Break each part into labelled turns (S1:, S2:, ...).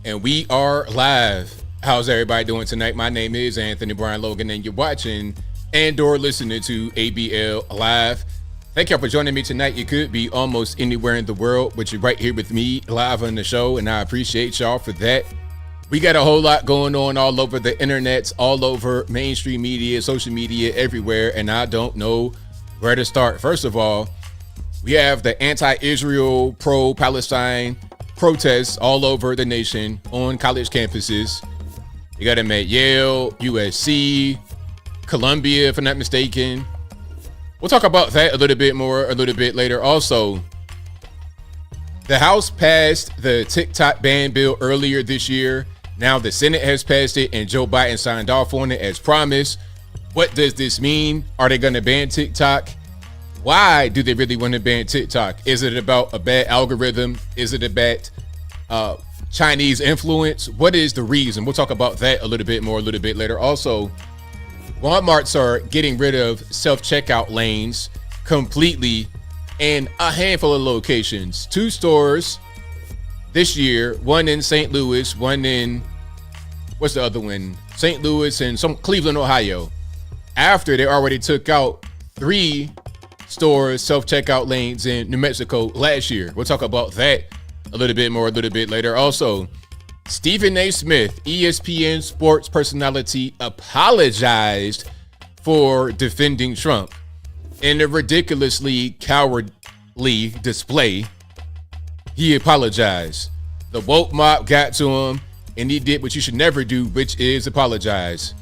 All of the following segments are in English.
S1: And we are live. How's everybody doing tonight? My name is Anthony Brian Logan, and you're watching and/or listening to ABL Live. Thank y'all for joining me tonight. You could be almost anywhere in the world, but you're right here with me live on the show, and I appreciate y'all for that. We got a whole lot going on all over the internet, all over mainstream media, social media, everywhere, and I don't know where to start. First of all, we have the anti-Israel, pro-Palestine protests all over the nation on college campuses. You got them at Yale, USC, Columbia, if I'm not mistaken. We'll talk about that a little bit more a little bit later. Also, the House passed the TikTok ban bill earlier this year. Now the Senate has passed it and Joe Biden signed off on it as promised. What does this mean? Are they going to ban TikTok? Why do they really want to ban TikTok? Is it about a bad algorithm? Is it about Chinese influence? What is the reason? We'll talk about that a little bit more a little bit later. Also, Walmarts are getting rid of self-checkout lanes completely in a handful of locations. 2 stores this year, one in St. Louis, one in, what's the other one? St. Louis and some Cleveland, Ohio. After they already took out 3 stores, self-checkout lanes in New Mexico last year. We'll talk about that a little bit more a little bit later. Also, Stephen A. Smith, ESPN sports personality, apologized for defending Trump in a ridiculously cowardly display. He apologized. The woke mob got to him, and he did what you should never do, which is apologize.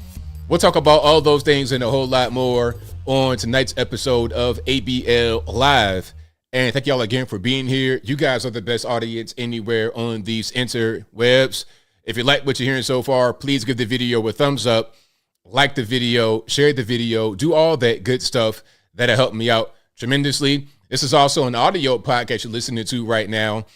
S1: We'll talk about all those things and a whole lot more on tonight's episode of ABL Live. And thank y'all again for being here. You guys are the best audience anywhere on these interwebs. If you like what you're hearing so far, please give the video a thumbs up, like the video, share the video, do all that good stuff. That'll help me out tremendously. This is also an audio podcast you're listening to right now.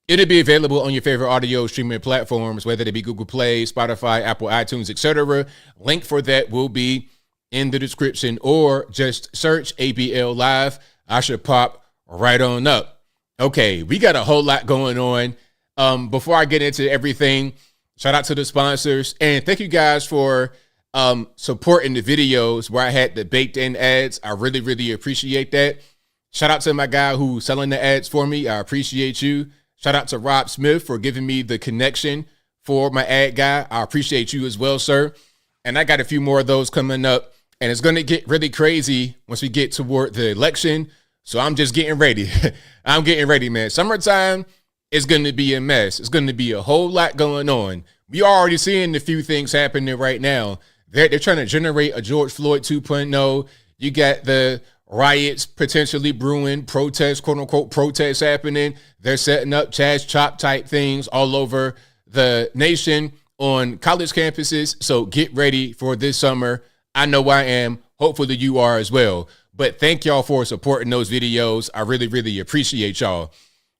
S1: It'll be available on your favorite audio streaming platforms, whether it be Google Play, Spotify, Apple, iTunes, etc. Link for that will be in the description, or just search ABL Live. I should pop right on up. Okay, we got a whole lot going on. Before I get into everything, shout out to the sponsors, and thank you guys for supporting the videos where I had the baked in ads. I really, really appreciate that. Shout out to my guy who's selling the ads for me. I appreciate you. Shout out to Rob Smith for giving me the connection for my ad guy. I appreciate you as well, sir. And I got a few more of those coming up. And it's going to get really crazy once we get toward the election. So I'm just getting ready. I'm getting ready, man. Summertime is going to be a mess. It's going to be a whole lot going on. We are already seeing a few things happening right now. They're trying to generate a George Floyd 2.0. You got the riots potentially brewing, protests, quote unquote, protests happening. They're setting up Chaz Chop type things all over the nation on college campuses. So get ready for this summer. I know I am. Hopefully you are as well. But thank y'all for supporting those videos. I really, really appreciate y'all.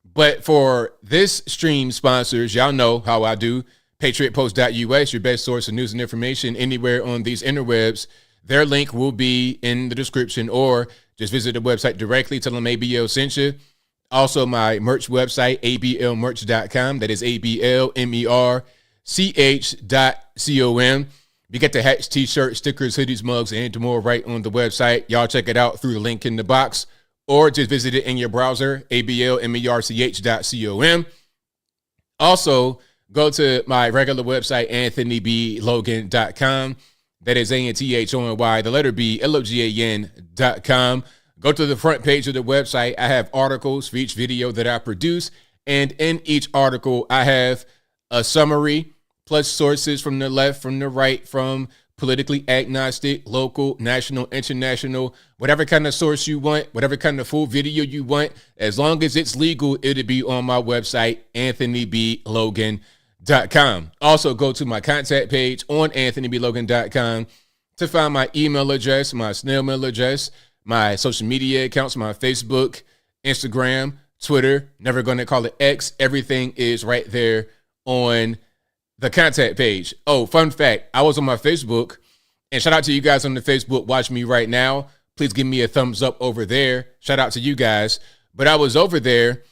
S1: But for this stream sponsors, y'all know how I do. PatriotPost.us, your best source of news and information anywhere on these interwebs. Their link will be in the description, or just visit the website directly. Tell them ABL sent you. Also, my merch website, ablmerch.com. That is ABLMERCH.com. You get the hats, t-shirts, stickers, hoodies, mugs, and more right on the website. Y'all check it out through the link in the box, or just visit it in your browser, ablmerch.com. Also, go to my regular website, anthonyblogan.com. That is ANTHONY, the letter B, LOGAN.com. Go to the front page of the website. I have articles for each video that I produce, and in each article, I have a summary, plus sources from the left, from the right, from politically agnostic, local, national, international, whatever kind of source you want, whatever kind of full video you want. As long as it's legal, it'll be on my website, anthonyblogan.com. Also, go to my contact page on anthonyblogan.com to find my email address, my snail mail address, my social media accounts, my Facebook, Instagram, Twitter, never going to call it X. Everything is right there on the contact page. Oh, fun fact, I was on my Facebook, and shout out to you guys on the Facebook. Watch me right now. Please give me a thumbs up over there. Shout out to you guys. But I was over there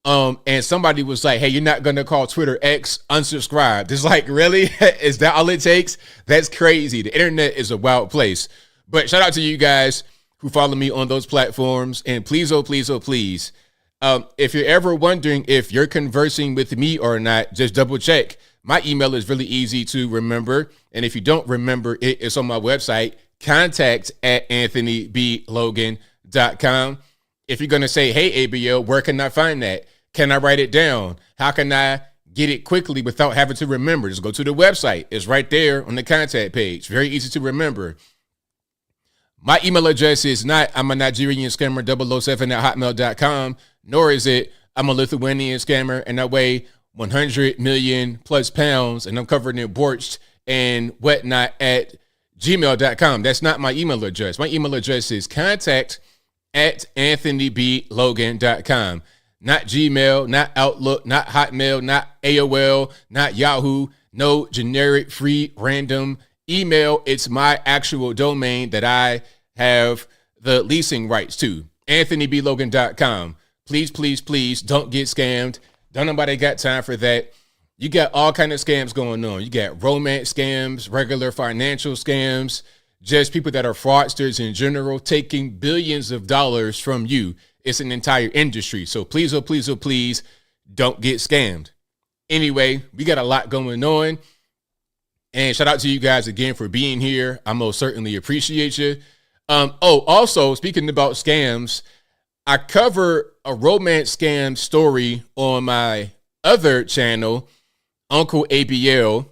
S1: And somebody was like, hey, you're not going to call Twitter X unsubscribed. It's like, really? Is that all it takes? That's crazy. The internet is a wild place. But shout out to you guys who follow me on those platforms. And please, oh, please, oh, please, if you're ever wondering if you're conversing with me or not, just double check. My email is really easy to remember. And if you don't remember it, it's on my website, contact@anthonyblogan.com. If you're going to say, hey, ABL, where can I find that? Can I write it down? How can I get it quickly without having to remember? Just go to the website. It's right there on the contact page. Very easy to remember. My email address is not I'm a Nigerian scammer 007@hotmail.com, nor is it I'm a Lithuanian scammer and I weigh 100 million plus pounds and I'm covered in borscht and whatnot at gmail.com. That's not my email address. My email address is contact@anthonyblogan.com. Not Gmail, not Outlook, not Hotmail, not AOL, not Yahoo. No generic, free, random email. It's my actual domain that I have the leasing rights to. AnthonyBLogan.com. Please, please, please don't get scammed. Don't nobody got time for that. You got all kind of scams going on. You got romance scams, regular financial scams, just people that are fraudsters in general, taking billions of dollars from you. It's an entire industry. So please, oh, please, oh, please don't get scammed. Anyway, we got a lot going on. And shout out to you guys again for being here. I most certainly appreciate you. Also, speaking about scams, I cover a romance scam story on my other channel, Uncle ABL.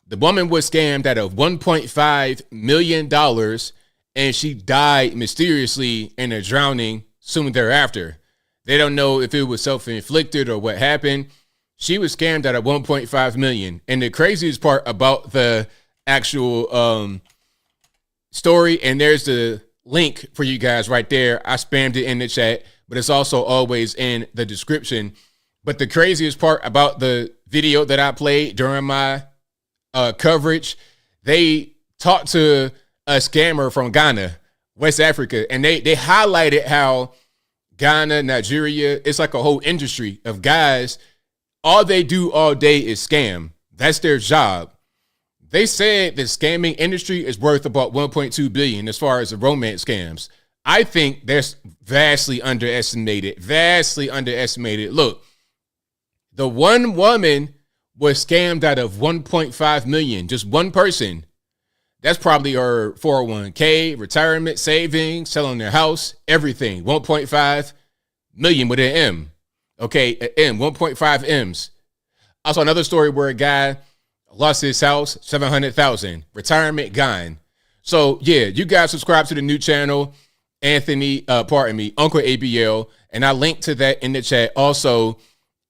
S1: The woman was scammed out of $1.5 million and she died mysteriously in a drowning soon thereafter. They don't know if it was self-inflicted or what happened. She was scammed out of $1.5 million. And the craziest part about the actual story, and there's the link for you guys right there. I spammed it in the chat, but it's also always in the description. But the craziest part about the video that I played during my coverage, they talked to a scammer from Ghana, West Africa, and they highlighted how Ghana, Nigeria, it's like a whole industry of guys. All they do all day is scam. That's their job. They said the scamming industry is worth about 1.2 billion as far as the romance scams. I think that's vastly underestimated. Look, the one woman was scammed out of 1.5 million, just one person. That's probably her 401k, retirement, savings, selling their house, everything. 1.5 million with an M. Okay, an M, 1.5 M's. I saw another story where a guy lost his house, 700,000, retirement gone. So yeah, you guys subscribe to the new channel, Uncle ABL, and I link to that in the chat, also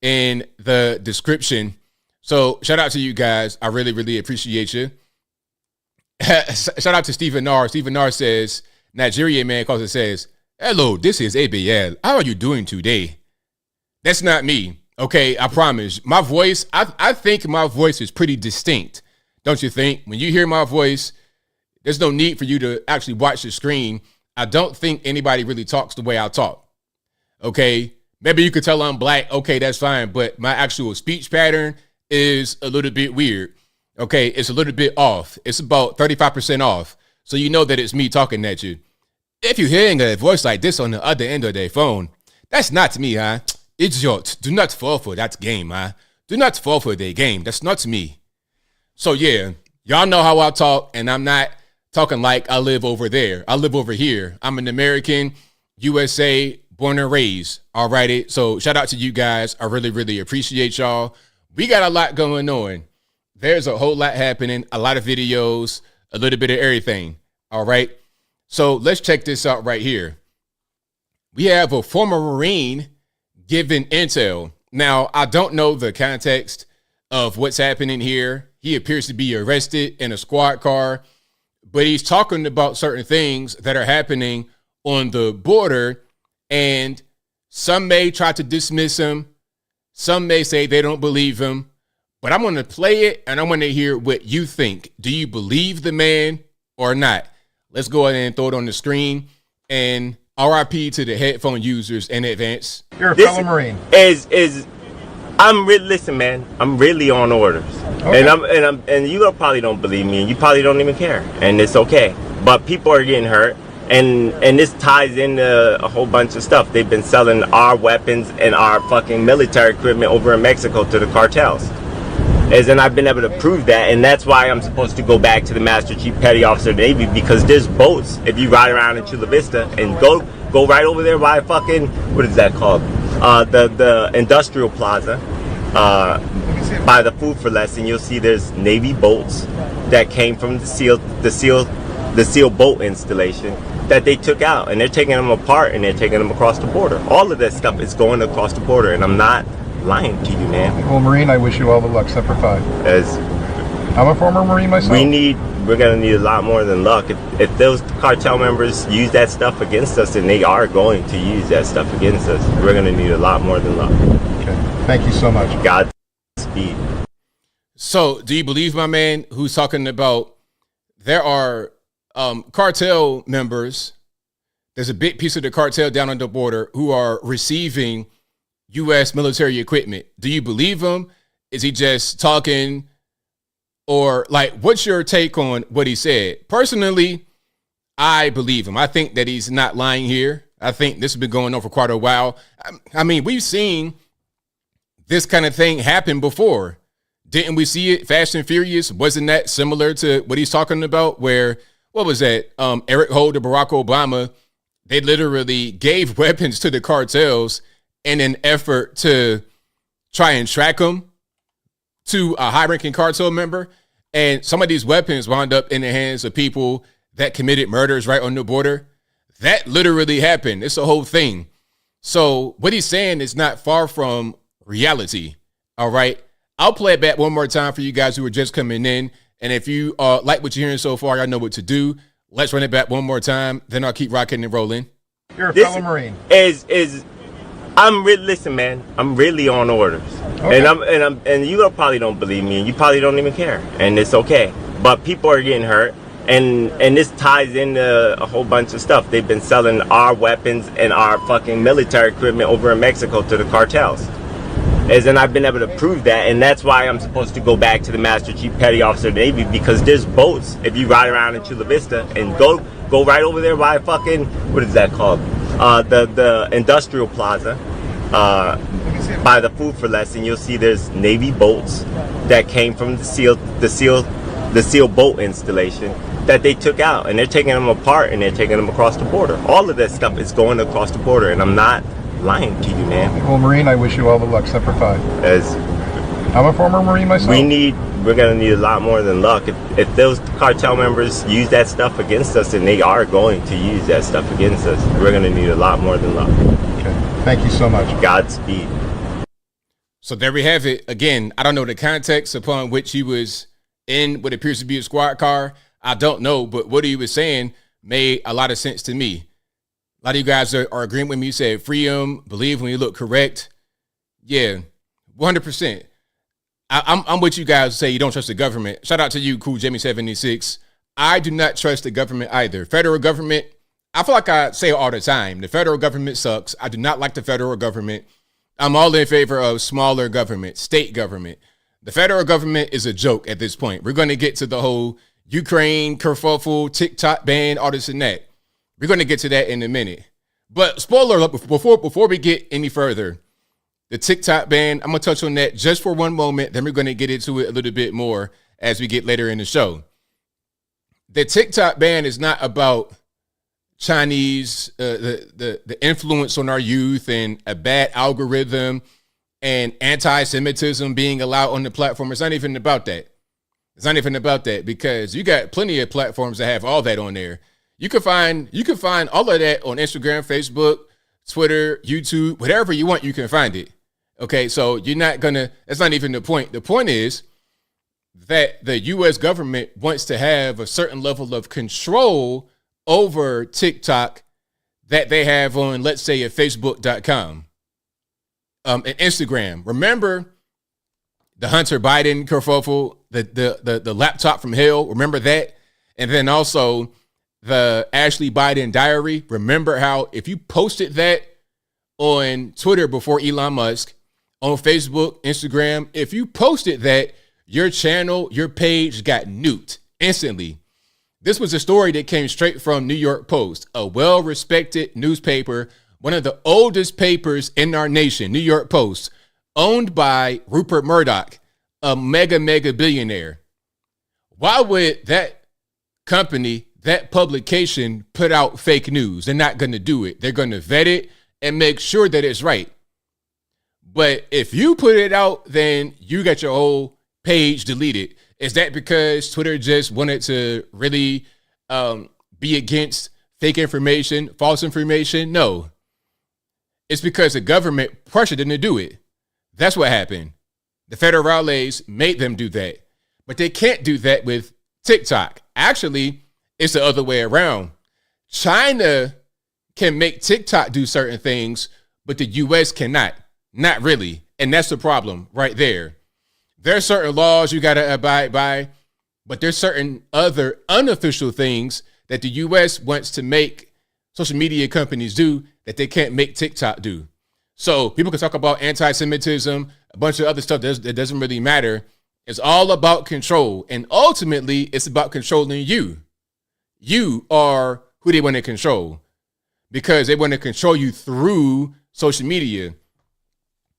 S1: in the description. So shout out to you guys. I really, really appreciate you. Shout out to Stephen R. Stephen R says, Nigerian man calls it says, hello, this is ABL. How are you doing today? That's not me. Okay, I promise. My voice, I think my voice is pretty distinct. Don't you think? When you hear my voice, there's no need for you to actually watch the screen. I don't think anybody really talks the way I talk. Okay, maybe you could tell I'm black. Okay, that's fine. But my actual speech pattern is a little bit weird. Okay, it's a little bit off. It's about 35% off. So you know that it's me talking at you. If you're hearing a voice like this on the other end of their phone, that's not me, huh? Idiot. Do not fall for that game, huh? Do not fall for their game. That's not me. So yeah, y'all know how I talk, and I'm not talking like I live over there. I live over here. I'm an American, USA, born and raised. All righty. So shout out to you guys. I really, really appreciate y'all. We got a lot going on. There's a whole lot happening, a lot of videos, a little bit of everything. All right. So let's check this out right here. We have a former Marine giving intel. Now, I don't know the context of what's happening here. He appears to be arrested in a squad car, but he's talking about certain things that are happening on the border, and some may try to dismiss him. Some may say they don't believe him. But I'm going to play it, and I want to hear what you think. Do you believe the man or not? Let's go ahead and throw it on the screen, and RIP to the headphone users in advance.
S2: You're a fellow Marine.
S3: Listen, man. I'm really on orders, okay. and you probably don't believe me, and you probably don't even care, and it's okay. But people are getting hurt, and this ties into a whole bunch of stuff. They've been selling our weapons and our fucking military equipment over in Mexico to the cartels. And I've been able to prove that, and that's why I'm supposed to go back to the Master Chief Petty Officer of the Navy, because there's boats. If you ride around in Chula Vista and go right over there by fucking, what is that called? The industrial plaza, by the Food for Less, and you'll see there's Navy boats that came from the SEAL boat installation that they took out, and they're taking them apart and they're taking them across the border. All of that stuff is going across the border, and I'm not lying to you, man.
S2: Well, Marine, I wish you all the luck. Semper Fi. I'm a former Marine myself.
S3: We're gonna need a lot more than luck. If those cartel members use that stuff against us, and they are going to use that stuff against us, we're gonna need a lot more than luck.
S2: Okay. Thank you so much.
S3: Godspeed.
S1: So, do you believe my man who's talking about there are cartel members? There's a big piece of the cartel down on the border who are receiving U.S. military equipment. Do you believe him? Is he just talking? Or like, what's your take on what he said? Personally, I believe him. I think that he's not lying here. I think this has been going on for quite a while. I mean, we've seen this kind of thing happen before. Didn't we see it? Fast and Furious, wasn't that similar to what he's talking about? Where, what was that? Eric Holder, Barack Obama, they literally gave weapons to the cartels in an effort to try and track them to a high-ranking cartel member. And some of these weapons wound up in the hands of people that committed murders right on the border. That literally happened. It's a whole thing. So what he's saying is not far from reality. All right. I'll play it back one more time for you guys who are just coming in. And if you like what you're hearing so far, y'all know what to do. Let's run it back one more time. Then I'll keep rocking and rolling.
S2: You're a fellow Marine.
S3: Listen, man. I'm really on orders, okay. and you probably don't believe me, and you probably don't even care, and it's okay. But people are getting hurt, and this ties into a whole bunch of stuff. They've been selling our weapons and our fucking military equipment over in Mexico to the cartels. And I've been able to prove that, and that's why I'm supposed to go back to the Master Chief Petty Officer of the Navy, because there's boats. If you ride around in Chula Vista and go right over there by fucking, what is that called? The industrial plaza, by the Food for Less, and you'll see there's Navy boats that came from the SEAL boat installation that they took out, and they're taking them apart and they're taking them across the border. All of that stuff is going across the border, and I'm not lying to you, man.
S2: Well, Marine, I wish you all the luck. Semper Fi. I'm a former Marine myself.
S3: We're gonna need a lot more than luck. If those cartel members use that stuff against us, and they are going to use that stuff against us, we're gonna need a lot more than luck.
S2: Okay. Thank you so much.
S3: Godspeed.
S1: So there we have it. Again, I don't know the context upon which he was in what appears to be a squad car. I don't know, but what he was saying made a lot of sense to me. A lot of you guys are agreeing with me. You said free him, believe when you look correct. Yeah, 100%. I'm with you guys who say you don't trust the government. Shout out to you, Cool Jamie 76. I do not trust the government either. Federal government, I feel like I say it all the time. The federal government sucks. I do not like the federal government. I'm all in favor of smaller government, state government. The federal government is a joke at this point. We're going to get to the whole Ukraine kerfuffle, TikTok ban, all this and that. We're going to get to that in a minute. But spoiler alert, before we get any further, the TikTok ban, I'm going to touch on that just for one moment. Then we're going to get into it a little bit more as we get later in the show. The TikTok ban is not about Chinese, the influence on our youth and a bad algorithm and anti-Semitism being allowed on the platform. It's not even about that. It's not even about that, because you got plenty of platforms that have all that on there. You can find all of that on Instagram, Facebook, Twitter, YouTube, whatever you want, you can find it. Okay, so that's not even the point. The point is that the U.S. government wants to have a certain level of control over TikTok that they have on, let's say, at Facebook.com and Instagram. Remember the Hunter Biden kerfuffle, the laptop from hell? Remember that? And then also the Ashley Biden diary. Remember how if you posted that on Twitter before Elon Musk, on Facebook, Instagram, if you posted that, your channel, your page got nuked instantly. This was a story that came straight from New York Post, a well-respected newspaper, one of the oldest papers in our nation, New York Post, owned by Rupert Murdoch, a mega billionaire. Why would that company, that publication, put out fake news? They're not going to do it. They're going to vet it and make sure that it's right. But if you put it out, then you got your whole page deleted. Is that because Twitter just wanted to really be against fake information, false information? No. It's because the government pressured them to do it. That's what happened. The federales made them do that. But they can't do that with TikTok. Actually, it's the other way around. China can make TikTok do certain things, but the U.S. cannot. Not really. And that's the problem right there. There are certain laws you got to abide by, but there's certain other unofficial things that the U.S. wants to make social media companies do that they can't make TikTok do. So people can talk about antisemitism, a bunch of other stuff that doesn't really matter. It's all about control. And ultimately, it's about controlling you. You are who they want to control because they want to control you through social media.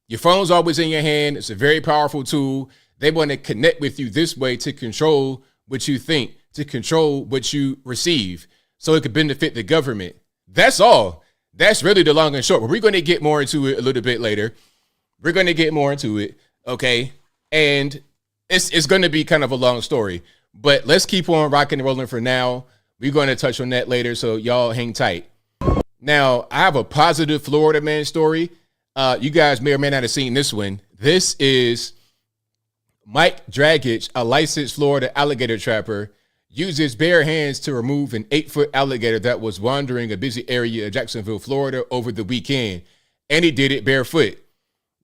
S1: Your phone's always in your hand. It's a very powerful tool. They want to connect with you this way to control what you think, to control what you receive, so it could benefit the government. That's all. That's really the long and short. But we're going to get more into it a little bit later. We're going to get more into it, okay? And it's going to be kind of a long story. But let's keep on rocking and rolling for now. We're going to touch on that later, so y'all hang tight. Now, I have a positive Florida man story. You guys may or may not have seen this one. This is Mike Dragich, a licensed Florida alligator trapper, used his bare hands to remove an 8-foot alligator that was wandering a busy area of Jacksonville, Florida over the weekend. And he did it barefoot.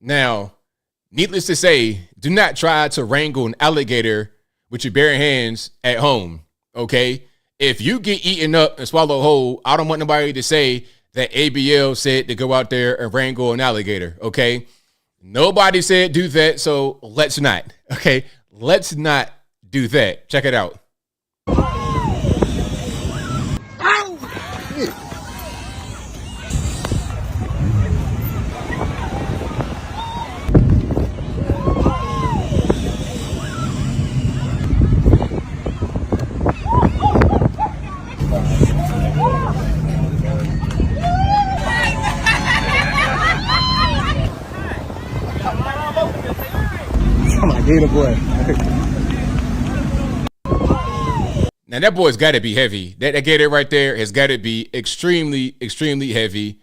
S1: Now, needless to say, do not try to wrangle an alligator with your bare hands at home, okay? If you get eaten up and swallowed whole, I don't want nobody to say that ABL said to go out there and wrangle an alligator, okay? Nobody said do that, so let's not, okay? Let's not do that. Check it out.
S2: Gator boy.
S1: Now that boy's got to be heavy. That gator right there has got to be extremely heavy.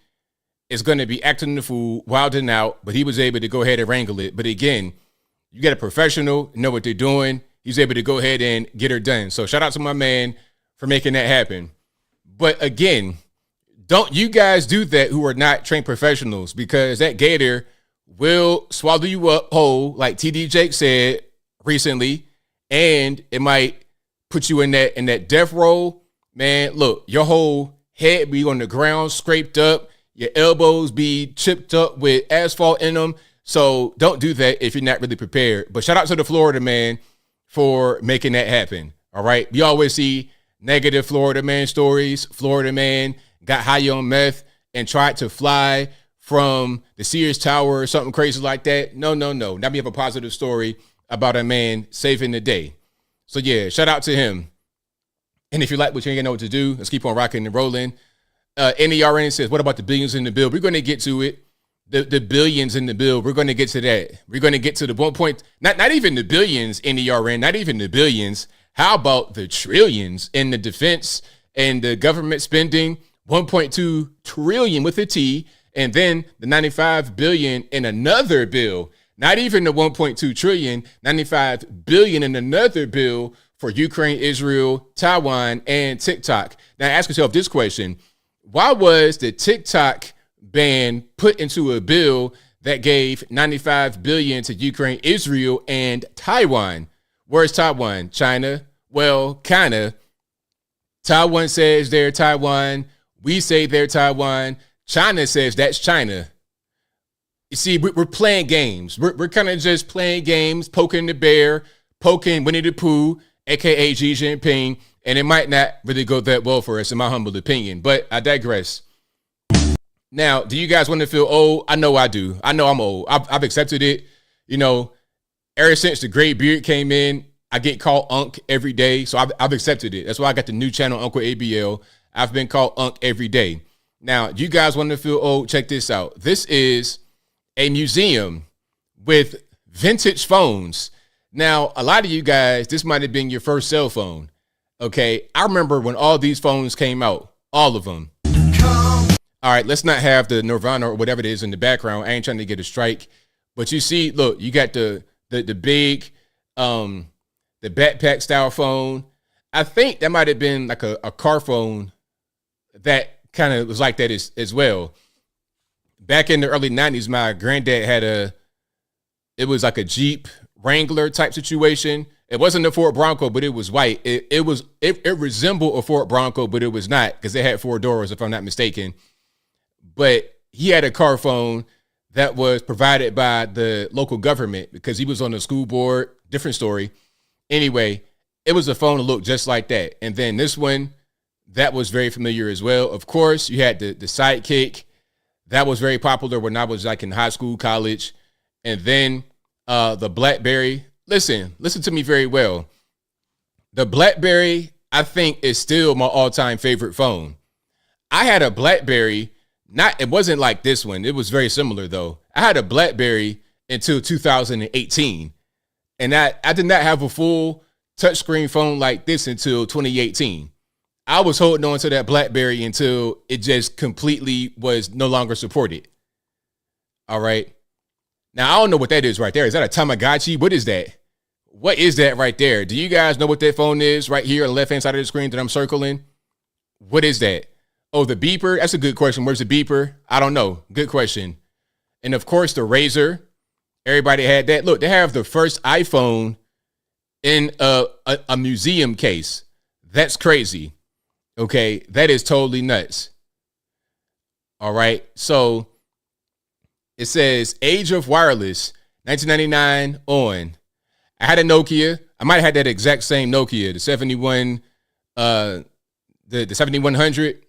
S1: It's going to be acting the fool, wilding out, but he was able to go ahead and wrangle it. But again, you got a professional, know what they're doing. He's able to go ahead and get her done. So shout out to my man for making that happen. But again, don't you guys do that who are not trained professionals, because that gator will swallow you up whole, like TD Jake said recently, and it might put you in that death roll. Man, look, your whole head be on the ground, scraped up, your elbows be chipped up with asphalt in them. So don't do that if you're not really prepared. But shout out to the Florida man for making that happen. All right. We always see negative Florida man stories. Florida man got high on meth and tried to fly from the Sears Tower or something crazy like that. No. Now we have a positive story about a man saving the day. So yeah, shout out to him. And if you like what you ain't know what to do, let's keep on rocking and rolling. NERN says, what about the billions in the bill? We're going to get to it. The billions in the bill. We're going to get to that. We're going to get to the 1 point, not even the billions, NERN, not even the billions. How about the trillions in the defense and the government spending? 1.2 trillion with a T. And then the 95 billion in another bill, not even the 1.2 trillion, 95 billion in another bill for Ukraine, Israel, Taiwan, and TikTok. Now ask yourself this question. Why was the TikTok ban put into a bill that gave 95 billion to Ukraine, Israel, and Taiwan? Where's Taiwan? China? Well, kinda. Taiwan says they're Taiwan. We say they're Taiwan. China says that's China. You see, we're playing games. We're kind of just playing games, poking the bear, poking Winnie the Pooh, a.k.a. Xi Jinping, and it might not really go that well for us, in my humble opinion. But I digress. Now, do you guys want to feel old? I know I do. I know I'm old. I've accepted it. You know, ever since the gray beard came in, I get called Unc every day. So I've accepted it. That's why I got the new channel, Uncle ABL. I've been called Unc every day. Now, do you guys want to feel old? Check this out. This is a museum with vintage phones. Now, a lot of you guys, this might have been your first cell phone. Okay. I remember when all these phones came out, all of them. All right, let's not have the Nirvana or whatever it is in the background. I ain't trying to get a strike. But you see, look, you got the big, the backpack style phone. I think that might have been like a car phone that kind of was like that as well. Back in the early 90s, my granddad had it was like a Jeep Wrangler type situation. It wasn't a Ford Bronco, but it was white. It resembled a Ford Bronco, but it was not, because it had 4 doors, if I'm not mistaken. But he had a car phone that was provided by the local government because he was on the school board. Different story. Anyway, it was a phone that looked just like that. And then this one, that was very familiar as well. Of course, you had the Sidekick. That was very popular when I was like in high school, college. And then the BlackBerry. Listen to me very well. The BlackBerry, I think, is still my all-time favorite phone. I had a BlackBerry. It wasn't like this one. It was very similar, though. I had a BlackBerry until 2018. And I did not have a full touchscreen phone like this until 2018. I was holding on to that BlackBerry until it just completely was no longer supported. All right. Now, I don't know what that is right there. Is that a Tamagotchi? What is that? What is that right there? Do you guys know what that phone is right here on the left-hand side of the screen that I'm circling? What is that? Oh, the beeper? That's a good question. Where's the beeper? I don't know. Good question. And of course, the Razor. Everybody had that. Look, they have the first iPhone in a museum case. That's crazy. Okay, that is totally nuts. All right. So it says age of wireless, 1999 on. I had a Nokia. I might have had that exact same Nokia, the 71, the 7100.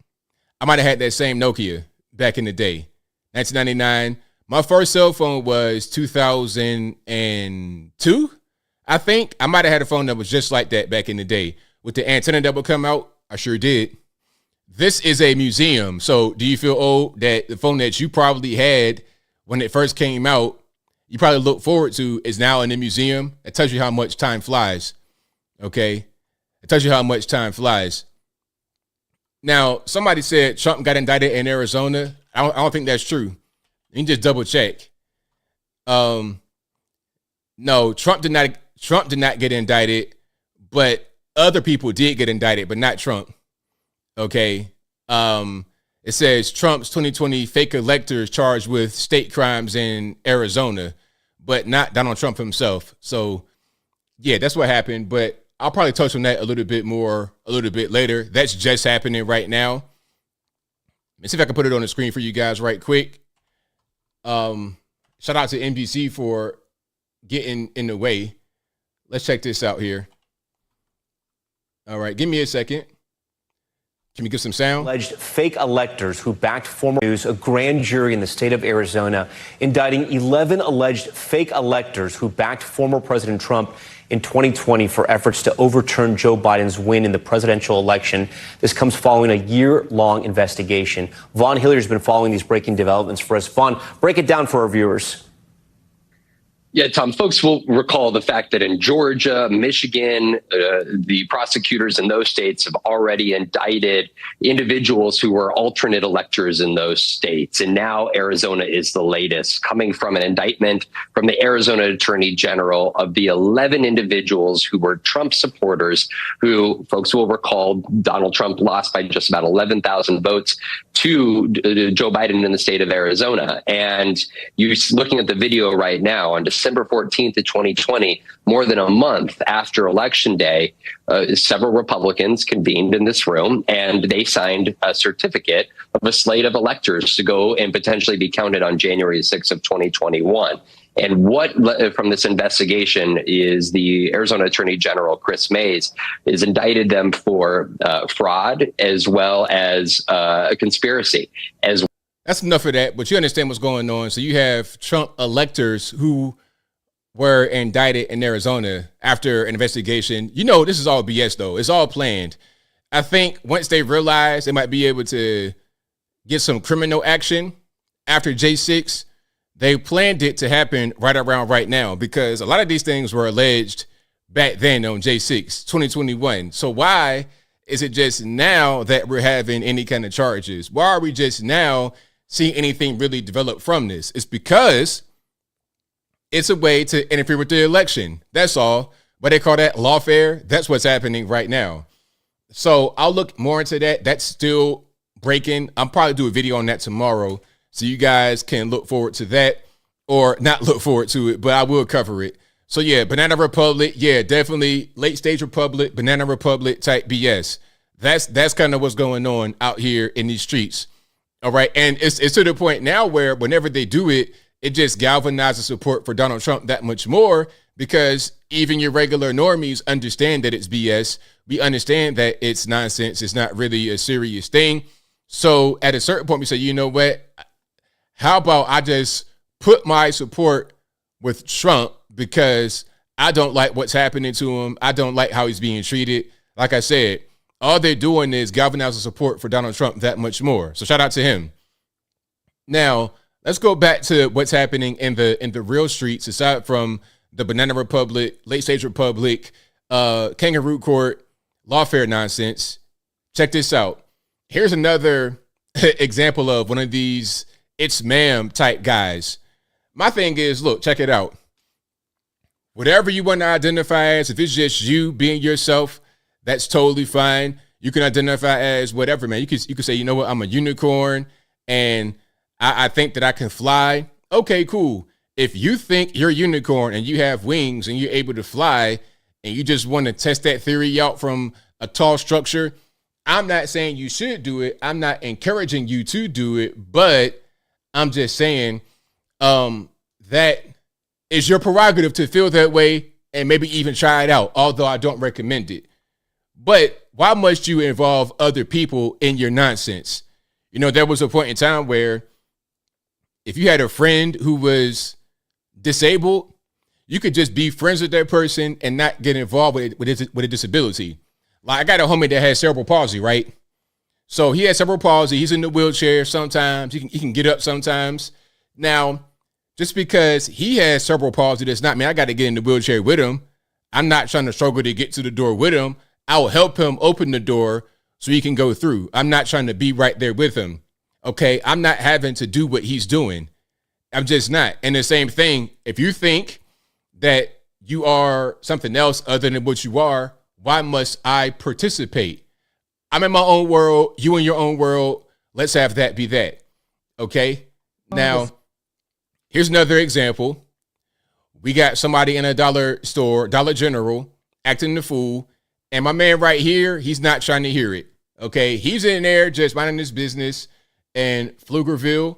S1: I might have had that same Nokia back in the day, 1999. My first cell phone was 2002, I think. I might have had a phone that was just like that back in the day. With the antenna that would come out, I sure did. This is a museum. So do you feel old that the phone that you probably had when it first came out, you probably look forward to, is now in the museum? It tells you how much time flies. Okay? It tells you how much time flies. Now, somebody said Trump got indicted in Arizona. I don't think that's true. You can just double check. No, Trump did not get indicted, but other people did get indicted, but not Trump. Okay. It says Trump's 2020 fake electors charged with state crimes in Arizona, but not Donald Trump himself. So yeah, that's what happened, but I'll probably touch on that a little bit more a little bit later. That's just happening right now. Let's see if I can put it on the screen for you guys right quick. Shout out to NBC for getting in the way. Let's check this out here. All right, give me a second. Can we get some sound?
S4: Alleged fake electors who backed former news, a grand jury in the state of Arizona indicting 11 alleged fake electors who backed former President Trump in 2020 for efforts to overturn Joe Biden's win in the presidential election. This comes following a year-long investigation. Vaughn Hilliard has been following these breaking developments for us. Vaughn, break it down for our viewers.
S5: Yeah, Tom, folks will recall the fact that in Georgia, Michigan, the prosecutors in those states have already indicted individuals who were alternate electors in those states. And now Arizona is the latest, coming from an indictment from the Arizona Attorney General of the 11 individuals who were Trump supporters, who folks will recall Donald Trump lost by just about 11,000 votes to Joe Biden in the state of Arizona. And you're looking at the video right now on December December 14th of 2020, more than a month after Election Day, several Republicans convened in this room and they signed a certificate of a slate of electors to go and potentially be counted on January 6th of 2021. And what from this investigation is the Arizona Attorney General, Chris Mays, is indicted them for fraud as well as a conspiracy.
S1: That's enough of that, but you understand what's going on. So you have Trump electors who were indicted in Arizona after an investigation. You know, this is all BS, though. It's all planned. I think once they realize they might be able to get some criminal action after J6, they planned it to happen right around right now, because a lot of these things were alleged back then on J6, 2021. So why is it just now that we're having any kind of charges? Why are we just now seeing anything really develop from this? It's because it's a way to interfere with the election. That's all. What they call that lawfare. That's what's happening right now. So I'll look more into that. That's still breaking. I'll probably do a video on that tomorrow, so you guys can look forward to that, or not look forward to it, but I will cover it. So yeah, Banana Republic. Yeah, definitely late stage Republic, Banana Republic type BS. That's kind of what's going on out here in these streets. All right. And it's to the point now where whenever they do it, it just galvanizes support for Donald Trump that much more, because even your regular normies understand that it's BS. We understand that it's nonsense. It's not really a serious thing. So at a certain point, we say, you know what? How about I just put my support with Trump because I don't like what's happening to him. I don't like how he's being treated. Like I said, all they're doing is galvanizing support for Donald Trump that much more. So shout out to him. Now, let's go back to what's happening in the real streets, aside from the Banana Republic, late stage Republic, kangaroo court, lawfare nonsense. Check this out. Here's another example of one of these it's ma'am type guys. My thing is, look, check it out. Whatever you want to identify as, if it's just you being yourself, that's totally fine. You can identify as whatever, man. You could say, you know what, I'm a unicorn and I think that I can fly. Okay, cool. If you think you're a unicorn and you have wings and you're able to fly and you just want to test that theory out from a tall structure, I'm not saying you should do it. I'm not encouraging you to do it, but I'm just saying that is your prerogative to feel that way and maybe even try it out, although I don't recommend it. But why must you involve other people in your nonsense? You know, there was a point in time where if you had a friend who was disabled, you could just be friends with that person and not get involved with a disability. Like, I got a homie that has cerebral palsy, right? So he has cerebral palsy. He's in the wheelchair sometimes. He can get up sometimes. Now, just because he has cerebral palsy does not mean I got to get in the wheelchair with him. I'm not trying to struggle to get to the door with him. I will help him open the door so he can go through. I'm not trying to be right there with him. Okay, I'm not having to do what he's doing. I'm just not. And the same thing, if you think that you are something else other than what you are, why must I participate? I'm in my own world, you in your own world. Let's have that be that. Okay? Now, here's another example. We got somebody in a dollar store, Dollar General, acting the fool. And my man right here, he's not trying to hear it. Okay? He's in there just minding his business in Pflugerville,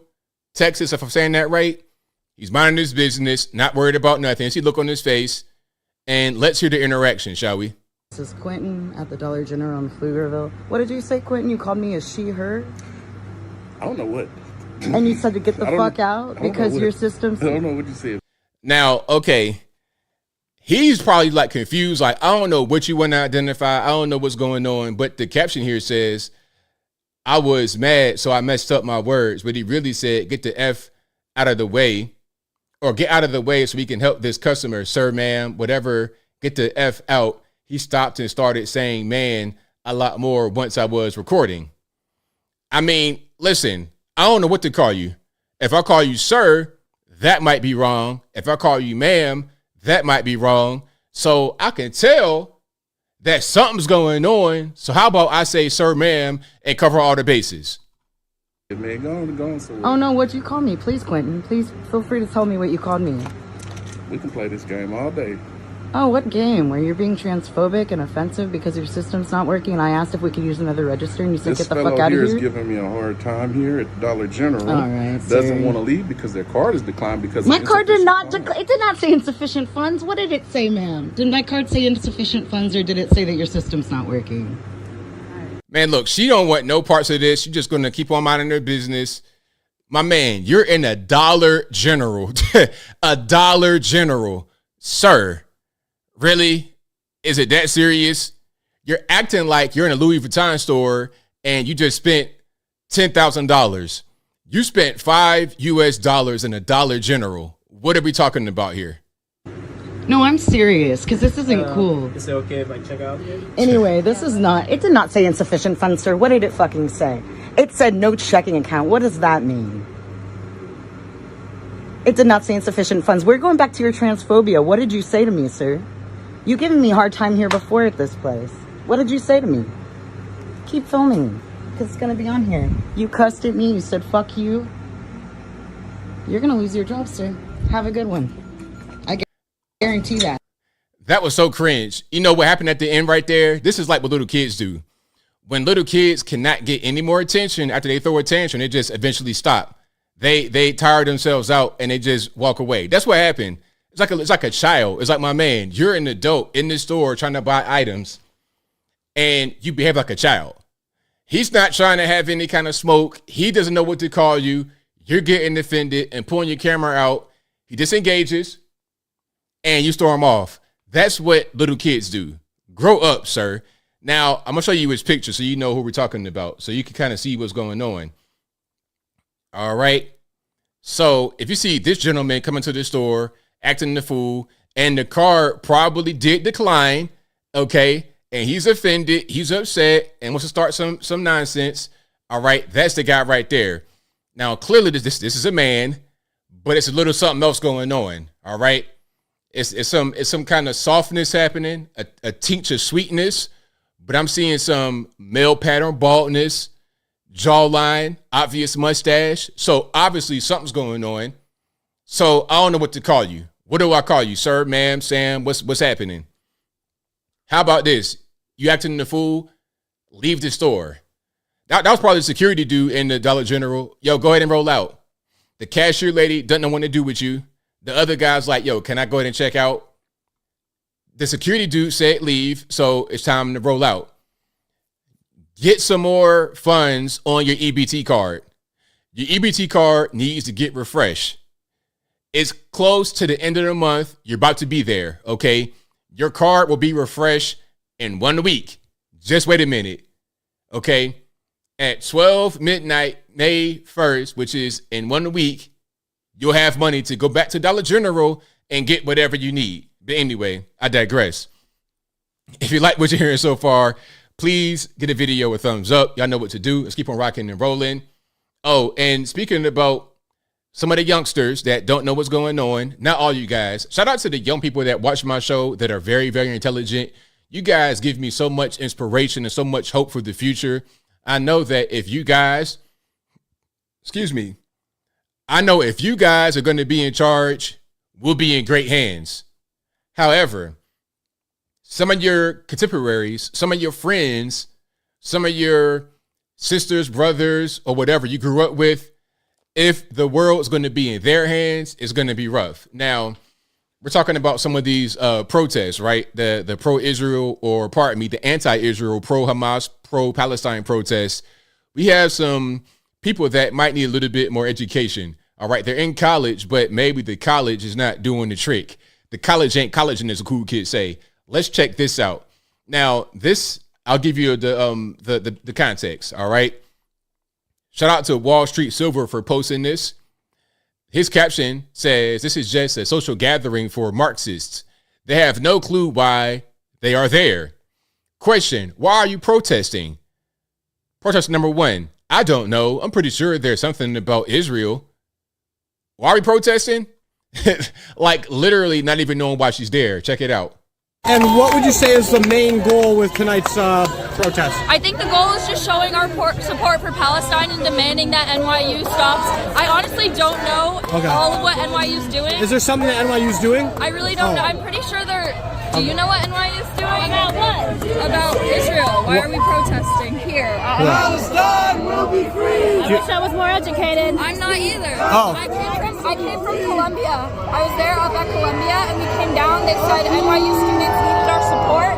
S1: Texas, if I'm saying that right. He's minding his business, not worried about nothing. See look on his face. And let's hear the interaction, shall we?
S6: This is Quentin at the Dollar General in Pflugerville. What did you say, Quentin? You called me a she, her?
S7: I don't know what.
S6: And you said to get the fuck out because your system's...
S7: I don't know what you said.
S1: Now, okay. He's probably like confused. Like, I don't know what you want to identify. I don't know what's going on. But the caption here says, I was mad, so I messed up my words. But he really said, get the F out of the way, or get out of the way so we can help this customer, sir, ma'am, whatever, get the F out. He stopped and started saying, man, a lot more once I was recording. I mean, listen, I don't know what to call you. If I call you sir, that might be wrong. If I call you ma'am, that might be wrong. So I can tell that something's going on. So how about I say sir, ma'am, and cover all the bases?
S7: Man, go on somewhere.
S6: Oh, no, what'd you call me? Please, Quentin, please feel free to tell me what you called me.
S7: We can play this game all day.
S6: Oh, what game? Where you're being transphobic and offensive because your system's not working, and I asked if we could use another register, and you said
S7: This
S6: get the fuck
S7: fellow
S6: out of
S7: here
S6: here?
S7: is giving me a hard time here at Dollar General.
S6: All right,
S7: Doesn't
S6: sorry.
S7: want to leave because their card is declined because
S6: My
S7: of
S6: card did not
S7: insufficient funds.
S6: it did not say insufficient funds. What did it say, ma'am? Did my card say insufficient funds, or did it say that your system's not working?
S1: Man, look, she don't want no parts of this. She's just going to keep on minding her business. My man, you're in a Dollar General. A Dollar General. Sir, really? Is it that serious? You're acting like you're in a Louis Vuitton store and you just spent $10,000. You spent $5 in a Dollar General. What are we talking about here?
S6: No, I'm serious, because this isn't cool.
S8: Is it okay if I check out?
S6: Anyway, this is not, it did not say insufficient funds, sir. What did it fucking say? It said no checking account. What does that mean? It did not say insufficient funds. We're going back to your transphobia. What did you say to me, sir? You giving me a hard time here before at this place. What did you say to me? Keep filming, because it's going to be on here. You cussed at me. You said, fuck you. You're going to lose your job, sir. Have a good one. I guarantee that.
S1: That was so cringe. You know what happened at the end right there? This is like what little kids do. When little kids cannot get any more attention after they throw a tantrum, they just eventually stop. They tire themselves out and they just walk away. That's what happened. It's like a child. It's like, my man, you're an adult in the store trying to buy items and you behave like a child. He's not trying to have any kind of smoke. He doesn't know what to call you. You're getting offended and pulling your camera out. He disengages and you storm off. That's what little kids do. Grow up, sir. Now, I'm going to show you his picture so you know who we're talking about, so you can kind of see what's going on. All right. So if you see this gentleman coming to the store, acting the fool, and the card probably did decline, okay, and he's offended, he's upset, and wants to start some nonsense, all right, that's the guy right there. Now, clearly, this is a man, but it's a little something else going on, all right? It's some kind of softness happening, a tinge of sweetness, but I'm seeing some male pattern baldness, jawline, obvious mustache. So obviously something's going on. So I don't know what to call you. What do I call you, sir, ma'am, Sam? What's happening? How about this? You acting the fool? Leave the store. That was probably the security dude in the Dollar General. Yo, go ahead and roll out. The cashier lady doesn't know what to do with you. The other guy's like, yo, can I go ahead and check out? The security dude said leave, so it's time to roll out. Get some more funds on your EBT card. Your EBT card needs to get refreshed. It's close to the end of the month. You're about to be there, okay? Your card will be refreshed in 1 week. Just wait a minute, okay? At 12 midnight, May 1st, which is in 1 week, you'll have money to go back to Dollar General and get whatever you need. But anyway, I digress. If you like what you're hearing so far, please get a video a thumbs up. Y'all know what to do. Let's keep on rocking and rolling. Oh, and speaking about some of the youngsters that don't know what's going on, not all you guys, shout out to the young people that watch my show that are very, very intelligent. You guys give me so much inspiration and so much hope for the future. I know that if you guys, I know if you guys are going to be in charge, we'll be in great hands. However, some of your contemporaries, some of your friends, some of your sisters, brothers, or whatever you grew up with, if the world is going to be in their hands, it's going to be rough. Now, we're talking about some of these protests, right? The pro-Israel, or pardon me, the anti-Israel, pro-Hamas, pro-Palestine protests. We have some people that might need a little bit more education. All right, they're in college, but maybe the college is not doing the trick. The college ain't colleging, as a cool kid say. Let's check this out. Now, this, I'll give you the context, all right? Shout out to Wall Street Silver for posting this. His caption says, this is just a social gathering for Marxists. They have no clue why they are there. Question, why are you protesting? Protest number 1, I don't know. I'm pretty sure there's something about Israel. Why are we protesting? Like literally not even knowing why she's there. Check it out.
S8: And what would you say is the main goal with tonight's protest?
S9: I think the goal is just showing our support for Palestine and demanding that NYU stops. I honestly don't know all of what NYU is doing.
S8: Is there something that NYU is doing?
S9: I really don't know. I'm pretty sure they're... Do you know what NYU is doing?
S10: About what?
S9: About Israel. Why are we protesting here?
S8: Palestine will be free!
S10: I wish I was more educated.
S9: I'm not either.
S8: Oh.
S9: I came from Columbia. I was there up at Columbia, and we came down. They said NYU students needed our support,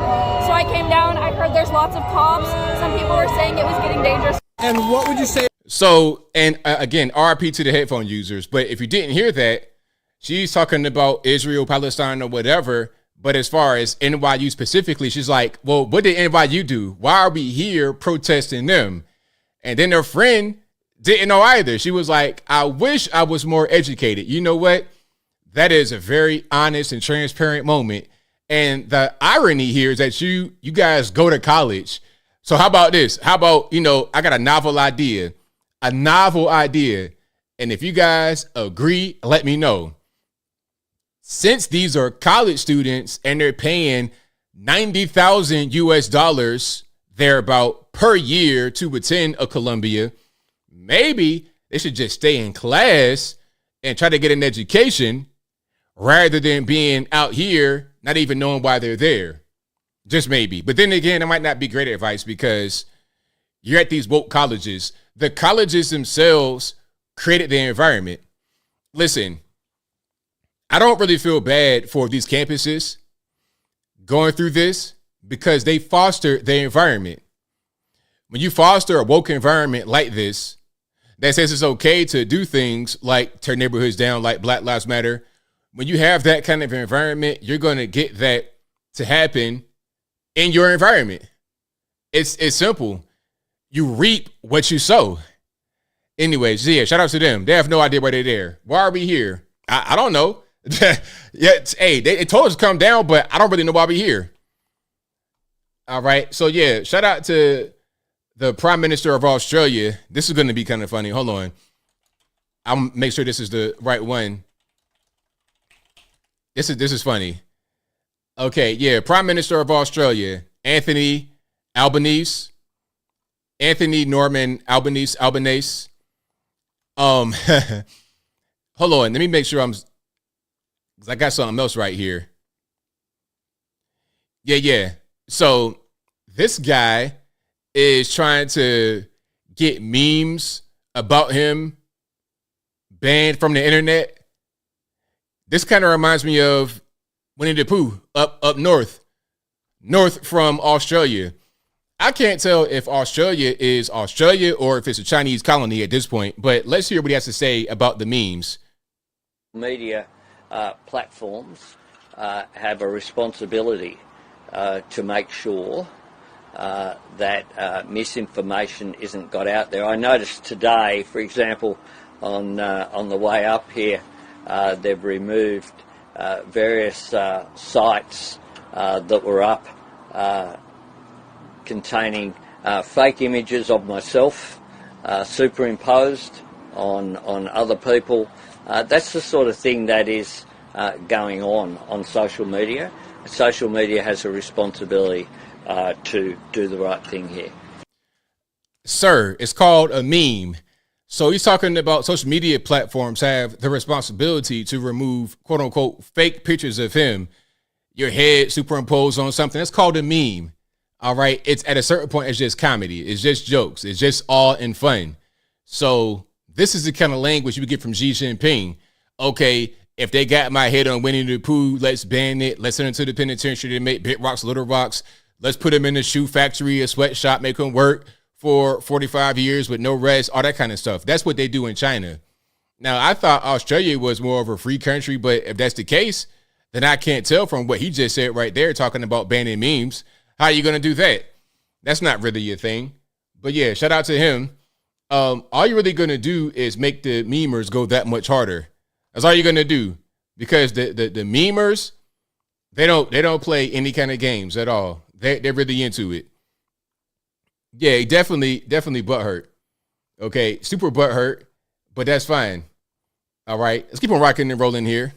S9: so I came down. I heard there's lots of cops. Some people were saying it was getting dangerous.
S8: And what would you say?
S1: So, and again, RIP to the headphone users. But if you didn't hear that, she's talking about Israel, Palestine, or whatever. But as far as NYU specifically, she's like, well, what did NYU do? Why are we here protesting them? And then her friend didn't know either. She was like, I wish I was more educated. You know what? That is a very honest and transparent moment. And the irony here is that you guys go to college. So how about this? How about, I got a novel idea. And if you guys agree, let me know. Since these are college students and they're paying $90,000 US thereabout per year to attend a Columbia, maybe they should just stay in class and try to get an education rather than being out here, not even knowing why they're there. Just maybe. But then again, it might not be great advice because you're at these woke colleges. The colleges themselves created the environment. Listen, I don't really feel bad for these campuses going through this because they foster the environment. When you foster a woke environment like this, that says it's okay to do things like tear neighborhoods down, like Black Lives Matter. When you have that kind of environment, you're going to get that to happen in your environment. It's simple. You reap what you sow. Anyways, yeah, shout out to them. They have no idea why they're there. Why are we here? I don't know. Yeah, hey, they told us to come down, but I don't really know why we're here. All right. So, yeah, shout out to the Prime Minister of Australia. This is going to be kind of funny. Hold on. I'll make sure this is the right one. This is funny. Okay, yeah, Prime Minister of Australia, Anthony Norman Albanese. Hold on, let me make sure I got something else right here. Yeah. So this guy is trying to get memes about him banned from the internet. This kind of reminds me of Winnie the Pooh up north from Australia. I can't tell if Australia is Australia or if it's a Chinese colony at this point, but let's hear what he has to say about the memes.
S11: Media platforms have a responsibility to make sure that misinformation isn't got out there. I noticed today, for example, on the way up here, they've removed various sites that were up containing fake images of myself superimposed on other people. That's the sort of thing that is going on social media. Social media has a responsibility to do the right thing here.
S1: Sir, it's called a meme. So he's talking about social media platforms have the responsibility to remove, quote unquote, fake pictures of him, your head superimposed on something. That's called a meme. All right. It's at a certain point, it's just comedy. It's just jokes. It's just all in fun. So this is the kind of language you would get from Xi Jinping. Okay, if they got my head on Winnie the Pooh, let's ban it. Let's send them to the penitentiary to make big rocks, little rocks. Let's put them in a shoe factory, a sweatshop, make them work for 45 years with no rest, all that kind of stuff. That's what they do in China. Now, I thought Australia was more of a free country, but if that's the case, then I can't tell from what he just said right there, talking about banning memes. How are you going to do that? That's not really your thing. But yeah, shout out to him. All you're really going to do is make the memers go that much harder. That's all you're going to do. Because the memers, they don't play any kind of games at all. They're really into it. Yeah, definitely butthurt. Okay, super butthurt, but that's fine. All right, let's keep on rocking and rolling here.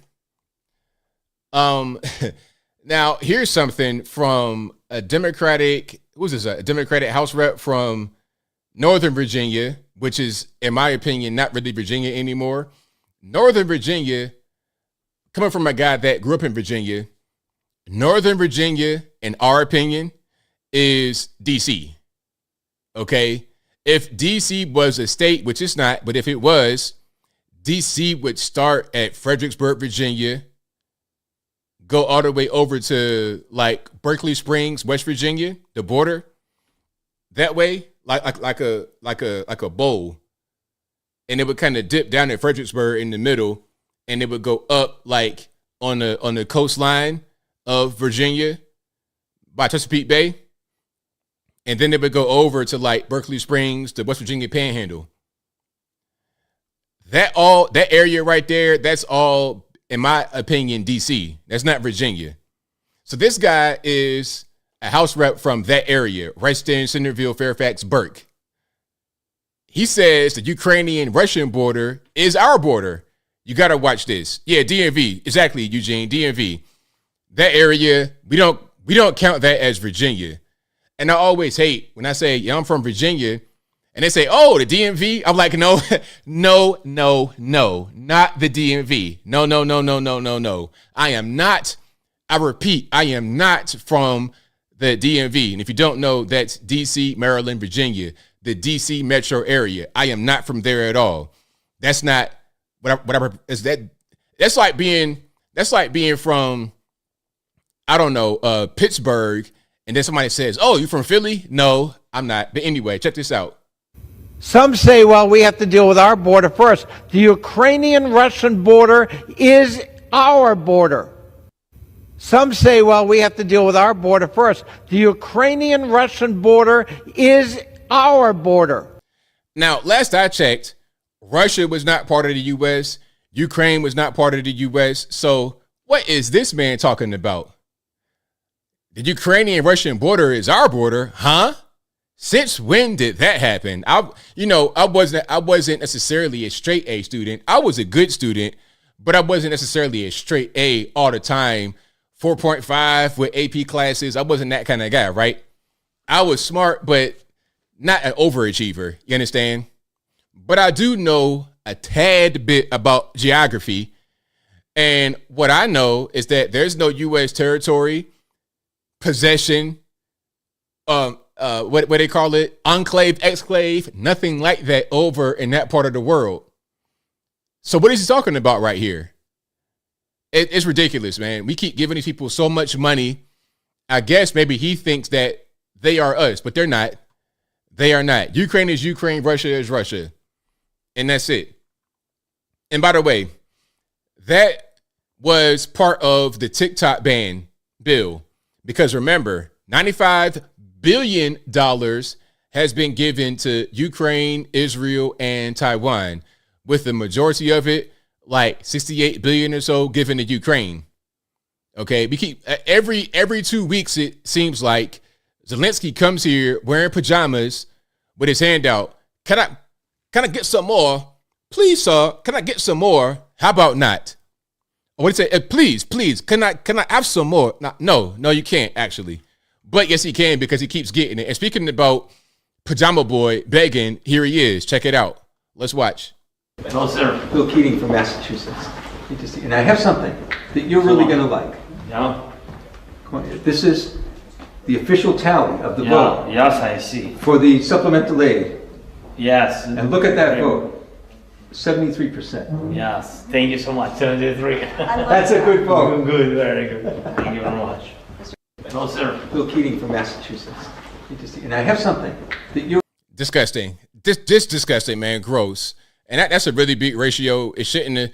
S1: Now, here's something from a Democratic, a Democratic House rep from Northern Virginia, which is, in my opinion, not really Virginia anymore. Northern Virginia, coming from a guy that grew up in Virginia, Northern Virginia, in our opinion, is DC. Okay? If DC was a state, which it's not, but if it was, DC would start at Fredericksburg, Virginia, go all the way over to like Berkeley Springs, West Virginia, the border, that way, like a bowl, and it would kind of dip down at Fredericksburg in the middle, and it would go up like on the coastline of Virginia by Chesapeake Bay, and then it would go over to like Berkeley Springs, the West Virginia Panhandle. That area right there, that's all, in my opinion, DC. That's not Virginia. So this guy is a House rep from that area, right there in Centerville, Fairfax, Burke. He says the Ukrainian-Russian border is our border. You got to watch this. Yeah, DMV. Exactly, Eugene, DMV. That area, we don't count that as Virginia. And I always hate when I say, yeah, I'm from Virginia, and they say, oh, the DMV. I'm like, no, not the DMV. No. I repeat, I am not from the DMV. And if you don't know, that's DC, Maryland, Virginia, the DC metro area. I am not from there at all. That's not that's like being from, I don't know, Pittsburgh. And then somebody says, oh, you from Philly? No, I'm not. But anyway, check this out.
S12: Some say, well, we have to deal with our border first. The Ukrainian-Russian border is our border. Some say, well, we have to deal with our border first. The Ukrainian-Russian border is our border.
S1: Now, last I checked, Russia was not part of the U.S. Ukraine was not part of the U.S. So what is this man talking about? The Ukrainian-Russian border is our border, huh? Since when did that happen? I wasn't necessarily a straight A student. I was a good student, but I wasn't necessarily a straight A all the time. 4.5 with AP classes. I wasn't that kind of guy, right? I was smart, but not an overachiever. You understand? But I do know a tad bit about geography. And what I know is that there's no U.S. territory, possession, what they call it, enclave, exclave, nothing like that over in that part of the world. So what is he talking about right here? It's ridiculous, man. We keep giving these people so much money. I guess maybe he thinks that they are us, but they're not. They are not. Ukraine is Ukraine. Russia is Russia. And that's it. And by the way, that was part of the TikTok ban bill. Because remember, $95 billion has been given to Ukraine, Israel, and Taiwan, with the majority of it, like 68 billion or so, given to Ukraine. Okay, we keep every 2 weeks, it seems like Zelensky comes here wearing pajamas with his hand out. Can I get some more? Please, sir, can I get some more? How about not? What do you say? Please, can I have some more? No, you can't actually. But yes, he can, because he keeps getting it. And speaking about Pajama Boy begging, here he is. Check it out. Let's watch.
S13: Hello, sir. Bill Keating from Massachusetts. And I have something that you're really going to like.
S14: Yeah.
S13: Come on, this is the official tally of the vote.
S14: Yes, I see.
S13: For the supplemental aid.
S14: Yes.
S13: And look at that vote. 73%.
S14: Yes. Thank you so much. 73.
S13: That's a good vote.
S14: Good, very good. Thank you very much. Hello, sir.
S13: Bill Keating from Massachusetts. And I have something that you're
S1: disgusting. This disgusting, man. Gross. And that's a really big ratio. It shouldn't have.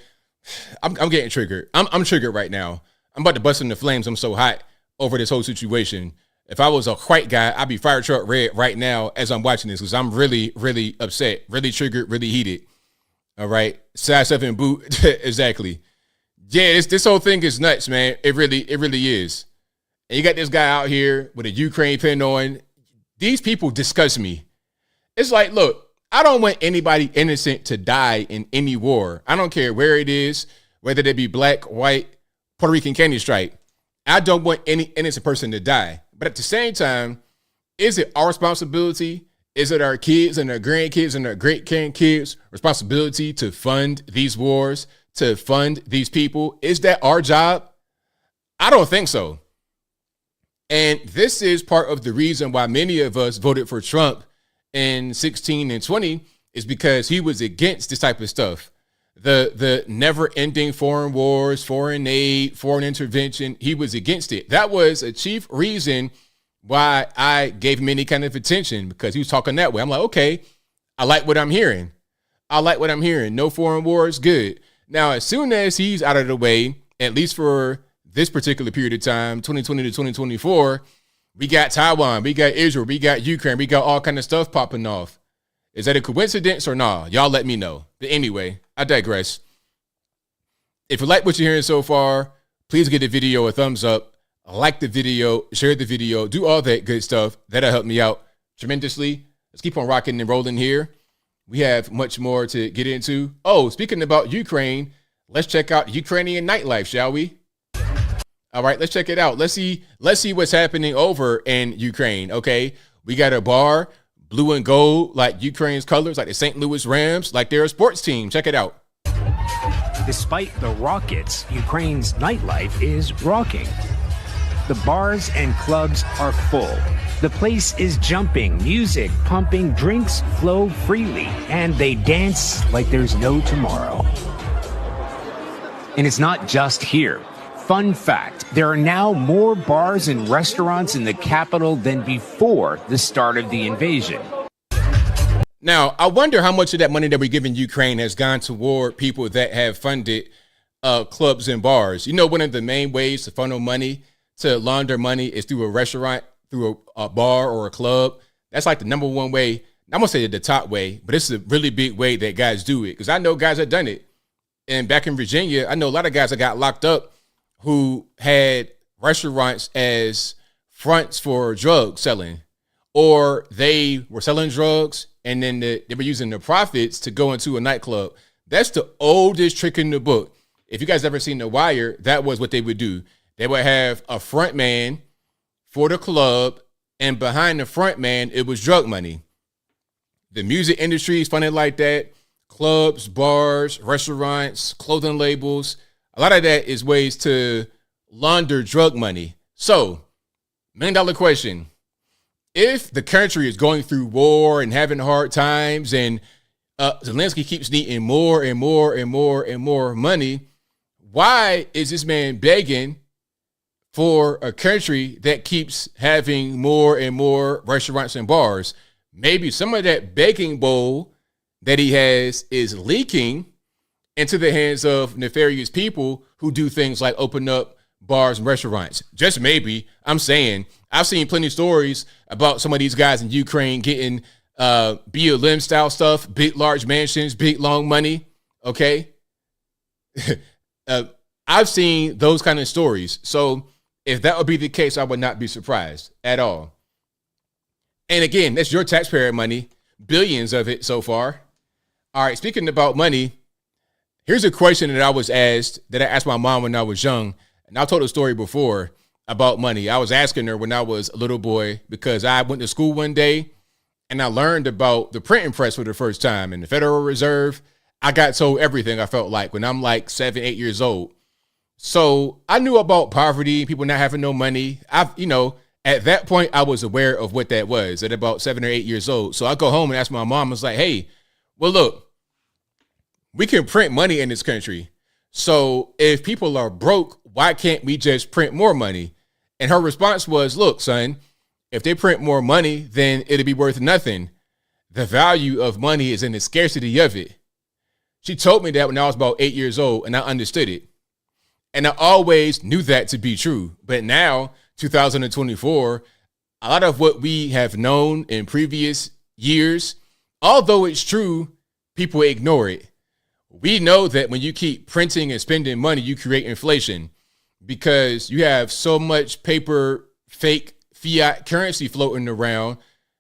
S1: I'm getting triggered. I'm triggered right now. I'm about to bust into flames. I'm so hot over this whole situation. If I was a white guy, I'd be fire truck red right now as I'm watching this, because I'm really, really upset, really triggered, really heated. All right. Size 7 boot. Exactly. Yeah, this whole thing is nuts, man. It really is. And you got this guy out here with a Ukraine pin on. These people disgust me. It's like, look, I don't want anybody innocent to die in any war. I don't care where it is, whether they be black, white, Puerto Rican, candy stripe. I don't want any innocent person to die. But at the same time, is it our responsibility? Is it our kids and our grandkids and our great-grandkids' responsibility to fund these wars, to fund these people? Is that our job? I don't think so. And this is part of the reason why many of us voted for Trump in 16 and 20 is because he was against this type of stuff. The never-ending foreign wars, foreign aid, foreign intervention, he was against it. That was a chief reason why I gave him any kind of attention, because he was talking that way. I'm like, okay, I like what I'm hearing. No foreign wars, good. Now, as soon as he's out of the way, at least for this particular period of time, 2020 to 2024, we got Taiwan, we got Israel, we got Ukraine, we got all kind of stuff popping off. Is that a coincidence or nah? Y'all let me know. But anyway, I digress. If you like what you're hearing so far, please give the video a thumbs up, like the video, share the video, do all that good stuff. That'll help me out tremendously. Let's keep on rocking and rolling here. We have much more to get into. Oh, speaking about Ukraine, let's check out Ukrainian nightlife, shall we? All right, let's check it out. Let's see what's happening over in Ukraine, okay? We got a bar, blue and gold, like Ukraine's colors, like the St. Louis Rams, like they're a sports team. Check it out.
S15: Despite the rockets, Ukraine's nightlife is rocking. The bars and clubs are full. The place is jumping, music pumping, drinks flow freely, and they dance like there's no tomorrow. And it's not just here. Fun fact, there are now more bars and restaurants in the capital than before the start of the invasion.
S1: Now, I wonder how much of that money that we're giving Ukraine has gone toward people that have funded clubs and bars. You know, one of the main ways to funnel money, to launder money, is through a restaurant, through a bar or a club. That's like the number one way. I'm gonna say the top way, but it's a really big way that guys do it. Because I know guys that done it. And back in Virginia, I know a lot of guys that got locked up who had restaurants as fronts for drug selling, or they were selling drugs and then they were using the profits to go into a nightclub. That's the oldest trick in the book. If you guys ever seen The Wire, that was what they would do. They would have a front man for the club, and behind the front man, it was drug money. The music industry is funded like that. Clubs, bars, restaurants, clothing labels. A lot of that is ways to launder drug money. So, $1 million question. If the country is going through war and having hard times, and Zelensky keeps needing more and more and more and more money, why is this man begging for a country that keeps having more and more restaurants and bars? Maybe some of that begging bowl that he has is leaking into the hands of nefarious people who do things like open up bars and restaurants. Just maybe. I'm saying, I've seen plenty of stories about some of these guys in Ukraine getting BLM style stuff, big, large mansions, big, long money. Okay. I've seen those kind of stories. So if that would be the case, I would not be surprised at all. And again, that's your taxpayer money, billions of it so far. All right, speaking about money, here's a question that I was asked, that I asked my mom when I was young. And I've told a story before about money. I was asking her when I was a little boy, because I went to school one day and I learned about the printing press for the first time in the Federal Reserve. I got told everything, I felt like, when I'm like 7, 8 years old. So I knew about poverty, people not having no money. At that point, I was aware of what that was at about 7 or 8 years old. So I go home and ask my mom, I was like, hey, well, look, we can print money in this country. So if people are broke, why can't we just print more money? And her response was, look, son, if they print more money, then it'll be worth nothing. The value of money is in the scarcity of it. She told me that when I was about 8 years old, and I understood it. And I always knew that to be true. But now, 2024, a lot of what we have known in previous years, although it's true, people ignore it. We know that when you keep printing and spending money, you create inflation, because you have so much paper, fake fiat currency floating around.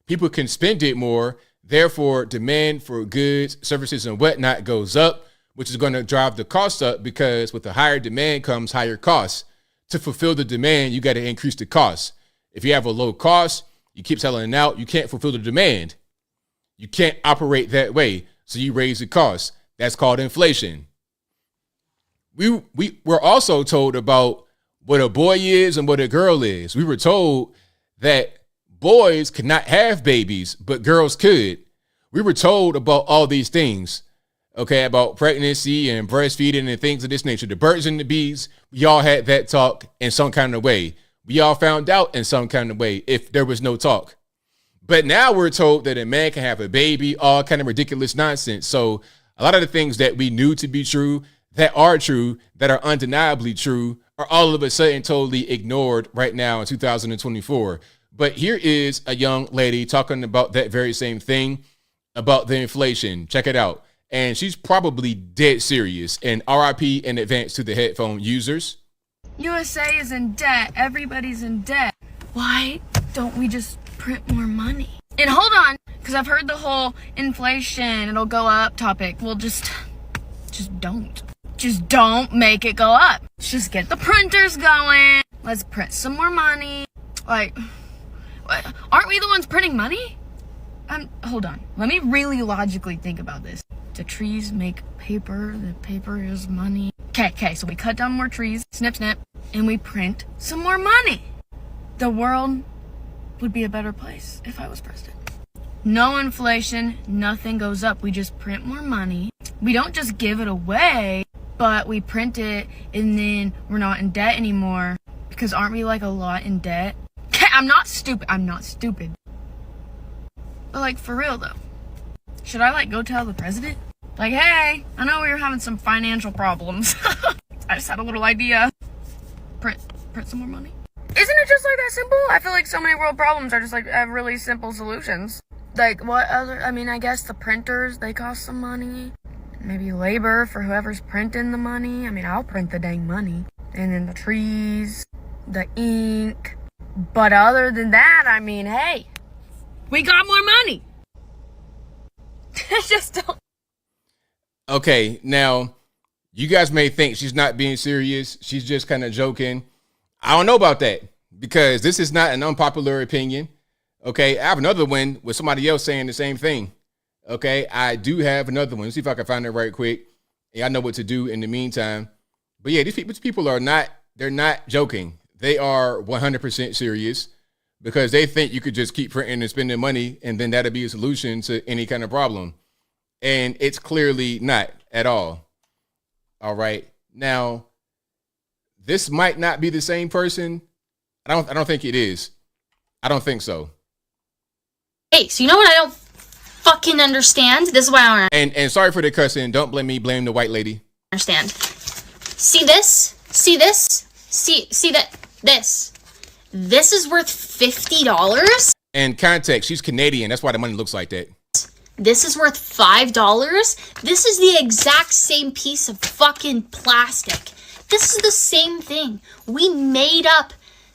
S1: People can spend it more. Therefore, demand for goods, services, and whatnot goes up, which is going to drive the cost up, because with the higher demand comes higher costs. to fulfill the demand, you got to increase the cost. If you have a low cost, you keep selling it out, you can't fulfill the demand. You can't operate that way. So you raise the cost. That's called inflation. We're also told about what a boy is and what a girl is. We were told that boys could not have babies, but girls could. We were told about all these things, okay, about pregnancy and breastfeeding and things of this nature. The birds and the bees, we all had that talk in some kind of way. We all found out in some kind of way if there was no talk. But now we're told that a man can have a baby, all kind of ridiculous nonsense. So a lot of the things that we knew to be true, that are true, that are undeniably true, are all of a sudden totally ignored right now in 2024. But here is a young lady talking about that very same thing, about the inflation. Check it out. And she's probably dead serious. And RIP in advance to the headphone users.
S9: USA is in debt. Everybody's in debt. Why don't we just print more money? And hold on, because I've heard the whole inflation, it'll go up topic. Well, just don't. Just don't make it go up. Let's just get the printers going. Let's print some more money. Like, aren't we the ones printing money? Hold on. Let me really logically think about this. The trees make paper. The paper is money. Okay. So we cut down more trees, snip, and we print some more money. The world would be a better place if I was president. No inflation, nothing goes up. We just print more money. We don't just give it away, but we print it and then we're not in debt anymore. Because aren't we like a lot in debt? I'm not stupid. But like for real though, should I like go tell the president? Like, hey, I know we were having some financial problems. I just had a little idea. Print some more money. Isn't it just like that simple? I feel like so many world problems are just like have really simple solutions. Like what other, I guess the printers, they cost some money. Maybe labor for whoever's printing the money. I'll print the dang money. And then the trees, the ink. But other than that, hey, we got more money. Just don't.
S1: Okay, now, you guys may think she's not being serious. She's just kind of joking. I don't know about that because this is not an unpopular opinion. Okay, I have another one with somebody else saying the same thing. Okay, I do have another one. Let's see if I can find it right quick. Yeah, I know what to do in the meantime. But yeah, these people are not, they're not joking. They are 100% serious because they think you could just keep printing and spending money and then that'll be a solution to any kind of problem. And it's clearly not at all. All right. Now, this might not be the same person. I don't think it is. I don't think so.
S16: Hey, so you know what I don't fucking understand? This is why I don't
S1: And sorry for the cussing. Don't blame me. Blame the white lady.
S16: understand. See this? See this? See that? This. This is worth $50?
S1: And context, she's Canadian. That's why the money looks like that.
S16: This is worth $5? This is the exact same piece of fucking plastic. This is the same thing. We made up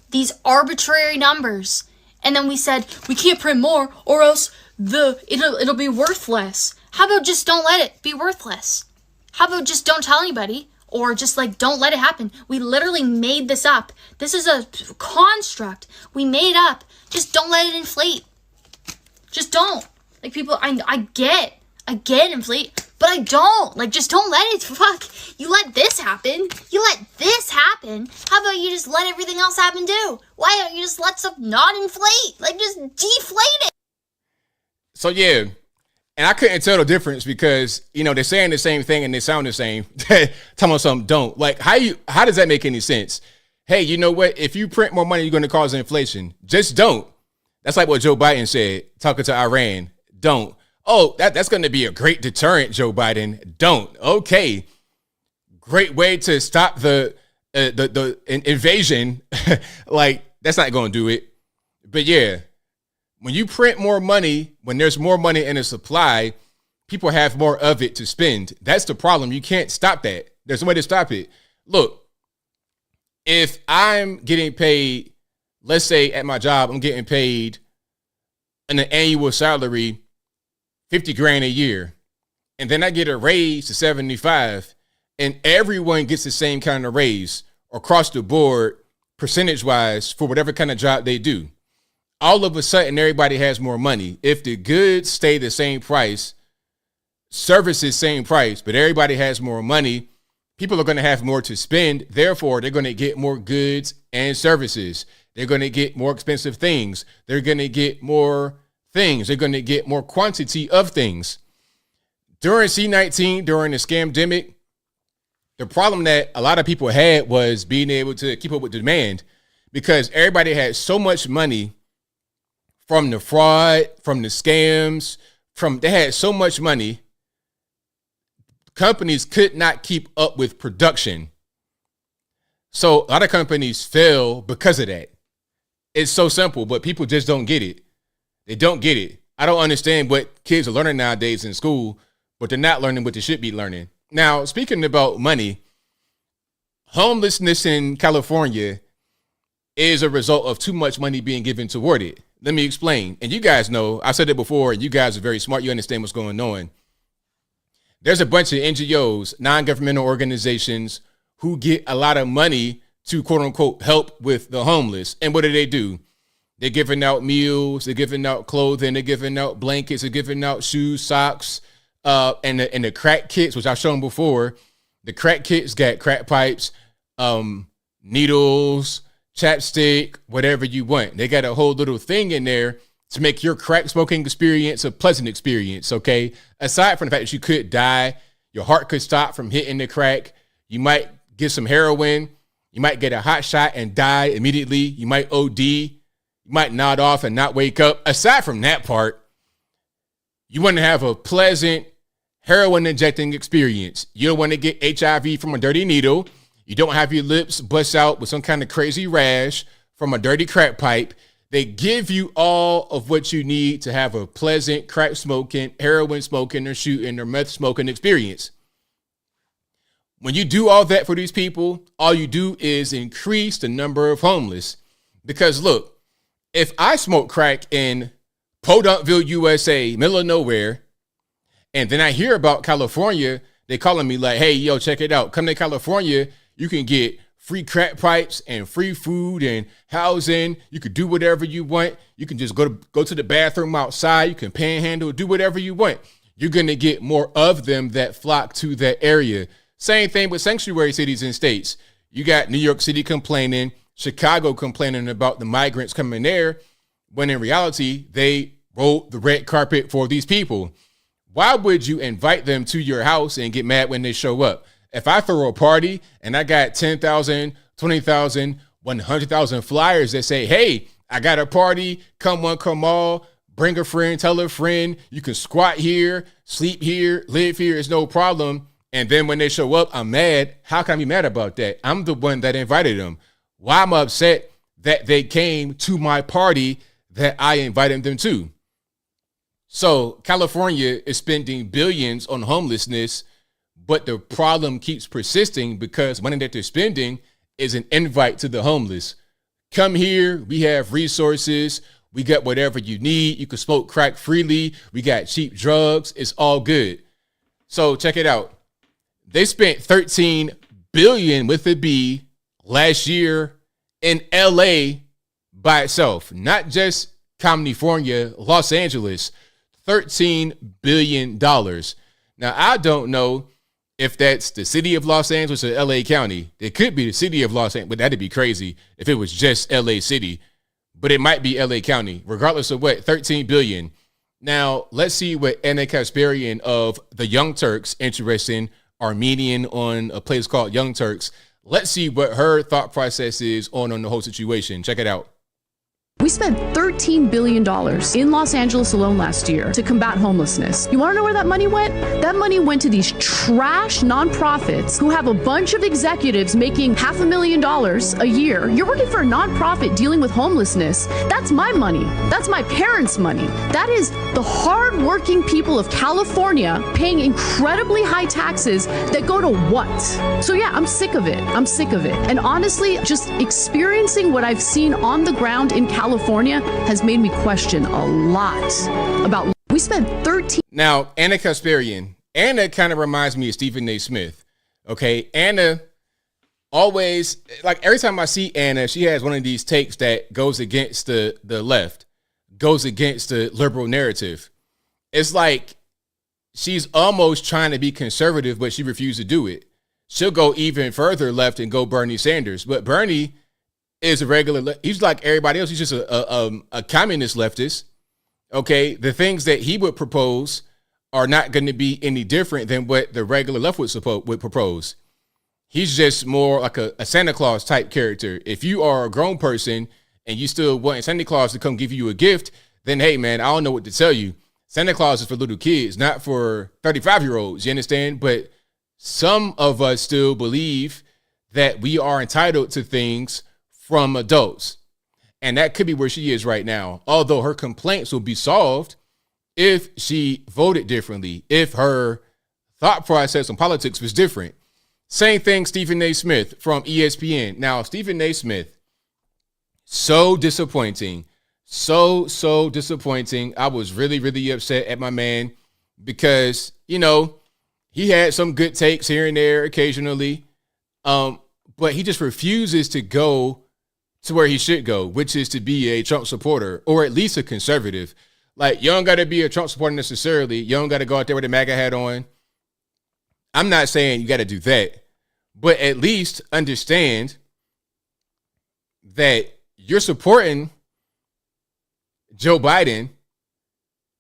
S16: these arbitrary numbers. And then we said, we can't print more or else it'll be worthless. How about just don't let it be worthless? How about just don't tell anybody or just like don't let it happen? We literally made this up. This is a construct we made up. Just don't let it inflate. Just don't. Like people, I get inflate, but I don't. Like just don't let it, you let this happen. You let this happen. How about you just let everything else happen too? Why don't you just let stuff not inflate? Like just deflate it.
S1: So yeah, and I couldn't tell the difference because, they're saying the same thing and they sound the same. Talking about something don't. Like how does that make any sense? Hey, you know what? If you print more money, you're going to cause inflation. Just don't. That's like what Joe Biden said, talking to Iran. Don't. Oh, that's going to be a great deterrent, Joe Biden. Don't. Okay. Great way to stop the invasion. Like, that's not going to do it. But yeah, when you print more money, when there's more money in a supply, people have more of it to spend. That's the problem. You can't stop that. There's a way to stop it. Look, if I'm getting paid, let's say at my job, I'm getting paid an annual salary, 50 grand a year. And then I get a raise to 75 and everyone gets the same kind of raise across the board. percentage-wise for whatever kind of job they do. All of a sudden, everybody has more money. If the goods stay the same price, services same price, but everybody has more money, people are going to have more to spend. Therefore, they're going to get more goods and services. They're going to get more expensive things. They're going to get more things. They're going to get more quantity of things. During C-19, during the scamdemic, the problem that a lot of people had was being able to keep up with demand, because everybody had so much money from the fraud, from the scams, they had so much money. Companies could not keep up with production. So a lot of companies fail because of that. It's so simple, but people just don't get it. They don't get it. I don't understand what kids are learning nowadays in school, but they're not learning what they should be learning. Now, speaking about money, homelessness in California is a result of too much money being given toward it. Let me explain. And you guys know, I said it before, and you guys are very smart. You understand what's going on. There's a bunch of NGOs, non-governmental organizations, who get a lot of money to, quote unquote, help with the homeless. And what do? They're giving out meals, they're giving out clothing, they're giving out blankets, they're giving out shoes, socks, and the crack kits, which I've shown before. The crack kits got crack pipes, needles, chapstick, whatever you want. They got a whole little thing in there to make your crack smoking experience a pleasant experience, okay? Aside from the fact that you could die, your heart could stop from hitting the crack, you might get some heroin, you might get a hot shot and die immediately, you might OD, you might nod off and not wake up. Aside from that part, you want to have a pleasant heroin injecting experience. You don't want to get HIV from a dirty needle. You don't have your lips bust out with some kind of crazy rash from a dirty crack pipe. They give you all of what you need to have a pleasant crack smoking, heroin smoking, or shooting, or meth smoking experience. When you do all that for these people, all you do is increase the number of homeless. Because look, if I smoke crack in Podunkville, USA, middle of nowhere, and then I hear about California, they calling me like, hey, yo, check it out. Come to California, you can get free crack pipes and free food and housing. You could do whatever you want. You can just go to the bathroom outside. You can panhandle, do whatever you want. You're going to get more of them that flock to that area. Same thing with sanctuary cities and states. You got New York City complaining, Chicago complaining about the migrants coming there, when in reality, they rolled the red carpet for these people. Why would you invite them to your house and get mad when they show up? If I throw a party and I got 10,000, 20,000, 100,000 flyers that say, hey, I got a party, come one, come all, bring a friend, tell a friend, you can squat here, sleep here, live here, it's no problem. And then when they show up, I'm mad. How can I be mad about that? I'm the one that invited them. Why am I upset that they came to my party that I invited them to? So California is spending billions on homelessness, but the problem keeps persisting because money that they're spending is an invite to the homeless. Come here, we have resources, we got whatever you need, you can smoke crack freely, we got cheap drugs, it's all good. So check it out. They spent $13 billion with a B last year in LA by itself, not just California, Los Angeles, $13 billion. Now, I don't know if that's the city of Los Angeles or LA County. It could be the city of Los Angeles, but that'd be crazy if it was just LA City. But it might be LA County, regardless of what, $13 billion. Now, let's see what Anna Kasparian of the Young Turks, interesting Armenian on a place called Young Turks. Let's see what her thought process is on the whole situation. Check it out.
S17: We spent $13 billion in Los Angeles alone last year to combat homelessness. You want to know where that money went? That money went to these trash nonprofits who have a bunch of executives making $500,000 a year. You're working for a nonprofit dealing with homelessness. That's my money. That's my parents' money. That is the hard-working people of California paying incredibly high taxes that go to what? So yeah, I'm sick of it. I'm sick of it. And honestly, just experiencing what I've seen on the ground in California has made me question a lot about. We spent 13.
S1: Now, Anna Kasparian. Anna kind of reminds me of Stephen A. Smith. Okay, Anna always, like every time I see Anna, she has one of these takes that goes against the left, goes against the liberal narrative. It's like she's almost trying to be conservative, but she refused to do it. She'll go even further left and go Bernie Sanders. But Bernie is a regular, he's like everybody else. He's just a communist leftist. Okay, the things that he would propose are not going to be any different than what the regular left would propose. He's just more like a Santa Claus type character. If you are a grown person and you still want Santa Claus to come give you a gift, then hey, man, I don't know what to tell you. Santa Claus is for little kids, not for 35-year-olds. You understand? But some of us still believe that we are entitled to things from adults. And that could be where she is right now. Although her complaints will be solved if she voted differently, if her thought process on politics was different. Same thing, Stephen A. Smith from ESPN. Now, Stephen A. Smith, so disappointing. So disappointing. I was really, really upset at my man because, you know, he had some good takes here and there occasionally, but he just refuses to go to where he should go, which is to be a Trump supporter or at least a conservative. Like, you don't got to be a Trump supporter necessarily. You don't got to go out there with a MAGA hat on. I'm not saying you got to do that, but at least understand that you're supporting Joe Biden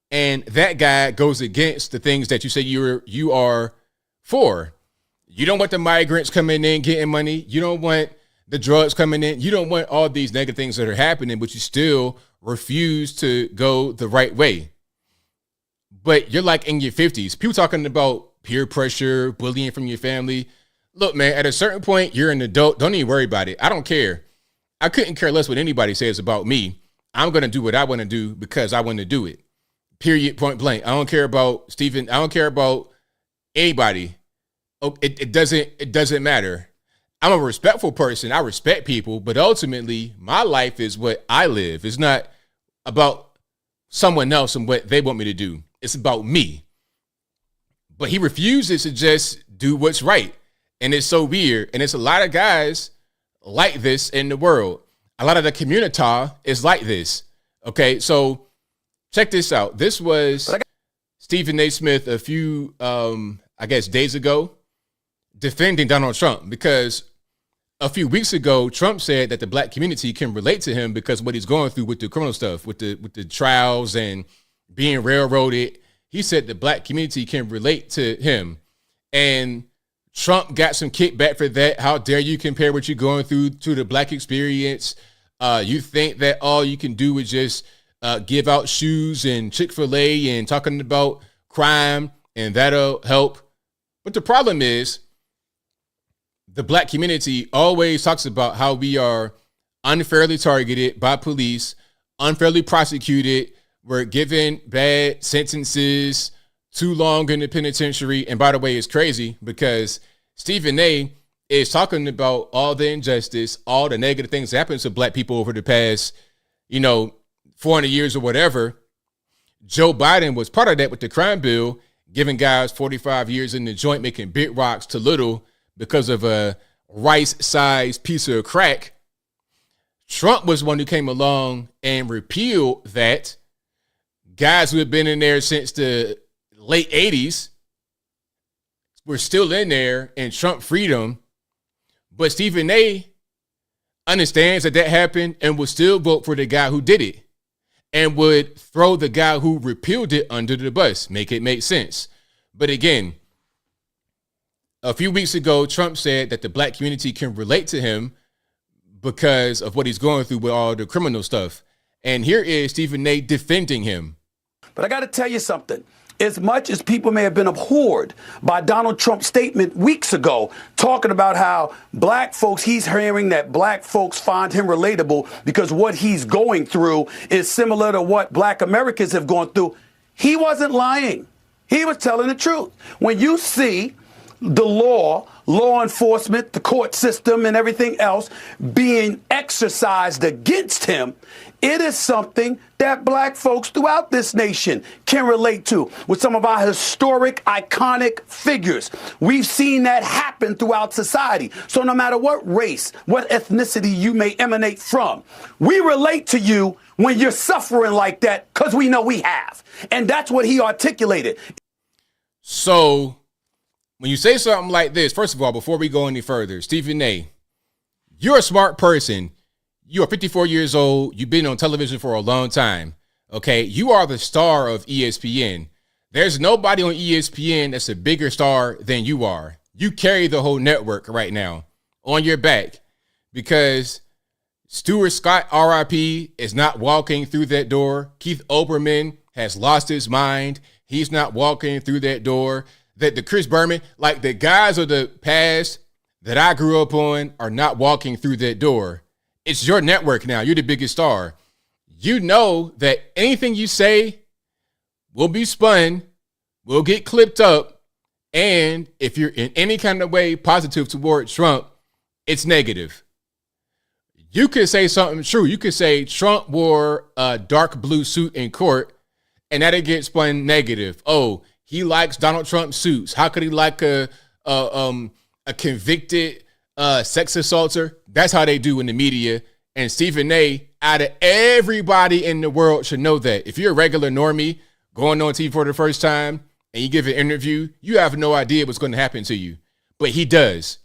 S1: and that guy goes against the things that you say you are for. You don't want the migrants coming in getting money. You don't want the drugs coming in. You don't want all these negative things that are happening, but you still refuse to go the right way. But you're like in your 50s. People talking about peer pressure, bullying from your family. Look, man, at a certain point, you're an adult. Don't even worry about it. I don't care. I couldn't care less what anybody says about me. I'm going to do what I want to do because I want to do it. Period, point blank. I don't care about Stephen. I don't care about anybody. Oh, it doesn't matter. I'm a respectful person. I respect people, but ultimately my life is what I live. It's not about someone else and what they want me to do. It's about me. But he refuses to just do what's right. And it's so weird. And it's a lot of guys like this in the world. A lot of the community is like this. Okay, so check this out. This was Stephen A. Smith a few, days ago, defending Donald Trump because a few weeks ago, Trump said that the black community can relate to him because of what he's going through with the criminal stuff, with the trials and being railroaded. He said the black community can relate to him. And Trump got some kickback for that. How dare you compare what you're going through to the black experience? You think that all you can do is just give out shoes and Chick-fil-A and talking about crime and that'll help. But the problem is the black community always talks about how we are unfairly targeted by police, unfairly prosecuted. We're given bad sentences, too long in the penitentiary. And by the way, it's crazy because Stephen A. is talking about all the injustice, all the negative things that happened to black people over the past, 400 years or whatever. Joe Biden was part of that with the crime bill, giving guys 45 years in the joint, making big rocks to little because of a rice-sized piece of crack. Trump was one who came along and repealed that. Guys who have been in there since the late 80s were still in there, and Trump freed them. But Stephen A. understands that happened and would still vote for the guy who did it and would throw the guy who repealed it under the bus, make it make sense. But again, a few weeks ago, Trump said that the black community can relate to him because of what he's going through with all the criminal stuff. And here is Stephen A. defending him.
S18: But I got to tell you something. As much as people may have been abhorred by Donald Trump's statement weeks ago, talking about how black folks, he's hearing that black folks find him relatable because what he's going through is similar to what black Americans have gone through. He wasn't lying. He was telling the truth. When you see the law law enforcement, the court system, and everything else being exercised against him, it is something that black folks throughout this nation can relate to with some of our historic, iconic figures. We've seen that happen throughout society. So no matter what race, what ethnicity you may emanate from, we relate to you when you're suffering like that because we know we have. And that's what he articulated.
S1: So when you say something like this, first of all, before we go any further, Stephen A., you're a smart person. You are 54 years old. You've been on television for a long time. Okay. You are the star of ESPN. There's nobody on ESPN that's a bigger star than you are. You carry the whole network right now on your back because Stuart Scott, RIP, is not walking through that door. Keith Olbermann has lost his mind. He's not walking through that door. That the Chris Berman, like the guys of the past that I grew up on, are not walking through that door. It's your network now. You're the biggest star. You know that anything you say will be spun, will get clipped up, and if you're in any kind of way positive toward Trump, it's negative. You could say something true. You could say Trump wore a dark blue suit in court, and that'll get spun negative. Oh, he likes Donald Trump suits. How could he like a convicted sex assaulter? That's how they do in the media. And Stephen A., out of everybody in the world, should know that. If you're a regular normie going on TV for the first time and you give an interview, you have no idea what's going to happen to you. But he does.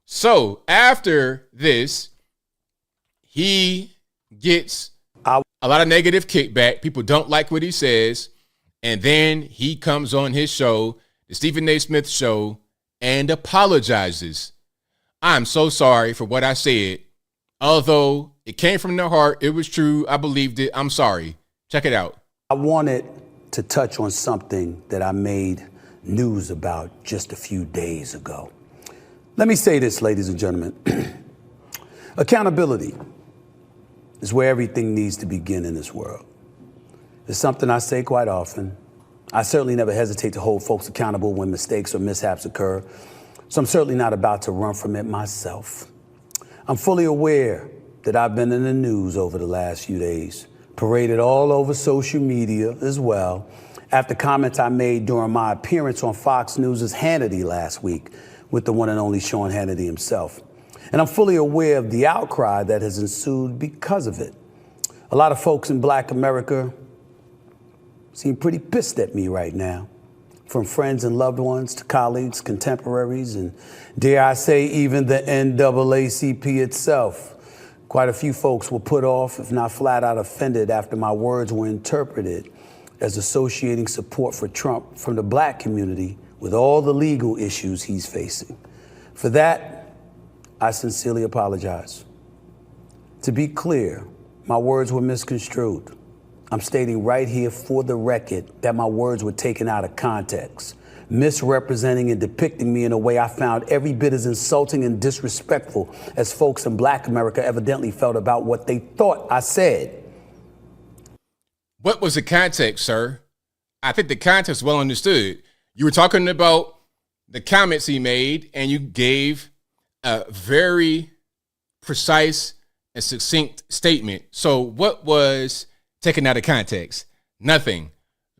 S1: So after this, he gets a lot of negative kickback. People don't like what he says. And then he comes on his show, the Stephen A. Smith Show, and apologizes. I'm so sorry for what I said. Although it came from the heart, it was true, I believed it, I'm sorry. Check it out.
S18: I wanted to touch on something that I made news about just a few days ago. Let me say this, ladies and gentlemen. Accountability is where everything needs to begin in this world. It's something I say quite often. I certainly never hesitate to hold folks accountable when mistakes or mishaps occur. So I'm certainly not about to run from it myself. I'm fully aware that I've been in the news over the last few days, paraded all over social media as well, after comments I made during my appearance on Fox News' Hannity last week with the one and only Sean Hannity himself. And I'm fully aware of the outcry that has ensued because of it. A lot of folks in Black America seem pretty pissed at me right now, from friends and loved ones to colleagues, contemporaries, and dare I say even the NAACP itself. Quite a few folks were put off, if not flat out offended, after my words were interpreted as associating support for Trump from the Black community with all the legal issues he's facing. For that, I sincerely apologize. To be clear, my words were misconstrued. I'm stating right here for the record that my words were taken out of context, misrepresenting and depicting me in a way I found every bit as insulting and disrespectful as folks in Black America evidently felt about what they thought I said.
S1: What was the context, sir? I think the context is well understood. You were talking about the comments he made, and you gave a very precise and succinct statement. So what was taken out of context? Nothing.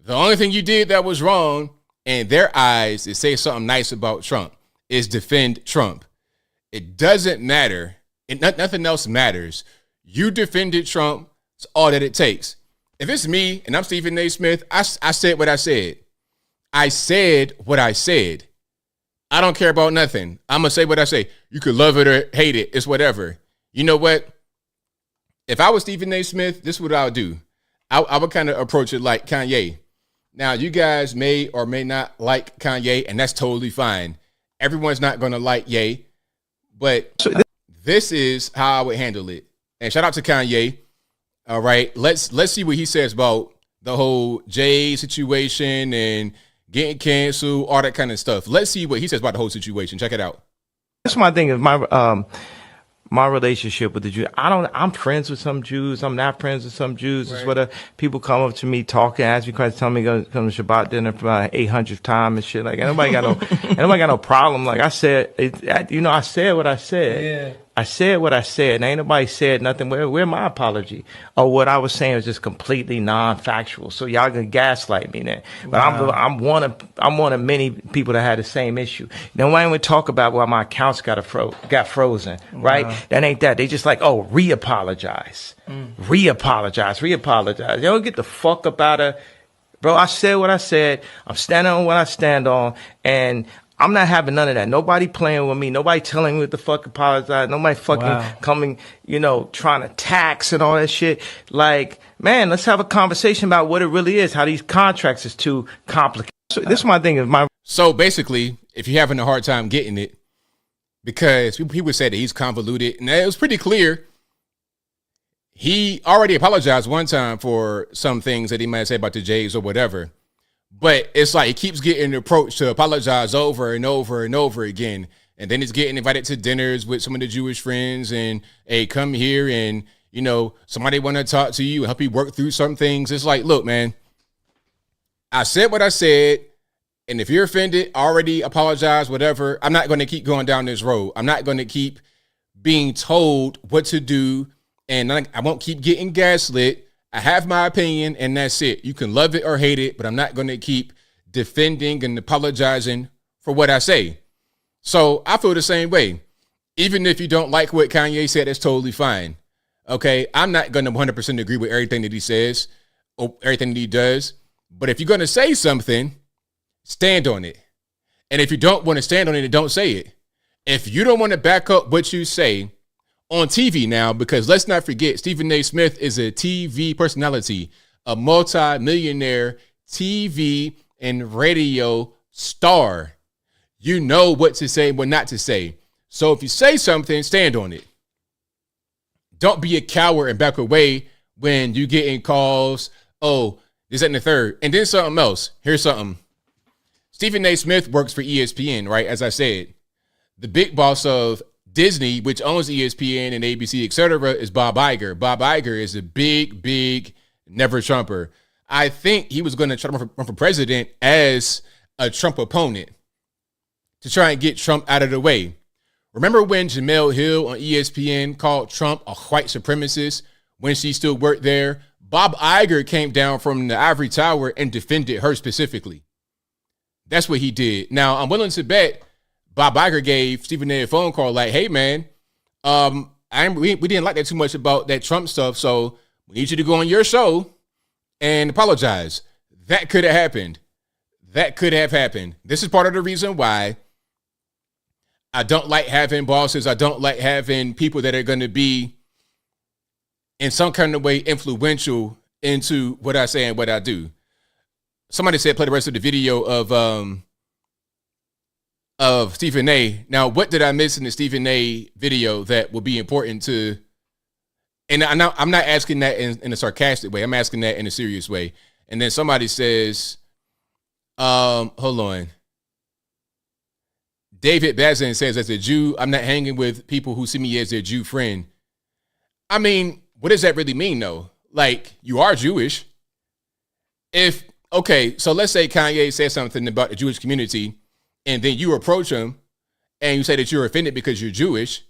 S1: The only thing you did that was wrong in their eyes is say something nice about Trump, is defend Trump. It doesn't matter. Nothing else matters. You defended Trump. It's all that it takes. If it's me and I'm Stephen A. Smith, I said what I said. I said what I said. I don't care about nothing. I'm going to say what I say. You could love it or hate it. It's whatever. You know what? If I was Stephen A. Smith, this is what I would do. I would kind of approach it like Kanye. Now, you guys may or may not like Kanye, and that's totally fine. Everyone's not going to like Ye, but this is how I would handle it. And shout out to Kanye. All right, let's see what he says about the whole Jay situation and getting canceled, all that kind of stuff. Let's see what he says about the whole situation. Check it out.
S19: That's my thing. Is my relationship with the Jews. I'm friends with some Jews. I'm not friends with some Jews. It's what people come up to me talking, ask me questions, tell me to come to Shabbat dinner for about 800th time and shit. Like, nobody got no problem. Like I said, I said what I said. Yeah. I said what I said, and ain't nobody said nothing. Where my apology? Or what I was saying was just completely non-factual. So y'all can gaslight me then. But wow. I'm one of many people that had the same issue. Nobody would talk about why my accounts got frozen, right? Wow. That ain't that. They just like, oh, re-apologize. Re-apologize. They don't get the fuck up out of, bro, I said what I said. I'm standing on what I stand on, and I'm not having none of that. Nobody playing with me. Nobody telling me what the fuck apologize. Nobody fucking coming, trying to tax and all that shit. Like, man, let's have a conversation about what it really is, how these contracts is too complicated. So this is my thing.
S1: So basically, if you're having a hard time getting it, because people say that he's convoluted, and it was pretty clear. He already apologized one time for some things that he might say about the Jays or whatever. But it's like he keeps getting approached to apologize over and over and over again. And then he's getting invited to dinners with some of the Jewish friends and, hey, come here and, somebody want to talk to you and help you work through some things. It's like, look, man, I said what I said. And if you're offended, already apologize, whatever. I'm not going to keep going down this road. I'm not going to keep being told what to do. And I won't keep getting gaslit. I have my opinion, and that's it. You can love it or hate it, but I'm not going to keep defending and apologizing for what I say. So I feel the same way. Even if you don't like what Kanye said, that's totally fine. Okay, I'm not going to 100% agree with everything that he says or everything that he does. But if you're going to say something, stand on it. And if you don't want to stand on it, don't say it. If you don't want to back up what you say on TV now, because let's not forget, Stephen A. Smith is a TV personality, a multi-millionaire TV and radio star. You know what to say and what not to say. So if you say something, stand on it. Don't be a coward and back away when you get in calls, oh, this, that, and the third. And then something else. Here's something. Stephen A. Smith works for ESPN, right? As I said, the big boss of Disney, which owns ESPN and ABC, etc., is Bob Iger. Bob Iger is a big never Trumper. I think he was going to try to run for president as a Trump opponent to try and get Trump out of the way. Remember when Jemele Hill on ESPN called Trump a white supremacist when she still worked there? Bob Iger came down from the ivory tower and defended her specifically. That's what he did. Now, I'm willing to bet Bob Iger gave Stephen A. phone call like, hey, man, we didn't like that too much about that Trump stuff, so we need you to go on your show and apologize. That could have happened. That could have happened. This is part of the reason why I don't like having bosses. I don't like having people that are going to be in some kind of way influential into what I say and what I do. Somebody said play the rest of the video of Stephen A. Now, what did I miss in the Stephen A. video that will be important to? And I'm not asking that in a sarcastic way. I'm asking that in a serious way. And then somebody says, hold on. David Bazin says, as a Jew, I'm not hanging with people who see me as their Jew friend. I mean, what does that really mean, though? Like, you are Jewish. Okay, so let's say Kanye says something about the Jewish community, and then you approach him and you say that you're offended because you're Jewish.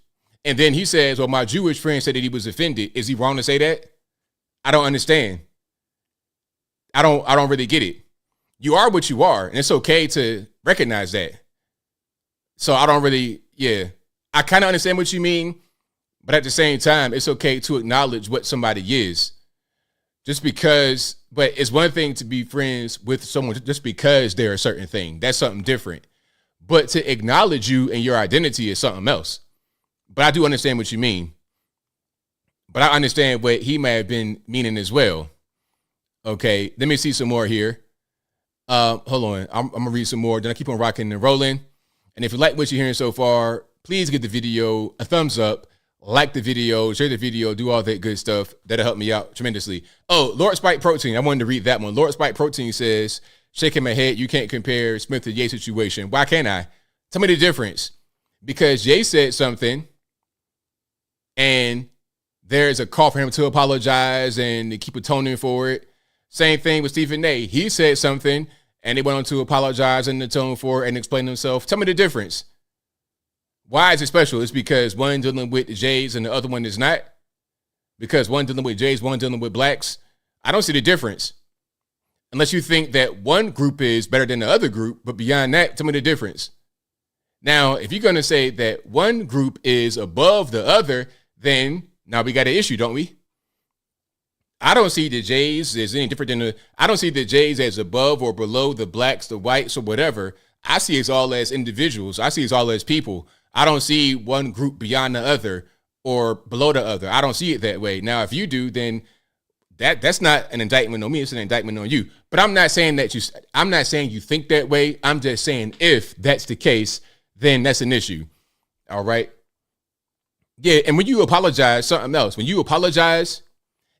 S1: And then he says, well, my Jewish friend said that he was offended. Is he wrong to say that? I don't understand. I don't really get it. You are what you are, and it's okay to recognize that. So I don't really, I kind of understand what you mean, but at the same time, it's okay to acknowledge what somebody is. But it's one thing to be friends with someone just because they're a certain thing. That's something different. But to acknowledge you and your identity is something else. But I do understand what you mean. But I understand what he may have been meaning as well. Okay, let me see some more here. Hold on. I'm going to read some more. Then I keep on rocking and rolling. And if you like what you're hearing so far, please give the video a thumbs up. Like the video, share the video, do all that good stuff. That'll help me out tremendously. Oh, Lord Spike Protein. I wanted to read that one. Lord Spike Protein says, shaking my head, you can't compare Smith to Ye situation. Why can't I? Tell me the difference. Because Ye said something. and there's a call for him to apologize and to keep atoning for it. Same thing with Stephen A. He said something, and he went on to apologize and atone for it and explain himself. Tell me the difference. Why is it special? It's because one dealing with the Jays and the other one is not? Because one dealing with Jays, one dealing with blacks? I don't see the difference. Unless you think that one group is better than the other group, but beyond that, tell me the difference. Now, if you're going to say that one group is above the other, then now we got an issue, don't we? I don't see the Jays as any different than I don't see the Jays as above or below the blacks, the whites, or whatever. I see us all as individuals. I see us all as people. I don't see one group beyond the other or below the other. I don't see it that way. Now, if you do, then that's not an indictment on me. It's an indictment on you. But I'm not saying you think that way. I'm just saying if that's the case, then that's an issue. All right. Yeah. And when you apologize, something else, when you apologize,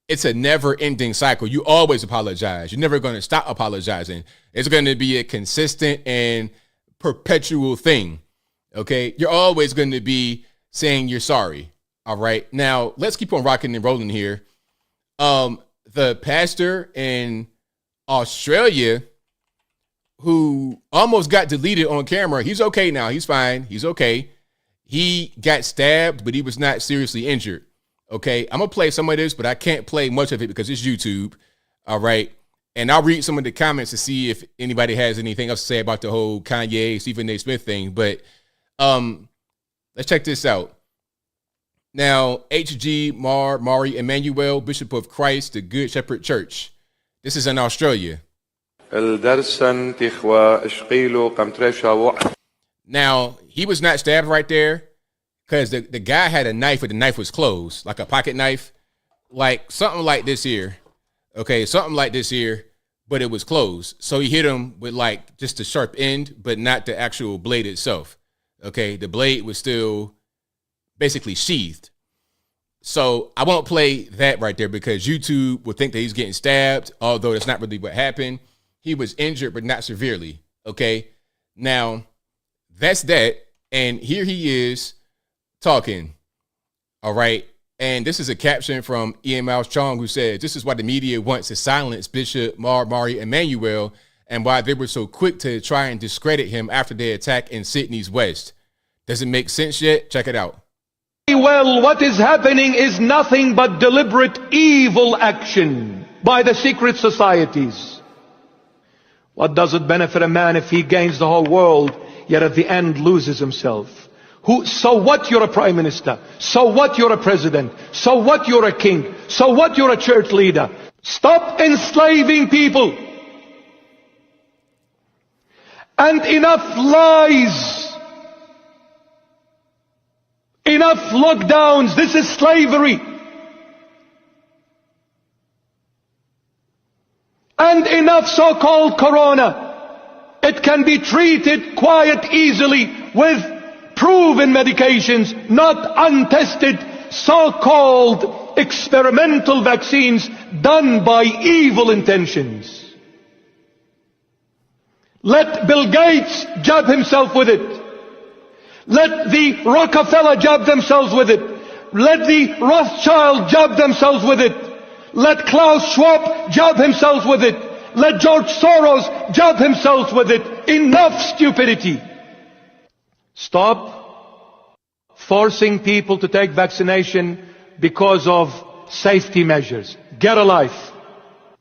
S1: it's a never ending cycle. You always apologize. You're never going to stop apologizing. It's going to be a consistent and perpetual thing. Okay. You're always going to be saying you're sorry. All right. Now let's keep on rocking and rolling here. The pastor in Australia who almost got deleted on camera. He's okay now. He's fine. He's okay. He got stabbed, but he was not seriously injured. Okay. I'm going to play some of this, but I can't play much of it because it's YouTube. All right. And I'll read some of the comments to see if anybody has anything else to say about the whole Kanye, Stephen A. Smith thing. But let's check this out. Now, H.G. Mari Emmanuel, Bishop of Christ, the Good Shepherd Church. This is in Australia. Now, he was not stabbed right there because the guy had a knife, but the knife was closed, like a pocket knife, like something like this here. Okay, something like this here, but it was closed. So he hit him with like just the sharp end, but not the actual blade itself. Okay, the blade was still basically sheathed. So I won't play that right there because YouTube will think that he's getting stabbed, although that's not really what happened. He was injured, but not severely. Okay. Now that's that. And here he is talking. All right. And this is a caption from Ian Miles Chong, who said, this is why the media wants to silence Bishop Mari Emmanuel and why they were so quick to try and discredit him after their attack in Sydney's West. Does it make sense yet? Check it out.
S20: Well, what is happening is nothing but deliberate evil action by the secret societies. What does it benefit a man if he gains the whole world, yet at the end loses himself? So what you're a prime minister? So what you're a president? So what you're a king? So what you're a church leader? Stop enslaving people. And enough lies. Enough lockdowns. This is slavery. And enough so-called corona. It can be treated quite easily with proven medications, not untested so-called experimental vaccines done by evil intentions. Let Bill Gates jab himself with it. Let the Rockefeller jab themselves with it. Let the Rothschild jab themselves with it. Let Klaus Schwab jab himself with it. Let George Soros jab himself with it. Enough stupidity. Stop forcing people to take vaccination because of safety measures. Get a life.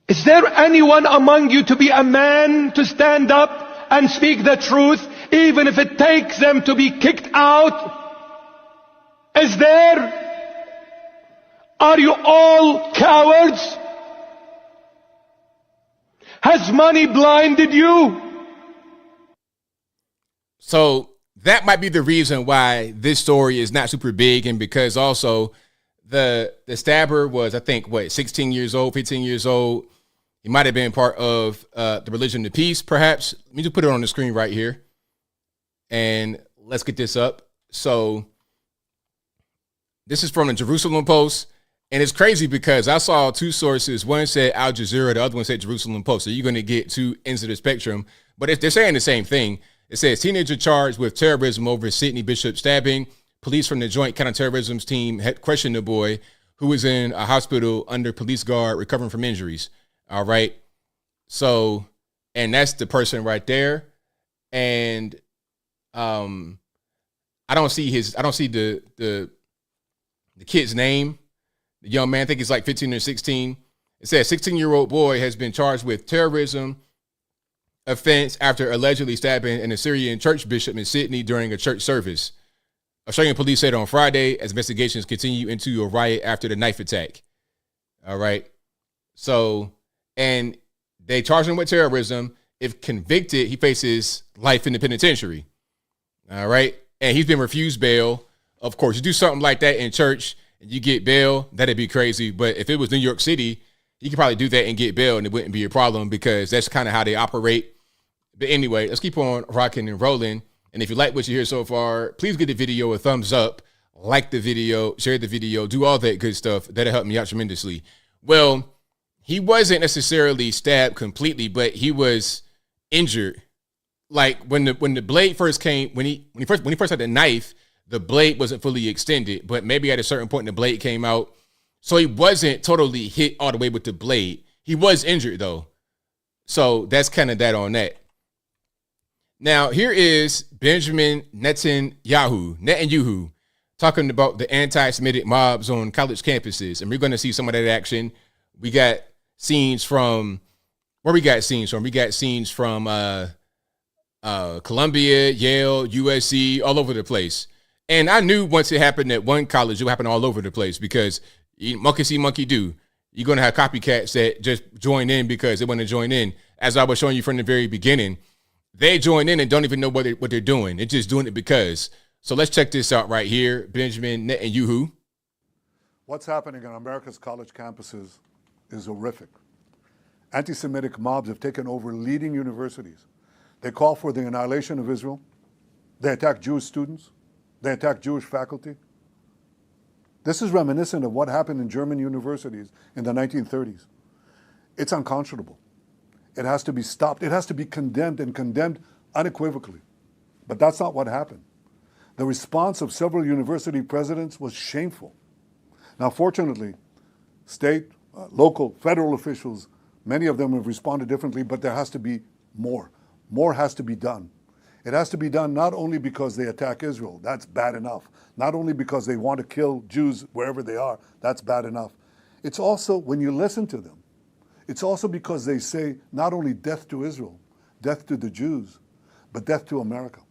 S20: Is there anyone among you to be a man to stand up and speak the truth, even if it takes them to be kicked out? Is there? Are you all cowards? Has money blinded you?
S1: So that might be the reason why this story is not super big, and because also the stabber was, I think, 16 years old, 15 years old. He might have been part of the Religion of Peace, perhaps. Let me just put it on the screen right here. And let's get this up. So this is from the Jerusalem Post. And it's crazy because I saw two sources. One said Al Jazeera, the other one said Jerusalem Post. So you're going to get two ends of the spectrum. But if they're saying the same thing. It says teenager charged with terrorism over Sydney Bishop stabbing. police from the Joint Counterterrorism team had questioned the boy who was in a hospital under police guard recovering from injuries. All right. So, and that's the person right there. And I don't see the kid's name. The young man, I think he's like 15 or 16. It says 16-year-old boy has been charged with terrorism offense after allegedly stabbing an Assyrian church bishop in Sydney during a church service. Australian police said on Friday as investigations continue into a riot after the knife attack. All right. So, and they charged him with terrorism. If convicted, he faces life in the penitentiary. All right. And he's been refused bail. Of course, you do something like that in church and you get bail, that'd be crazy. But if it was New York City, you could probably do that and get bail and it wouldn't be a problem because that's kind of how they operate. But anyway, let's keep on rocking and rolling. And if you like what you hear so far, please give the video a thumbs up, like the video, share the video, do all that good stuff. That'll help me out tremendously. Well, he wasn't necessarily stabbed completely, but he was injured. Like when the blade first came, when he first had the knife, the blade wasn't fully extended, but maybe at a certain point the blade came out. So he wasn't totally hit all the way with the blade. He was injured though. So that's kind of that on that. Now, here is Benjamin Netanyahu talking about the anti-Semitic mobs on college campuses. And we're going to see some of that action. We got scenes from, where we got scenes from? We got scenes from Columbia, Yale, USC, all over the place. And I knew once it happened at one college, it would happen all over the place because monkey see, monkey do. You're going to have copycats that just join in because they want to join in. As I was showing you from the very beginning, they join in and don't even know what they're doing. They're just doing it because. So let's check this out right here. Benjamin Netanyahu.
S21: What's happening on America's college campuses is horrific. Anti-Semitic mobs have taken over leading universities. They call for the annihilation of Israel. They attack Jewish students. They attack Jewish faculty. This is reminiscent of what happened in German universities in the 1930s. It's unconscionable. It has to be stopped. It has to be condemned and condemned unequivocally. But that's not what happened. The response of several university presidents was shameful. Now, fortunately, state, local, federal officials, many of them have responded differently, but there has to be more. More has to be done. It has to be done not only because they attack Israel, that's bad enough. Not only because they want to kill Jews wherever they are, that's bad enough. It's also, when you listen to them, it's also because they say not only death to Israel, death to the Jews, but death to America.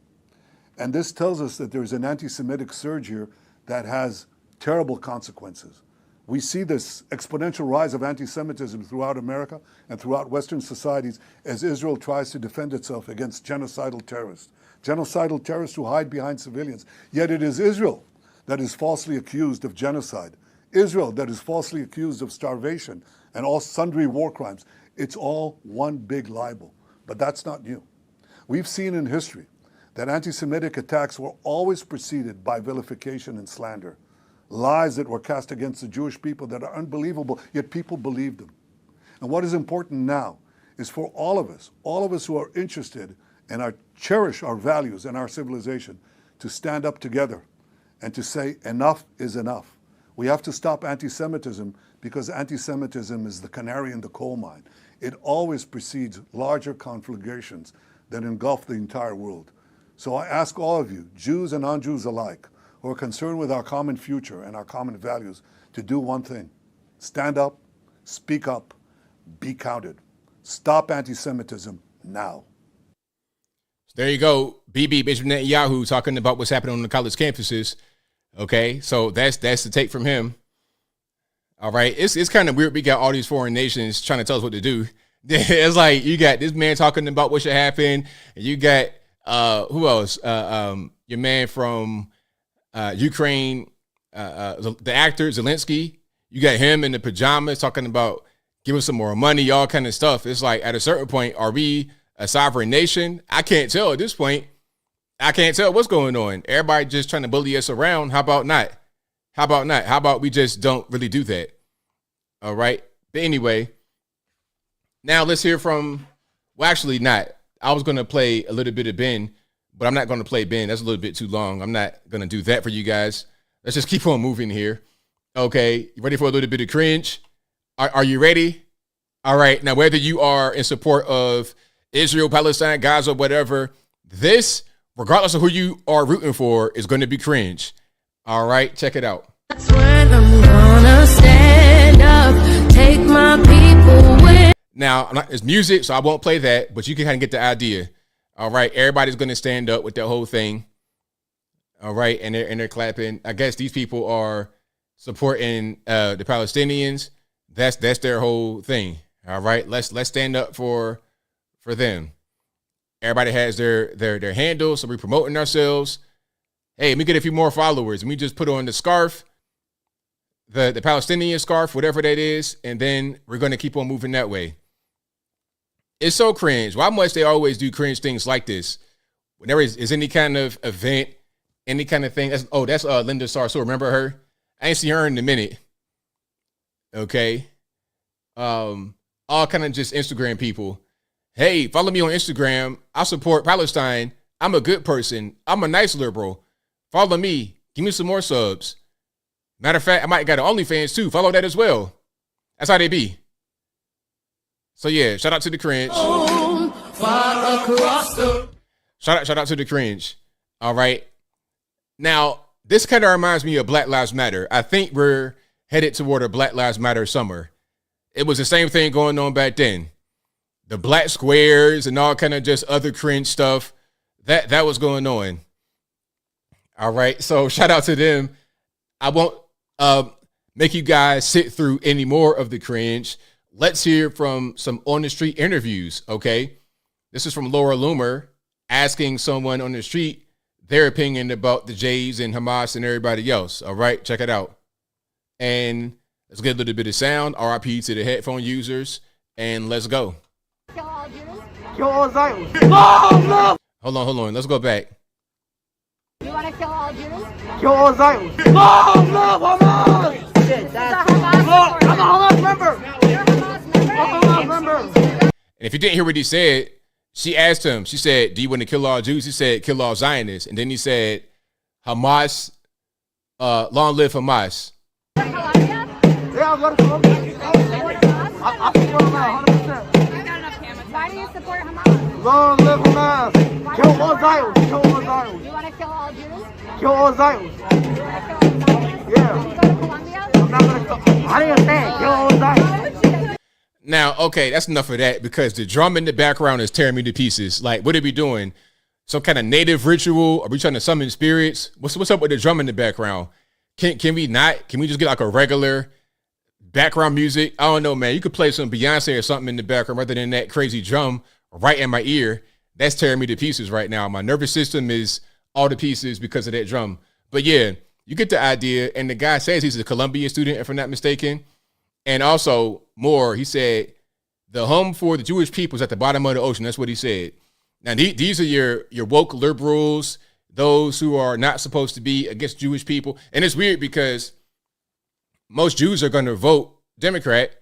S21: And this tells us that there's an anti-Semitic surge here that has terrible consequences. We see this exponential rise of anti-Semitism throughout America and throughout Western societies as Israel tries to defend itself against genocidal terrorists who hide behind civilians. Yet it is Israel that is falsely accused of genocide, Israel that is falsely accused of starvation and all sundry war crimes. It's all one big libel, but that's not new. We've seen in history that anti-Semitic attacks were always preceded by vilification and slander. Lies that were cast against the Jewish people that are unbelievable, yet people believed them. And what is important now is for all of us who are interested and cherish our values and our civilization, to stand up together and to say enough is enough. We have to stop anti-Semitism because anti-Semitism is the canary in the coal mine. It always precedes larger conflagrations that engulf the entire world. So I ask all of you, Jews and non-Jews alike, who are concerned with our common future and our common values, to do one thing. Stand up, speak up, be counted. Stop anti-Semitism now.
S1: There you go. BB, Benjamin Netanyahu, talking about what's happening on the college campuses. Okay, so that's the take from him. All right, it's kind of weird. We got all these foreign nations trying to tell us what to do. It's like you got this man talking about what should happen, and you got who else? Your man from Ukraine, the actor Zelensky. You got him in the pajamas talking about give us some more money, all kind of stuff. It's like at a certain point, are we a sovereign nation? I can't tell at this point. I can't tell what's going on. Everybody just trying to bully us around. How about not? How about we just don't really do that? All right. But anyway, now let's hear from, well, actually not. I was going to play a little bit of Ben, but I'm not going to play Ben. That's a little bit too long. I'm not going to do that for you guys. Let's just keep on moving here. Okay, you ready for a little bit of cringe? Are you ready? All right. Now, whether you are in support of Israel, Palestine, Gaza, whatever, this, regardless of who you are rooting for, is going to be cringe. All right, check it out.
S3: That's when I'm gonna stand up, take my people with.
S1: Now, it's music, so I won't play that, but you can kind of get the idea. All right, everybody's going to stand up with that whole thing. All right, and they're clapping. I guess these people are supporting the Palestinians. That's their whole thing. All right, let's stand up for them. Everybody has their handles, so we're promoting ourselves. Hey, let me get a few more followers. Let me just put on the scarf, the Palestinian scarf, whatever that is, and then we're going to keep on moving that way. It's so cringe. Why must they always do cringe things like this? Whenever is any kind of event, any kind of thing. That's Linda Sarsour. Remember her? I ain't seen her in a minute. Okay. All kind of just Instagram people. Hey, follow me on Instagram. I support Palestine. I'm a good person. I'm a nice liberal. Follow me. Give me some more subs. Matter of fact, I might got an OnlyFans too. Follow that as well. That's how they be. So yeah, shout out to the cringe. Shout out to the cringe. All right. Now, this kind of reminds me of Black Lives Matter. I think we're headed toward a Black Lives Matter summer. It was the same thing going on back then. The black squares and all kind of just other cringe stuff. That was going on. All right. So shout out to them. I won't make you guys sit through any more of the cringe. Let's hear from some on the street interviews. Okay. This is from Laura Loomer asking someone on the street their opinion about the Jays and Hamas and everybody else. All right. Check it out. And let's get a little bit of sound. RIP to the headphone users. And let's go.
S3: Kill all Jews?
S12: Kill all Zions.
S1: Hold on. Let's go back.
S3: You want to kill all Jews?
S12: Kill all Zions. Hamas! Shit, that's I'm a Hamas member.
S3: You're a Hamas member?
S1: And if you didn't hear what he said, she asked him, she said, do you want to kill all Jews? He said, kill all Zionists. And then he said, Hamas, long live Hamas.
S12: Yeah, I'm going to Colombia. I support Hamas 100%.
S3: Why do you support Hamas?
S12: Long live Hamas. Kill all Zions. Kill all Zions.
S3: You want to kill all Jews?
S12: Kill all Zions.
S3: You want to kill all Zionists?
S12: Yeah.
S3: Can you go to Colombia?
S12: I'm not going to kill. I didn't say kill all Zions.
S1: Now, okay, that's enough of that because the drum in the background is tearing me to pieces. Like, what are we doing? Some kind of native ritual? Are we trying to summon spirits? What's up with the drum in the background? Can we not? Can we just get like a regular background music? I don't know, man. You could play some Beyonce or something in the background rather than that crazy drum right in my ear. That's tearing me to pieces right now. My nervous system is all to pieces because of that drum. But yeah, you get the idea. And the guy says he's a Columbia student, if I'm not mistaken. And also, more, he said, the home for the Jewish people is at the bottom of the ocean. That's what he said. Now, these are your woke liberals, those who are not supposed to be against Jewish people. And it's weird because most Jews are going to vote Democrat.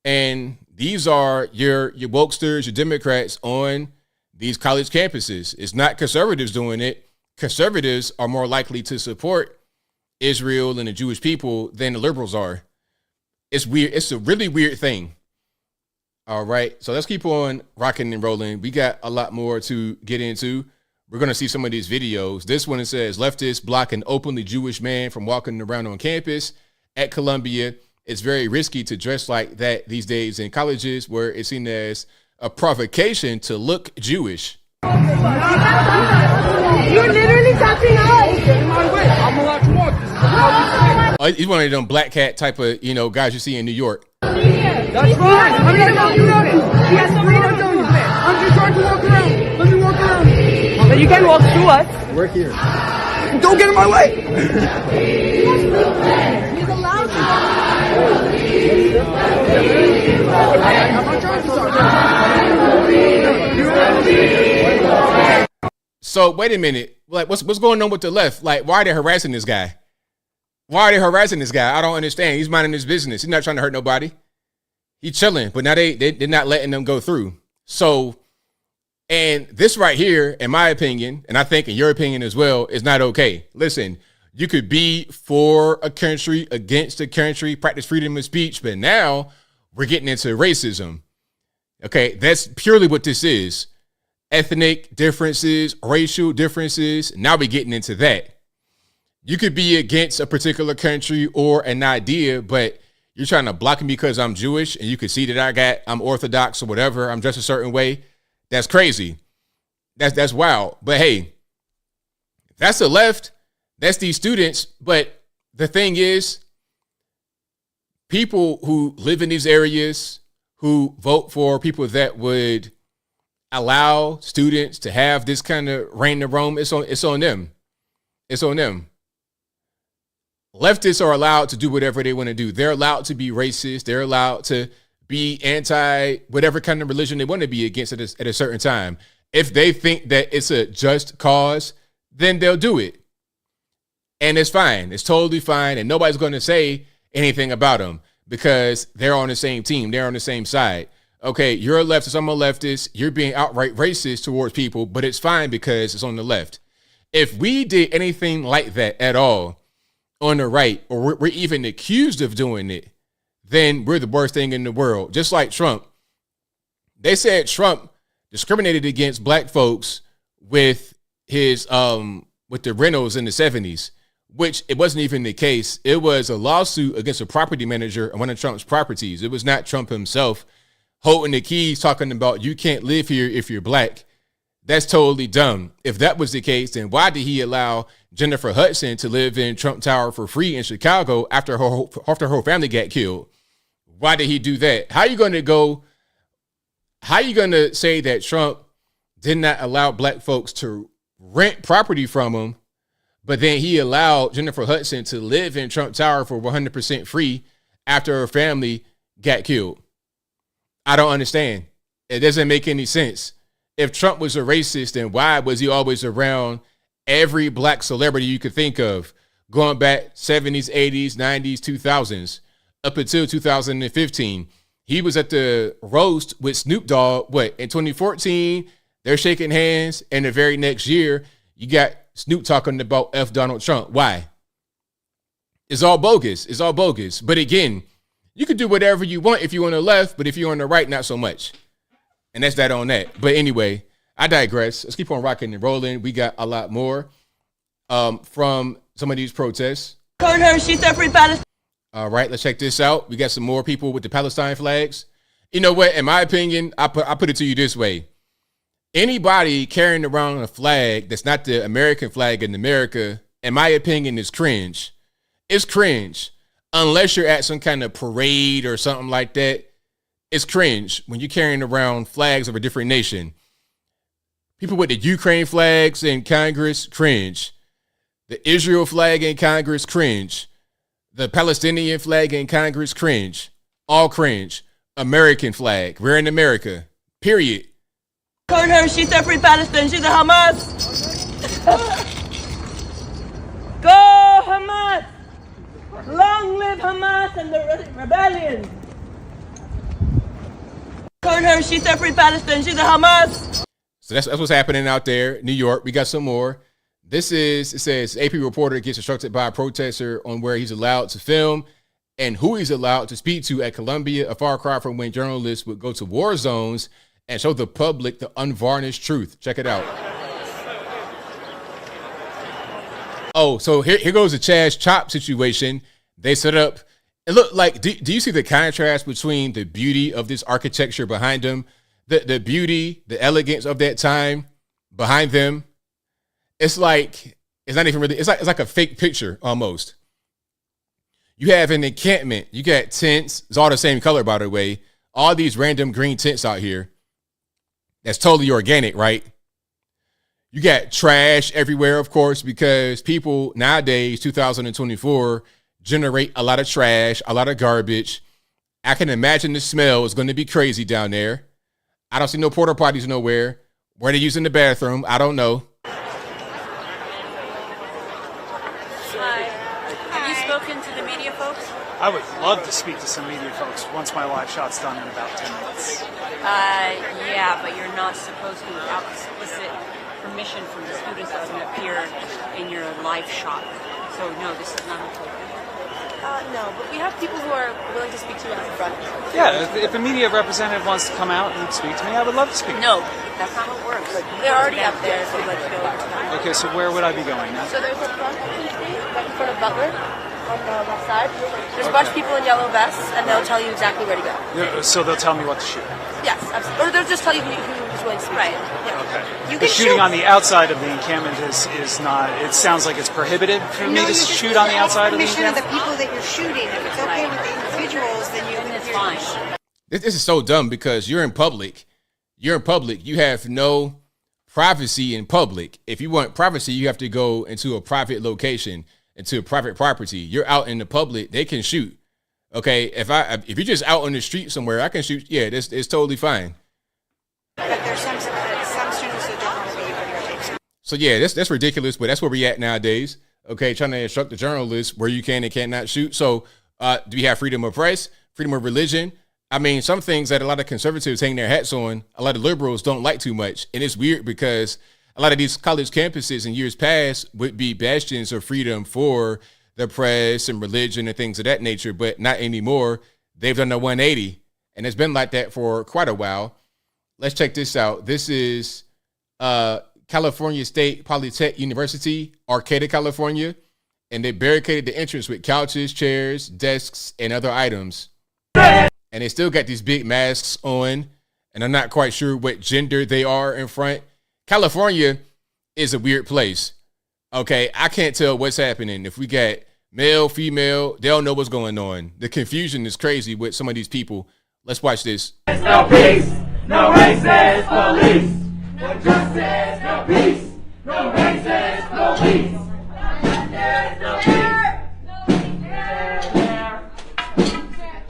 S1: And these are your wokesters, your Democrats on these college campuses. It's not conservatives doing it. Conservatives are more likely to support Israel and the Jewish people than the liberals are. It's weird. It's a really weird thing. All right. So let's keep on rocking and rolling. We got a lot more to get into. We're going to see some of these videos. This one, it says, leftists block an openly Jewish man from walking around on campus at Columbia. It's very risky to dress like that these days in colleges where it's seen as a provocation to look Jewish.
S3: You're literally touching us.
S7: I'm allowed to walk.
S1: He's one of them black cat type of, guys you see in New York.
S3: That's right. I'm going to tell you that. He has freedom to use it.
S7: I'm just trying to walk around. Let me walk around.
S3: But you can walk through us.
S7: We're here. Don't get in my way.
S3: He's allowed to.
S1: So wait a minute. Like, what's going on with the left? Like, why are they harassing this guy? Why are they harassing this guy? I don't understand. He's minding his business. He's not trying to hurt nobody. He's chilling, but now they're not letting them go through. So And this right here, in my opinion, and I think in your opinion as well, is not okay. Listen, you could be for a country, against a country, practice freedom of speech, but now we're getting into racism. Okay, that's purely what this is. Ethnic differences, racial differences. Now we're getting into that. You could be against a particular country or an idea, but you're trying to block me because I'm Jewish and you can see that I'm Orthodox or whatever. I'm dressed a certain way. That's crazy. That's wild. But hey, that's the left. That's these students. But the thing is, people who live in these areas, who vote for people that would allow students to have this kind of reign to Rome, it's on them. It's on them. Leftists are allowed to do whatever they want to do. They're allowed to be racist. They're allowed to be anti whatever kind of religion they want to be against at a certain time. If they think that it's a just cause, then they'll do it. And it's fine. It's totally fine. And nobody's going to say anything about them because they're on the same team. They're on the same side. Okay, you're a leftist, I'm a leftist. You're being outright racist towards people, but it's fine because it's on the left. If we did anything like that at all on the right, or we're even accused of doing it, then we're the worst thing in the world. Just like Trump. They said Trump discriminated against black folks with his with the rentals in the 70s, which it wasn't even the case. It was a lawsuit against a property manager on one of Trump's properties. It was not Trump himself holding the keys talking about you can't live here if you're black. That's totally dumb. If that was the case, then why did he allow Jennifer Hudson to live in Trump Tower for free in Chicago after her whole family got killed? Why did he do that? How are you going to say that Trump did not allow black folks to rent property from him, but then he allowed Jennifer Hudson to live in Trump Tower for 100% free after her family got killed? I don't understand. It doesn't make any sense. If Trump was a racist, then why was he always around every black celebrity you could think of, going back 70s, 80s, 90s, 2000s, up until 2015? He was at the roast with Snoop Dogg, in 2014, they're shaking hands, and the very next year, you got Snoop talking about F Donald Trump. Why? It's all bogus. It's all bogus. But again, you can do whatever you want if you're on the left, but if you're on the right, not so much. And that's that on that. But anyway, I digress. Let's keep on rocking and rolling. We got a lot more from some of these protests.
S2: Heard her. She said free Palestine.
S1: All right, let's check this out. We got some more people with the Palestine flags. You know what? In my opinion, I put it to you this way. Anybody carrying around a flag that's not the American flag in America, in my opinion, is cringe. It's cringe. Unless you're at some kind of parade or something like that, it's cringe when you're carrying around flags of a different nation. People with the Ukraine flags in Congress, cringe. The Israel flag in Congress, cringe. The Palestinian flag in Congress, cringe. All cringe. American flag. We're in America. Period.
S2: Heard her. She said free Palestine. She's a Hamas. Go Hamas. Long live Hamas and the rebellion. Heard her. She said free Palestine. She's a Hamas.
S1: So that's what's happening out there. New York. We got some more. It says AP reporter gets instructed by a protester on where he's allowed to film and who he's allowed to speak to at Columbia, a far cry from when journalists would go to war zones and show the public the unvarnished truth. Check it out. Oh, so here goes the Chaz Chop situation. They set up, it looked like, do you see the contrast between the beauty of this architecture behind them, the beauty, the elegance of that time behind them? It's like, it's not even really, it's like a fake picture almost. You have an encampment, you got tents, it's all the same color, by the way. All these random green tents out here. That's totally organic, right? You got trash everywhere, of course, because people nowadays, 2024, generate a lot of trash, a lot of garbage. I can imagine the smell is going to be crazy down there. I don't see no porta potties nowhere. Where they're using the bathroom, I don't know.
S2: Hi. Have you spoken to the media folks?
S22: I
S4: I would love to speak to some media folks once my live shot's done in about 10 minutes.
S22: Yeah, but you're not supposed to without explicit permission from the students that doesn't appear in your live shot. So no, this is not appropriate.
S23: No, but we have people who are willing to speak to you at the front.
S4: Yeah, if a media representative wants to come out and speak to me, I would love to speak.
S22: No, that's not how it works.
S23: They're already up there if they'd like to go over to them.
S4: Okay, so where would I be going now?
S23: So there's a front right in front of Butler on the left side. There's a bunch of people in yellow vests, and they'll tell you exactly where to go.
S4: So they'll tell me what to shoot.
S23: Yes, absolutely. Or they'll just tell you who's willing to speak. Right. Yeah.
S4: Okay.
S23: You
S4: The
S23: can
S4: shooting
S23: shoot.
S4: on the outside of the encampment is not. It sounds like it's prohibited for me to shoot on the outside of the
S23: permission of the
S4: encampment.
S23: people that you're shooting. If it's okay with the individuals, then it's fine.
S1: This is so dumb because you're in public. You're in public. You have no privacy in public. If you want privacy, you have to go into a private location, into a private property. You're out in the public. They can shoot. Okay, if you're just out on the street somewhere, I can shoot. Yeah, it's totally fine.
S23: But there's some students that don't want to be videotaped.
S1: So yeah, that's ridiculous, but that's where we at nowadays. Okay, trying to instruct the journalists where you can and cannot shoot. So do we have freedom of press, freedom of religion? I mean, some things that a lot of conservatives hang their hats on, a lot of liberals don't like too much. And it's weird because a lot of these college campuses in years past would be bastions of freedom for the press and religion and things of that nature, but not anymore. They've done a 180, and it's been like that for quite a while. Let's check this out. This is California State Polytech University, Arcata, California, and they barricaded the entrance with couches, chairs, desks, and other items. And they still got these big masks on, and I'm not quite sure what gender they are in front. California is a weird place. Okay, I can't tell what's happening. If we got male, female, they don't know what's going on. The confusion is crazy with some of these people. Let's watch this.
S7: There's no peace, no racist police. No justice, no peace, no racist police. There's no peace.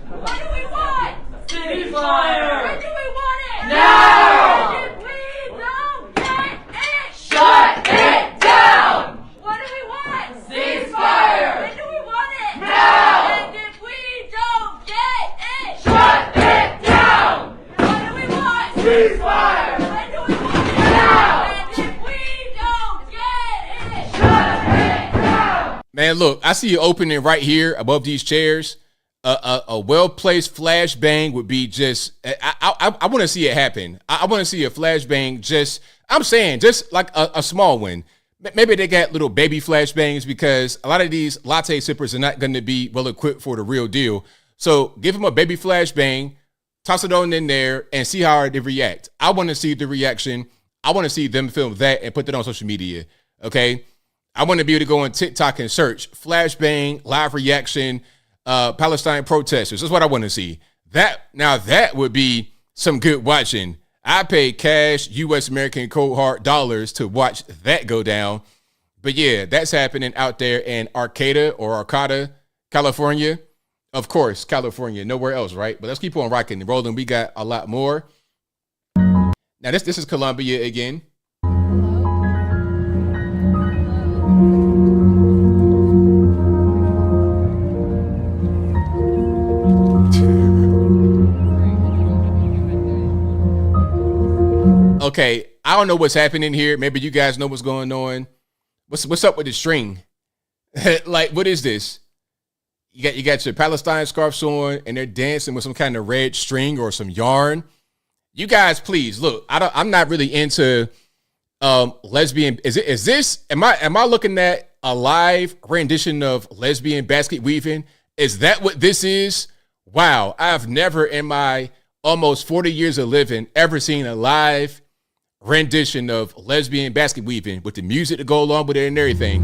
S7: What do we want? Ceasefire. When do we want it? Now. If we don't get it, shut it down. What do we want? Ceasefire. When do we want it? Now. And if we don't get it, shut it down. What do we want? Ceasefire. When do we want it? Now. And if we don't get it, shut it down.
S1: Man, look, I see you opening right here above these chairs. A well-placed flashbang would be just, I want to see it happen. I want to see a flashbang just like a small one. Maybe they got little baby flashbangs because a lot of these latte sippers are not going to be well equipped for the real deal. So give them a baby flashbang, toss it on in there and see how they react. I want to see the reaction. I want to see them film that and put that on social media. Okay. I want to be able to go on TikTok and search flashbang, live reaction, Palestine protesters. That's what I want to see. That would be some good watching. I pay cash, U.S. American cold hard dollars to watch that go down. But yeah, that's happening out there in Arcata, California. Of course, California, nowhere else, right? But let's keep on rocking and rolling. We got a lot more. Now this is Colombia again. Okay, I don't know what's happening here. Maybe you guys know what's going on. What's up with the string? Like, what is this? You got your Palestine scarves on, and they're dancing with some kind of red string or some yarn. You guys, please look. I'm not really into lesbian. Is this? Am I looking at a live rendition of lesbian basket weaving? Is that what this is? Wow, I've never in my almost 40 years of living ever seen a live rendition of lesbian basket weaving with the music to go along with it and everything.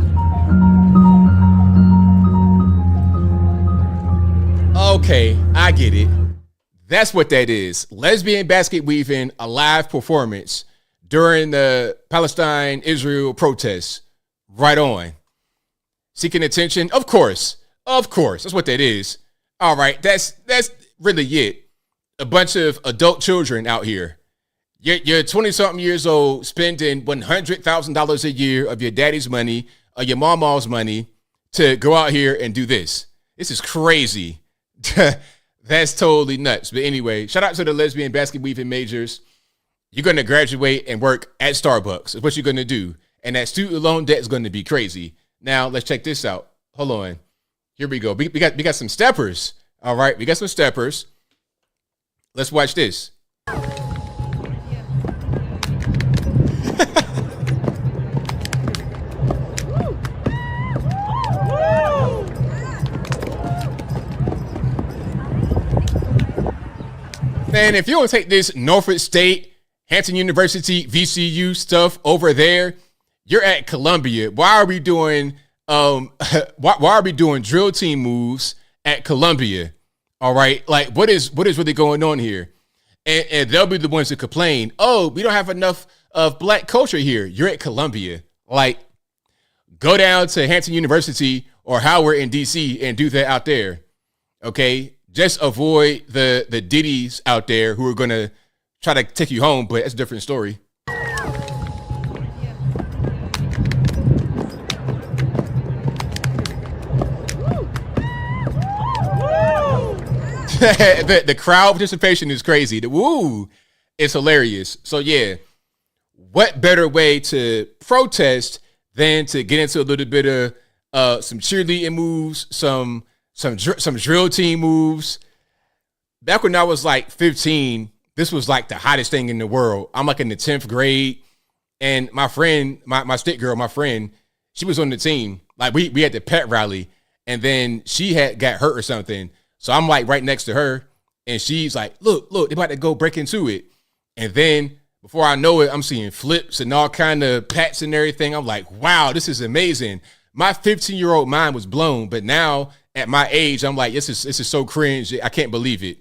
S1: Okay, I get it. That's what that is. Lesbian basket weaving, a live performance during the Palestine-Israel protests. Right on. Seeking attention? Of course. That's what that is. All right, that's really it. A bunch of adult children out here. You're 20-something years old, spending $100,000 a year of your daddy's money or your mama's money to go out here and do this. This is crazy. That's totally nuts. But anyway, shout out to the lesbian basket weaving majors. You're going to graduate and work at Starbucks. Is what you're going to do. And that student loan debt is going to be crazy. Now, let's check this out. Hold on. Here we go. We got some steppers. All right. We got some steppers. Let's watch this. Man, if you don't take this Norfolk State, Hampton University, VCU stuff over there, you're at Columbia. Why are we doing why are we doing drill team moves at Columbia? All right, like what is really going on here? And they'll be the ones to complain. Oh, we don't have enough of black culture here. You're at Columbia. Like, go down to Hampton University or Howard in DC and do that out there. Okay. Just avoid the diddies out there who are going to try to take you home, but that's a different story. The crowd participation is crazy. The woo is hilarious. So yeah, what better way to protest than to get into a little bit of some cheerleading moves, some drill team moves. Back when I was like 15, this was like the hottest thing in the world. I'm like in the 10th grade, and my friend, my stick girl, my friend, she was on the team. Like we had the pet rally, and then she had got hurt or something. So I'm like right next to her, and she's like, look, they about to go break into it. And then before I know it, I'm seeing flips and all kind of pats and everything. I'm like, wow, this is amazing. My 15-year-old mind was blown, but now at my age, I'm like, this is so cringe. I can't believe it.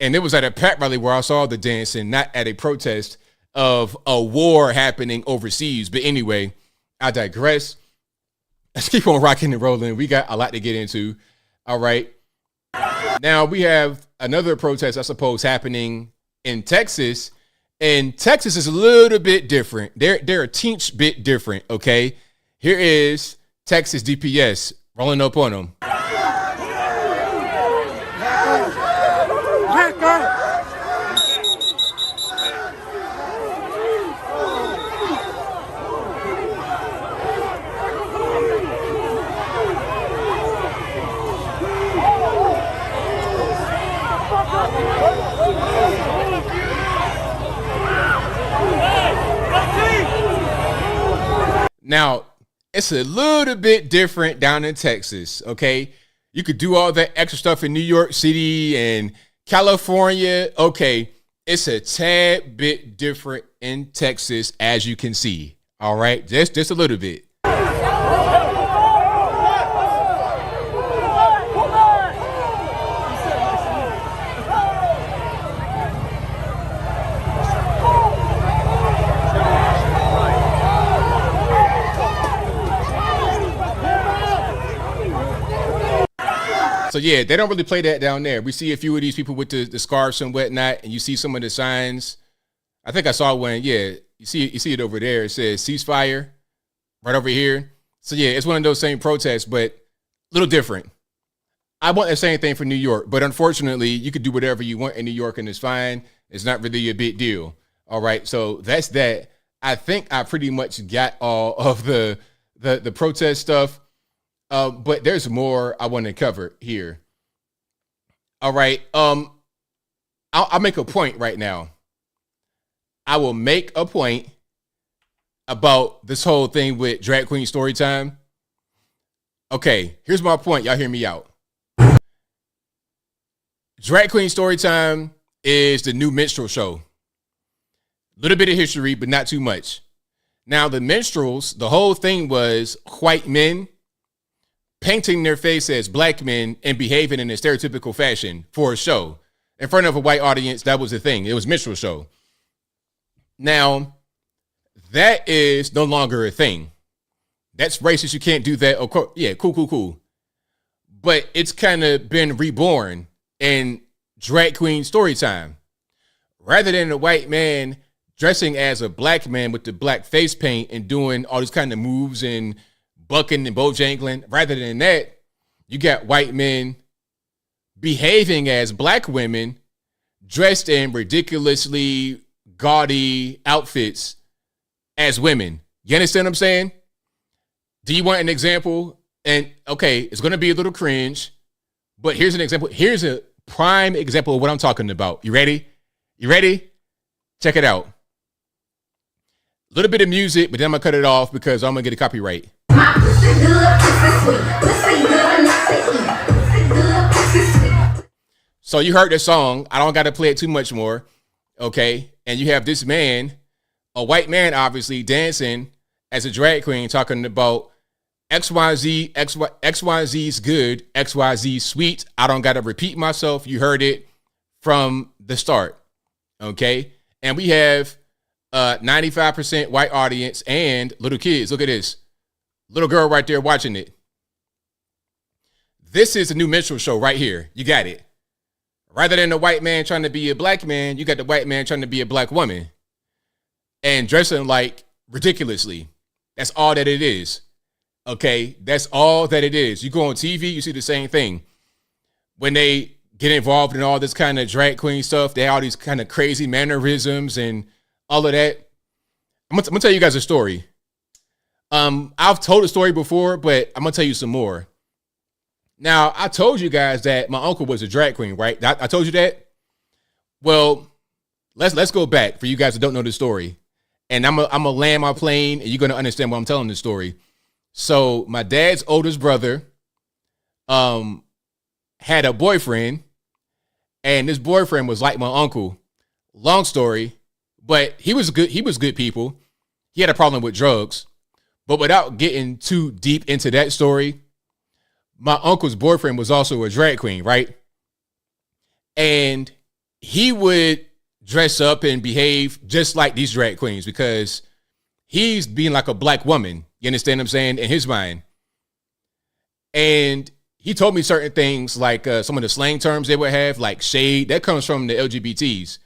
S1: And it was at a pet rally where I saw the dancing, not at a protest of a war happening overseas. But anyway, I digress. Let's keep on rocking and rolling. We got a lot to get into. All right. Now we have another protest, I suppose, happening in Texas. And Texas is a little bit different. They're a teeny bit different. Okay. Here is Texas DPS rolling up on them. Now, it's a little bit different down in Texas, okay? You could do all that extra stuff in New York City and California. Okay, it's a tad bit different in Texas, as you can see. All right, just a little bit. So yeah, they don't really play that down there. We see a few of these people with the scarves and whatnot, and you see some of the signs. I think I saw one. Yeah, you see it over there. It says ceasefire right over here. So yeah, it's one of those same protests, but a little different. I want the same thing for New York, but unfortunately, you could do whatever you want in New York, and it's fine. It's not really a big deal. All right, so that's that. I think I pretty much got all of the protest stuff. But there's more I want to cover here. All right. I'll make a point right now. I will make a point about this whole thing with drag queen story time. Okay, here's my point. Y'all hear me out. Drag queen story time is the new minstrel show. A little bit of history, but not too much. Now, the minstrels, the whole thing was white men painting their face as black men and behaving in a stereotypical fashion for a show in front of a white audience. That was the thing. It was minstrel show. Now, that is no longer a thing. That's racist. You can't do that. Oh, yeah, cool. But it's kind of been reborn in drag queen story time. Rather than a white man dressing as a black man with the black face paint and doing all these kind of moves and bucking and bojangling. Rather than that, you got white men behaving as black women dressed in ridiculously gaudy outfits as women. You understand what I'm saying? Do you want an example? And okay, it's going to be a little cringe, but here's an example. Here's a prime example of what I'm talking about. You ready? You ready? Check it out. A little bit of music, but then I'm going to cut it off because I'm going to get a copyright. So you heard the song. I don't got to play it too much more. Okay. And you have this man, a white man, obviously dancing as a drag queen, talking about XYZ, XYZ's good, XYZ sweet. I don't got to repeat myself. You heard it from the start. Okay. And we have 95% white audience and little kids. Look at this little girl right there watching it. This is a new minstrel show right here. You got it. Rather than the white man trying to be a black man, you got the white man trying to be a black woman and dressing like ridiculously. That's all that it is. Okay. That's all that it is. You go on TV, you see the same thing. When they get involved in all this kind of drag queen stuff, they have all these kind of crazy mannerisms and all of that. I'm gonna tell you guys a story. I've told a story before, but I'm gonna tell you some more. Now, I told you guys that my uncle was a drag queen, right? I told you that. Well, let's go back for you guys that don't know the story, and I'm gonna land my plane, and you're gonna understand why I'm telling this story. So, my dad's oldest brother, had a boyfriend, and this boyfriend was like my uncle. Long story. But he was good people. He had a problem with drugs. But without getting too deep into that story, my uncle's boyfriend was also a drag queen, right? And he would dress up and behave just like these drag queens because he's being like a black woman. You understand what I'm saying? In his mind. And he told me certain things like some of the slang terms they would have, like shade. That comes from the LGBTs.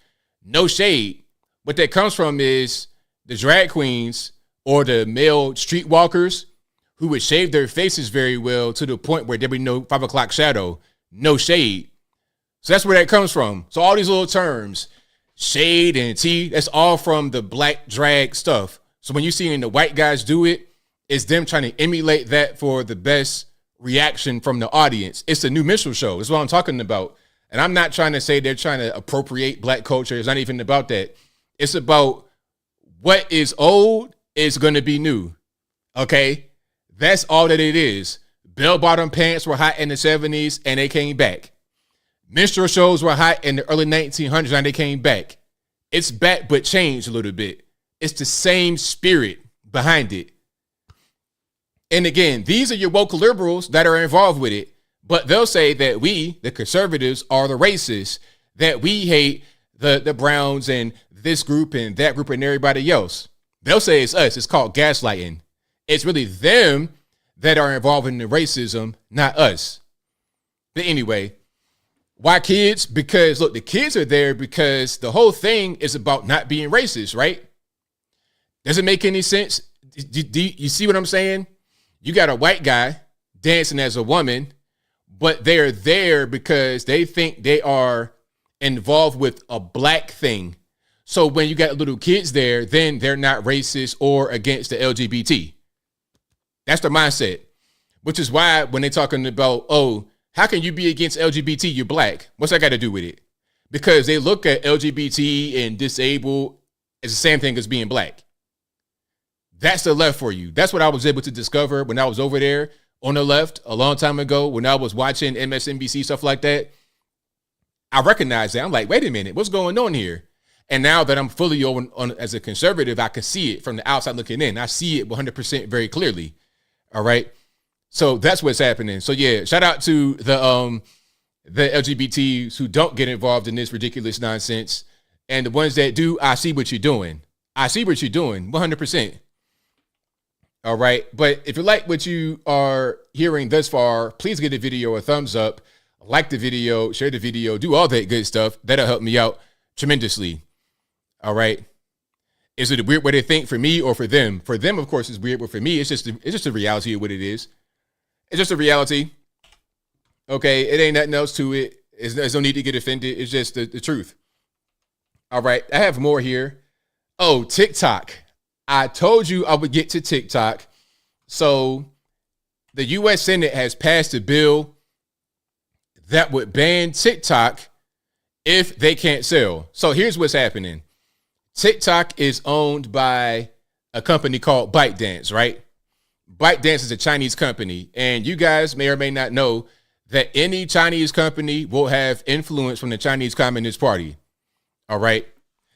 S1: No shade. What that comes from is the drag queens or the male streetwalkers who would shave their faces very well to the point where there would be no 5 o'clock shadow, no shade. So that's where that comes from. So all these little terms, shade and tea, that's all from the black drag stuff. So when you see the white guys do it, it's them trying to emulate that for the best reaction from the audience. It's a new minstrel show. That's what I'm talking about. And I'm not trying to say they're trying to appropriate black culture. It's not even about that. It's about what is old is going to be new. Okay? That's all that it is. Bell-bottom pants were hot in the 70s and they came back. Minstrel shows were hot in the early 1900s and they came back. It's back but changed a little bit. It's the same spirit behind it. And again, these are your woke liberals that are involved with it. But they'll say that we, the conservatives, are the racists, that we hate the Browns and this group and that group and everybody else. They'll say it's us. It's called gaslighting. It's really them that are involved in the racism, not us. But anyway, why kids? Because look, the kids are there because the whole thing is about not being racist, right? Does it make any sense? Do you see what I'm saying? You got a white guy dancing as a woman, but they're there because they think they are involved with a black thing. So when you got little kids there, then they're not racist or against the LGBT. That's their mindset, which is why when they're talking about, oh, how can you be against LGBT? You're black. What's that got to do with it? Because they look at LGBT and disabled as the same thing as being black. That's the left for you. That's what I was able to discover when I was over there on the left a long time ago when I was watching MSNBC, stuff like that. I recognized that. I'm like, wait a minute, what's going on here? And now that I'm fully on as a conservative, I can see it from the outside looking in. I see it 100% very clearly. All right. So that's what's happening. So yeah, shout out to the LGBTs who don't get involved in this ridiculous nonsense. And the ones that do, I see what you're doing. I see what you're doing 100%. All right. But if you like what you are hearing thus far, please give the video a thumbs up, like the video, share the video, do all that good stuff. That'll help me out tremendously. All right. Is it a weird way to think for me or for them? For them, of course, it's weird, but for me, it's just a reality of what it is. It's just a reality. Okay. It ain't nothing else to it. There's no need to get offended. It's just the truth. All right, I have more here. Oh, TikTok. I told you I would get to TikTok. So the U.S. Senate has passed a bill that would ban TikTok if they can't sell. So here's what's happening. TikTok is owned by a company called ByteDance, right? ByteDance is a Chinese company, and you guys may or may not know that any Chinese company will have influence from the Chinese Communist Party. All right.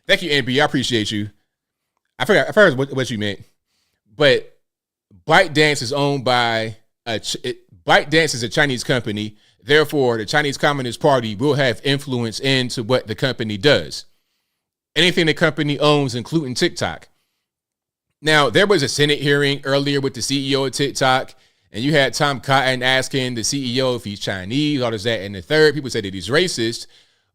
S1: Thank you, NB. I appreciate you. I forgot what you meant. But ByteDance is owned by ByteDance is a Chinese company. Therefore, the Chinese Communist Party will have influence into what the company does. Anything the company owns, including TikTok. Now, there was a Senate hearing earlier with the CEO of TikTok, and you had Tom Cotton asking the CEO if he's Chinese, all this, that, and the third. People say that he's racist,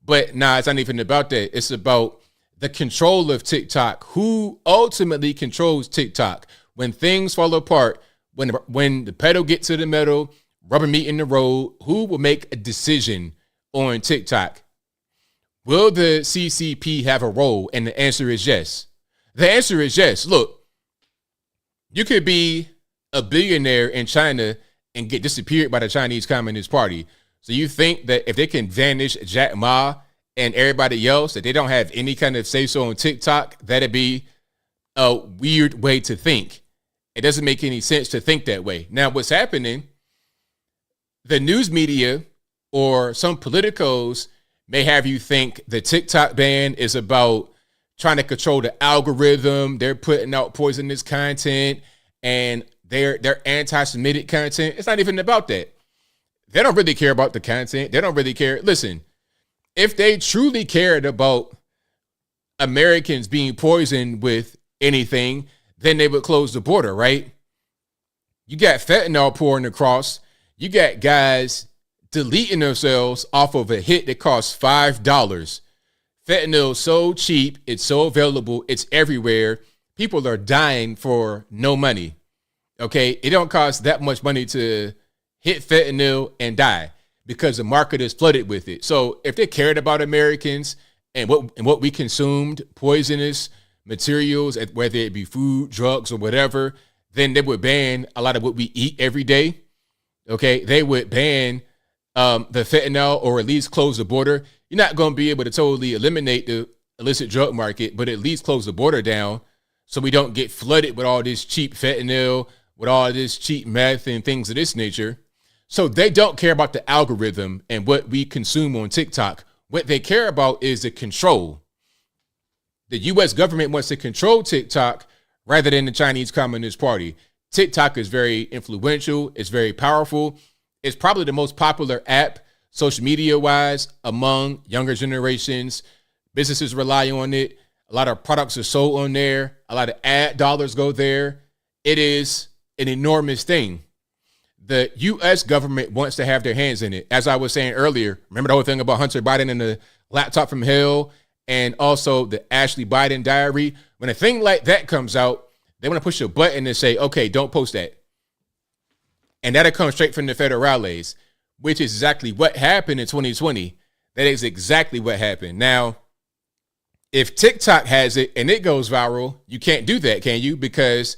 S1: but nah, it's not even about that. It's about the control of TikTok. Who ultimately controls TikTok? When things fall apart, when the pedal gets to the metal, rubber meeting the road, who will make a decision on TikTok? Will the CCP have a role? And the answer is yes. The answer is yes. Look, you could be a billionaire in China and get disappeared by the Chinese Communist Party. So you think that if they can vanish Jack Ma and everybody else, that they don't have any kind of say-so on TikTok, that'd be a weird way to think. It doesn't make any sense to think that way. Now, what's happening, the news media or some politicos may have you think the TikTok ban is about trying to control the algorithm. They're putting out poisonous content and they're anti-Semitic content. It's not even about that. They don't really care about the content. They don't really care. Listen, if they truly cared about Americans being poisoned with anything, then they would close the border, right? You got fentanyl pouring across. You got guys deleting themselves off of a hit that costs $5. Fentanyl is so cheap. It's so available. It's everywhere. People are dying for no money. Okay? It don't cost that much money to hit fentanyl and die because the market is flooded with it. So if they cared about Americans and what we consumed, poisonous materials, whether it be food, drugs, or whatever, then they would ban a lot of what we eat every day. Okay? They would ban the fentanyl or at least close the border. You're not going to be able to totally eliminate the illicit drug market, but at least close the border down so we don't get flooded with all this cheap fentanyl, with all this cheap meth and things of this nature. So they don't care about the algorithm and what we consume on TikTok. What they care about is the control. The U.S. government wants to control TikTok rather than the Chinese Communist Party. TikTok is very influential. It's very powerful. It's probably the most popular app, social media wise, among younger generations. Businesses rely on it. A lot of products are sold on there. A lot of ad dollars go there. It is an enormous thing. The U.S. government wants to have their hands in it. As I was saying earlier, remember the whole thing about Hunter Biden and the laptop from hell and also the Ashley Biden diary? When a thing like that comes out, they want to push a button and say, okay, don't post that. And that'll come straight from the federales, which is exactly what happened in 2020. That is exactly what happened. Now, if TikTok has it and it goes viral, you can't do that, can you? Because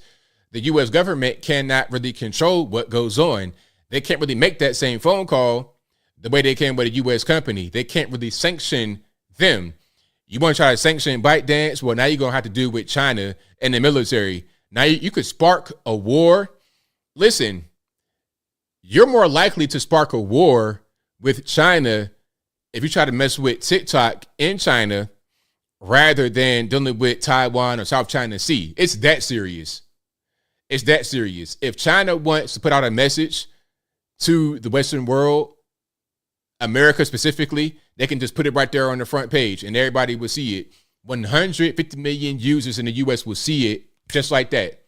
S1: the U.S. government cannot really control what goes on. They can't really make that same phone call the way they can with a U.S. company. They can't really sanction them. You want to try to sanction ByteDance? Well, now you're going to have to do with China and the military. Now you could spark a war. Listen, you're more likely to spark a war with China if you try to mess with TikTok in China rather than dealing with Taiwan or South China Sea. It's that serious. It's that serious. If China wants to put out a message to the Western world, America specifically, they can just put it right there on the front page and everybody will see it. 150 million users in the U.S. will see it just like that.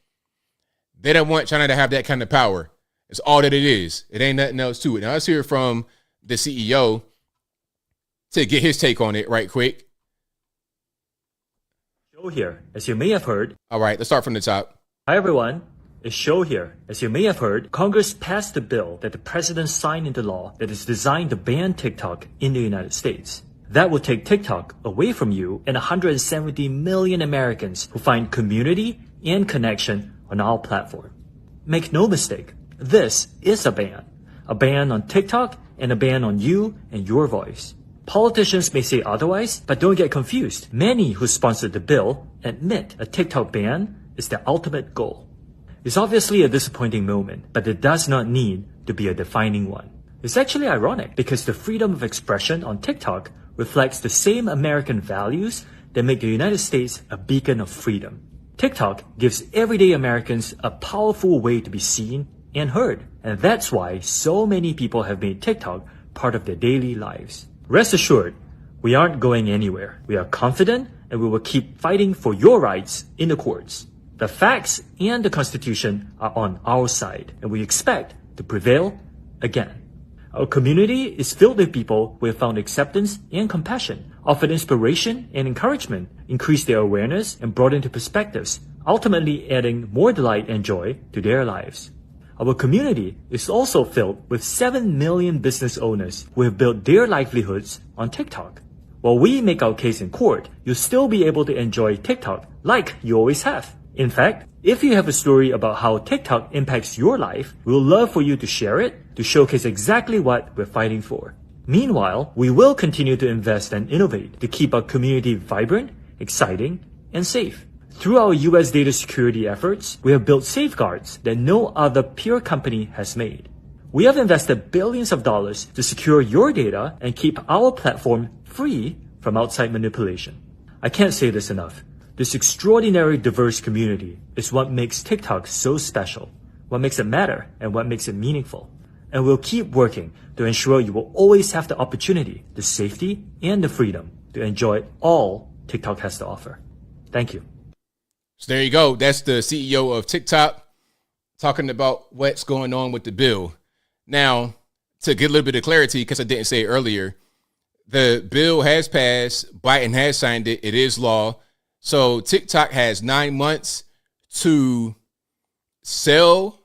S1: They don't want China to have that kind of power. It's all that it is. It ain't nothing else to it. Now let's hear from the CEO to get his take on it right quick.
S5: Show here, as you may have heard.
S1: All right, let's start from the top.
S5: Hi everyone. is shown here. As you may have heard, Congress passed a bill that the president signed into law that is designed to ban TikTok in the United States. That will take TikTok away from you and 170 million Americans who find community and connection on our platform. Make no mistake, this is a ban on TikTok and a ban on you and your voice. Politicians may say otherwise, but don't get confused. Many who sponsored the bill admit a TikTok ban is their ultimate goal. It's obviously a disappointing moment, but it does not need to be a defining one. It's actually ironic because the freedom of expression on TikTok reflects the same American values that make the United States a beacon of freedom. TikTok gives everyday Americans a powerful way to be seen and heard, and that's why so many people have made TikTok part of their daily lives. Rest assured, we aren't going anywhere. We are confident and we will keep fighting for your rights in the courts. The facts and the Constitution are on our side, and we expect to prevail again. Our community is filled with people who have found acceptance and compassion, offered inspiration and encouragement, increased their awareness, and brought into perspectives, ultimately adding more delight and joy to their lives. Our community is also filled with 7 million business owners who have built their livelihoods on TikTok. While we make our case in court, you'll still be able to enjoy TikTok like you always have. In fact, if you have a story about how TikTok impacts your life, we'll love for you to share it to showcase exactly what we're fighting for. Meanwhile, we will continue to invest and innovate to keep our community vibrant, exciting, and safe. Through our US data security efforts, we have built safeguards that no other peer company has made. We have invested billions of dollars to secure your data and keep our platform free from outside manipulation. I can't say this enough. This extraordinary diverse community is what makes TikTok so special, what makes it matter, and what makes it meaningful. And we'll keep working to ensure you will always have the opportunity, the safety, and the freedom to enjoy all TikTok has to offer. Thank you.
S1: So there you go. That's the CEO of TikTok talking about what's going on with the bill. Now, to get a little bit of clarity, because I didn't say it earlier, the bill has passed. Biden has signed it. It is law. So TikTok has 9 months to sell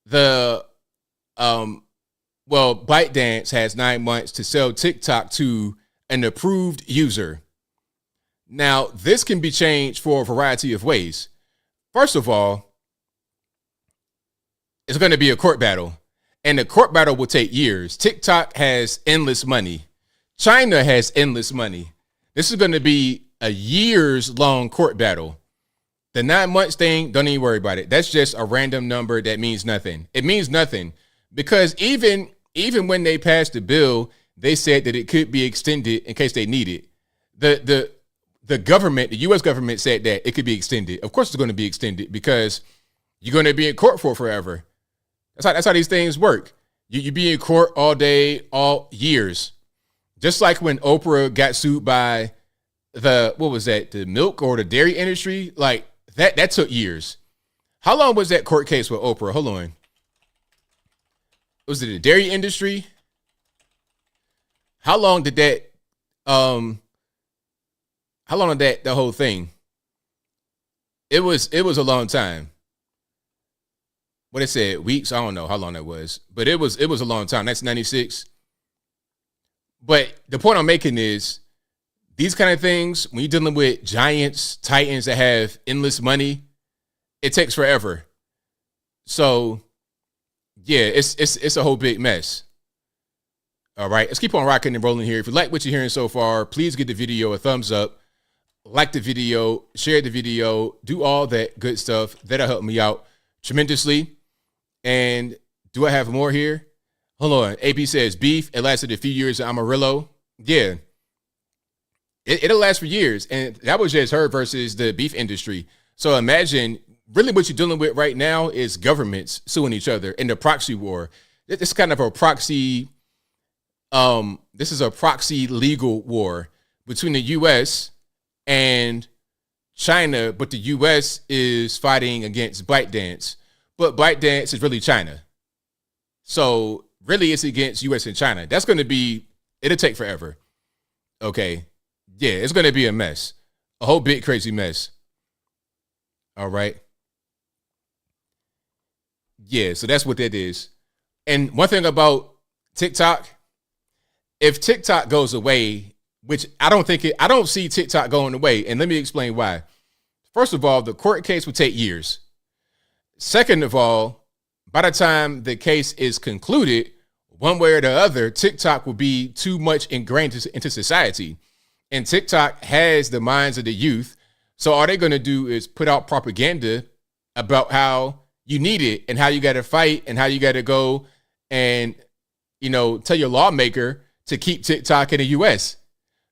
S1: the, ByteDance has 9 months to sell TikTok to an approved user. Now, this can be changed for a variety of ways. First of all, it's going to be a court battle, and the court battle will take years. TikTok has endless money. China has endless money. This is going to be a years-long court battle. The 9 months thing, don't even worry about it. That's just a random number that means nothing. It means nothing because even when they passed the bill, they said that it could be extended in case they need it. The government, the U.S. government said that it could be extended. Of course it's going to be extended because you're going to be in court for forever. That's how these things work. You be in court all day, all years. Just like when Oprah got sued by the milk or the dairy industry? Like that took years. How long was that court case with Oprah? Hold on. Was it the dairy industry? How long did that the whole thing? It was a long time. What it said, weeks? I don't know how long that was, but it was a long time. That's 96. But the point I'm making is these kind of things, when you're dealing with giants, titans that have endless money, it takes forever. So yeah, it's a whole big mess. All right, let's keep on rocking and rolling here. If you like what you're hearing so far, please give the video a thumbs up, like the video, share the video, do all that good stuff. That'll help me out tremendously. And do I have more here? Hold on. AP says beef. It lasted a few years in Amarillo. Yeah. It'll last for years. And that was just her versus the beef industry. So imagine really what you're dealing with right now is governments suing each other in the proxy war. It's kind of a proxy. This is a proxy legal war between the U.S. and China, but the U.S. is fighting against ByteDance. But ByteDance is really China. So really it's against U.S. and China. That's going to be, it'll take forever. Okay. Yeah, it's going to be a mess. A whole big crazy mess. All right. Yeah, so that's what that is. And one thing about TikTok, if TikTok goes away, which I don't see TikTok going away. And let me explain why. First of all, the court case would take years. Second of all, by the time the case is concluded, one way or the other, TikTok will be too much ingrained into society. And TikTok has the minds of the youth. So all they're going to do is put out propaganda about how you need it and how you got to fight and how you got to go and, tell your lawmaker to keep TikTok in the U.S.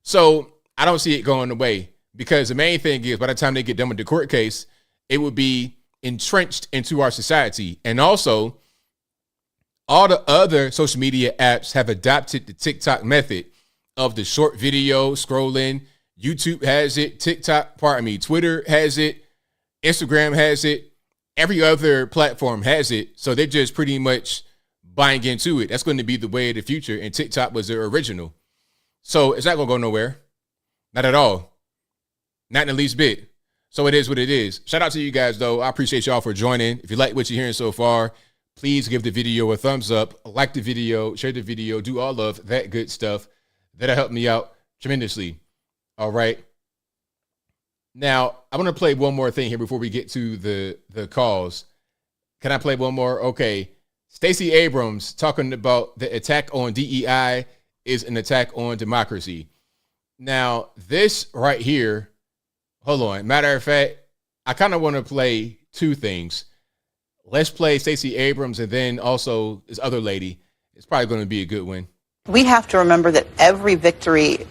S1: So I don't see it going away, because the main thing is by the time they get done with the court case, it would be entrenched into our society. And also, all the other social media apps have adopted the TikTok method of the short video scrolling. YouTube has it. Twitter has it. Instagram has it. Every other platform has it. So they're just pretty much buying into it. That's going to be the way of the future. And TikTok was the original. So it's not going to go nowhere. Not at all. Not in the least bit. So it is what it is. Shout out to you guys, though. I appreciate y'all for joining. If you like what you're hearing so far, please give the video a thumbs up, like the video, share the video, do all of that good stuff. That'll help me out tremendously. All right. Now, I'm going to play one more thing here before we get to the calls. Can I play one more? Okay. Stacey Abrams talking about the attack on DEI is an attack on democracy. Now, this right here, hold on. Matter of fact, I kind of want to play two things. Let's play Stacey Abrams and then also this other lady. It's probably going to be a good one.
S6: We have to remember that every victory,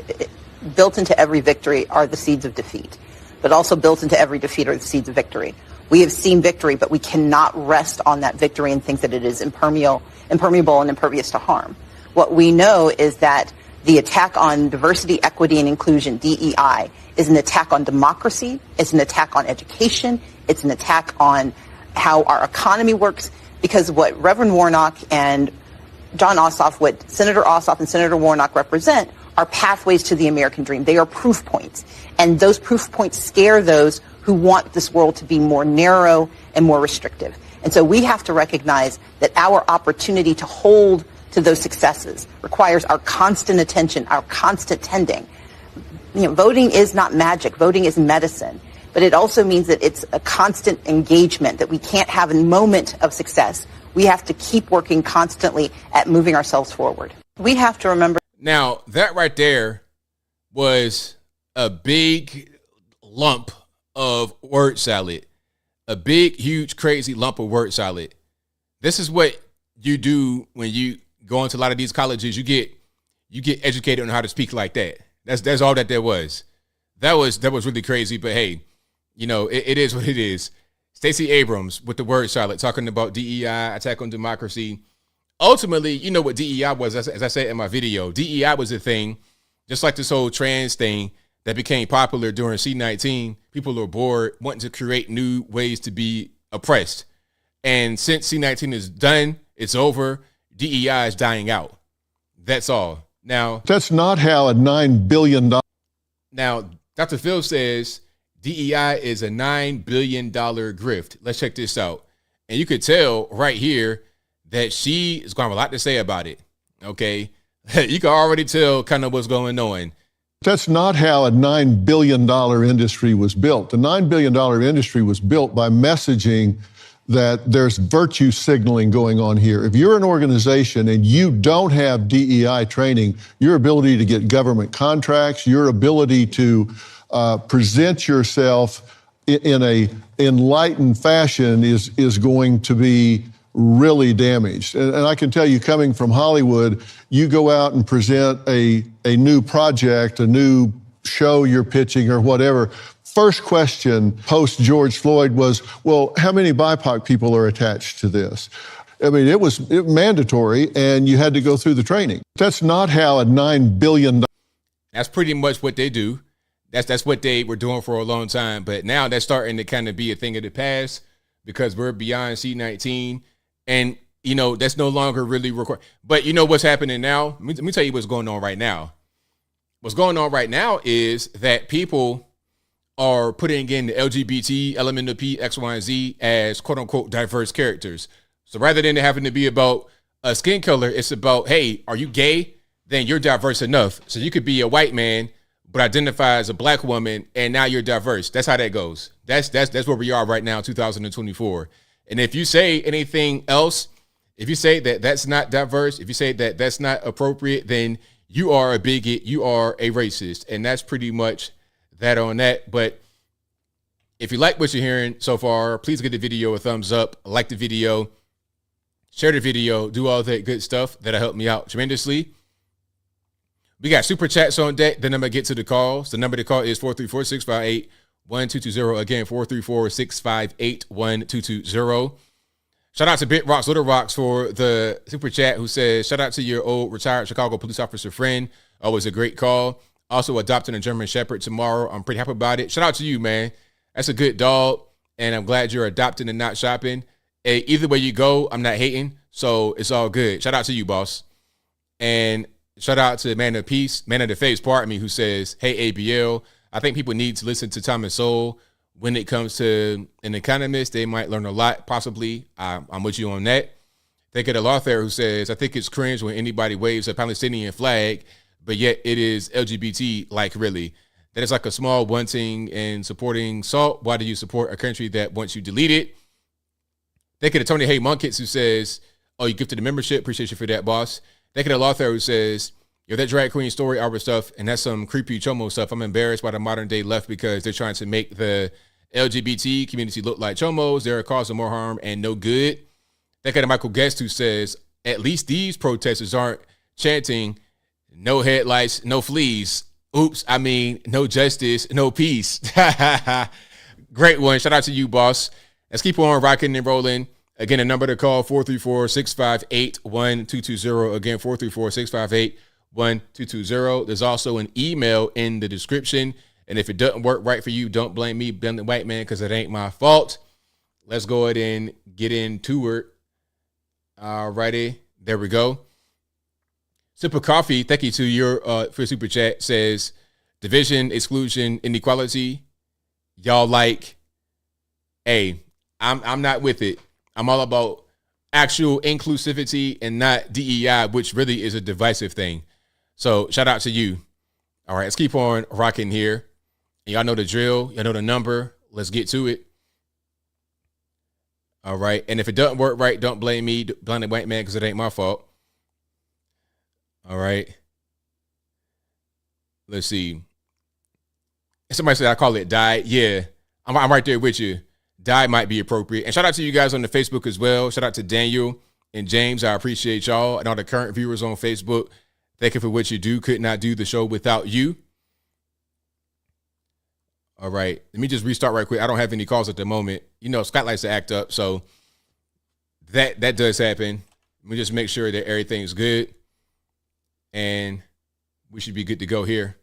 S6: built into every victory, are the seeds of defeat. But also built into every defeat are the seeds of victory. We have seen victory, but we cannot rest on that victory and think that it is impermeable and impervious to harm. What we know is that the attack on diversity, equity, and inclusion, DEI, is an attack on democracy. It's an attack on education. It's an attack on how our economy works, because what Reverend Warnock and John Ossoff, what Senator Ossoff and Senator Warnock represent, are pathways to the American dream. They are proof points. And those proof points scare those who want this world to be more narrow and more restrictive. And so we have to recognize that our opportunity to hold to those successes requires our constant attention, our constant tending. Voting is not magic. Voting is medicine. But it also means that it's a constant engagement, that we can't have a moment of success. We have to keep working constantly at moving ourselves forward. We have to remember.
S1: Now, that right there was a big lump of word salad. A big, huge, crazy lump of word salad. This is what you do when you go into a lot of these colleges. You get educated on how to speak like that. That's all that there was. That was really crazy. But hey, it is what it is. Stacey Abrams with the word salad, talking about DEI, attack on democracy. Ultimately, you know what DEI was, as I said in my video. DEI was a thing, just like this whole trans thing that became popular during C-19. People are bored, wanting to create new ways to be oppressed. And since C-19 is done, it's over, DEI is dying out. That's all. Now,
S8: that's not how a $9 billion.
S1: Now, Dr. Phil says DEI is a $9 billion grift. Let's check this out. And you could tell right here that she is going to have a lot to say about it. Okay. You can already tell kind of what's going on.
S8: That's not how a $9 billion industry was built. The $9 billion industry was built by messaging that there's virtue signaling going on here. If you're an organization and you don't have DEI training, your ability to get government contracts, your ability to present yourself in a enlightened fashion is going to be really damaged. And I can tell you, coming from Hollywood, you go out and present a new project, a new show you're pitching or whatever. First question post George Floyd was, well, how many BIPOC people are attached to this? I mean, it was mandatory and you had to go through the training. That's not how a $9 billion.
S1: That's pretty much what they do. That's what they were doing for a long time. But now that's starting to kind of be a thing of the past because we're beyond C-19. And, that's no longer really required. But you know what's happening now? Let me tell you what's going on right now. What's going on right now is that people are putting in the LGBT, element of P, X, Y, and Z as quote unquote diverse characters. So rather than it having to be about a skin color, it's about, hey, are you gay? Then you're diverse enough. So you could be a white man, but identify as a black woman, and now you're diverse. That's how that goes. That's where we are right now, 2024. And if you say anything else, if you say that that's not diverse, if you say that that's not appropriate, then you are a bigot, you are a racist. And that's pretty much that on that. But if you like what you're hearing so far, please give the video a thumbs up, like the video, share the video, do all that good stuff. That'll help me out tremendously. We got super chats on deck. Then I'm going to get to the calls. The number to call is 434-658-1220. Again, 434-658-1220. Shout out to Big Rocks, Little Rocks for the super chat, who says, shout out to your old retired Chicago police officer friend. Always a great call. Also adopting a German Shepherd tomorrow. I'm pretty happy about it. Shout out to you, man. That's a good dog. And I'm glad you're adopting and not shopping. Hey, either way you go, I'm not hating. So it's all good. Shout out to you, boss. And shout out to Man of Peace, Man of the Face, pardon me, who says, hey, ABL, I think people need to listen to Thomas Sowell. When it comes to an economist, they might learn a lot, possibly. I'm with you on that. Think of the Lawther, who says, I think it's cringe when anybody waves a Palestinian flag, but yet it is LGBT-like, really. That is like a small wanting and supporting SALT. Why do you support a country that wants you deleted? Think of the Tony Hay Munkits, who says, oh, you gifted the membership. Appreciate you for that, boss. Think of the Lawther, who says, yo, that drag queen story hour stuff, and that's some creepy chomo stuff. I'm embarrassed by the modern day left because they're trying to make the LGBT community look like chomos. They're causing more harm and no good. Think of the Michael Guest, who says, at least these protesters aren't chanting, no headlights, no fleas. Oops, I mean, no justice, no peace. Great one. Shout out to you, boss. Let's keep on rocking and rolling. Again, the number to call, 434-658-1220. Again, 434-658-1220. There's also an email in the description. And if it doesn't work right for you, don't blame me, blame the white man, because it ain't my fault. Let's go ahead and get into it. All righty. There we go. Sip of coffee, thank you to your for super chat, says division, exclusion, inequality. Y'all like, hey, I'm not with it. I'm all about actual inclusivity and not DEI, which really is a divisive thing. So shout out to you. All right, let's keep on rocking here. Y'all know the drill. Y'all know the number. Let's get to it. All right. And if it doesn't work right, don't blame me, blame the white man, because it ain't my fault. All right. Let's see. Somebody said I call it die. Yeah, I'm right there with you. Die might be appropriate. And shout out to you guys on the Facebook as well. Shout out to Daniel and James. I appreciate y'all and all the current viewers on Facebook. Thank you for what you do. Could not do the show without you. All right. Let me just restart right quick. I don't have any calls at the moment. You know, Scott likes to act up. So that does happen. Let me just make sure that everything's good. And we should be good to go here.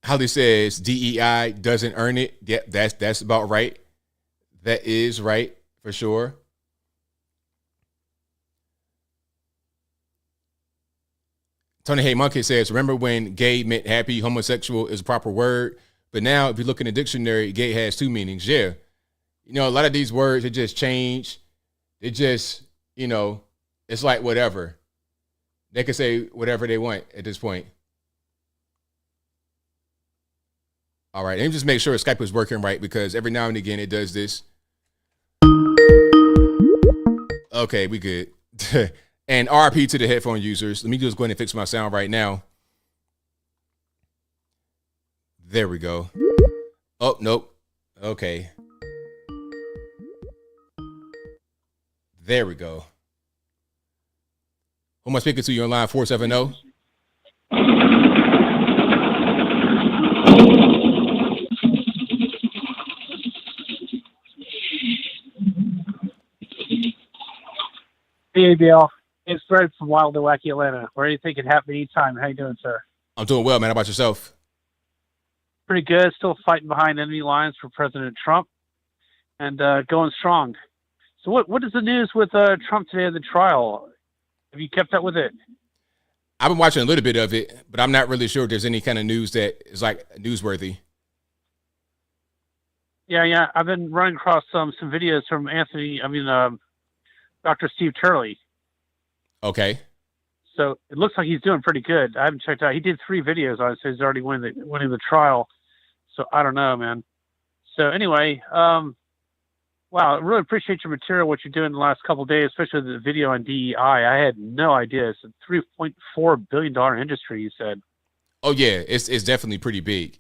S1: Holly says DEI doesn't earn it. Yep, that's about right. That is right for sure. Tony Hay Monkey says, remember when gay meant happy, homosexual is a proper word. But now if you look in the dictionary, gay has two meanings. Yeah. You know, a lot of these words, it just change. It just, you know, it's like whatever. They can say whatever they want at this point. All right, let me just make sure Skype is working right, because every now and again it does this. Okay, we good. And RP to the headphone users. Let me just go ahead and fix my sound right now. There we go. Oh, nope. Okay. There we go. Who am I speaking to? You on line 470?
S10: Hey, ABL. It's Fred from Wild and Wacky Atlanta. Where do you think it happened anytime? How you doing, sir?
S1: I'm doing well, man. How about yourself?
S10: Pretty good. Still fighting behind enemy lines for President Trump and going strong. So what is the news with Trump today in the trial? Have you kept up with it?
S1: I've been watching a little bit of it, but I'm not really sure if there's any kind of news that is like newsworthy.
S10: Yeah. I've been running across some videos from Dr. Steve Turley.
S1: Okay.
S10: So it looks like he's doing pretty good. I haven't checked out. He did 3 videos on it, so he's already winning the trial. So I don't know, man. So anyway, wow, I really appreciate your material, what you're doing the last couple of days, especially the video on DEI. I had no idea. It's a $3.4 billion industry, you said.
S1: Oh, yeah. It's definitely pretty big.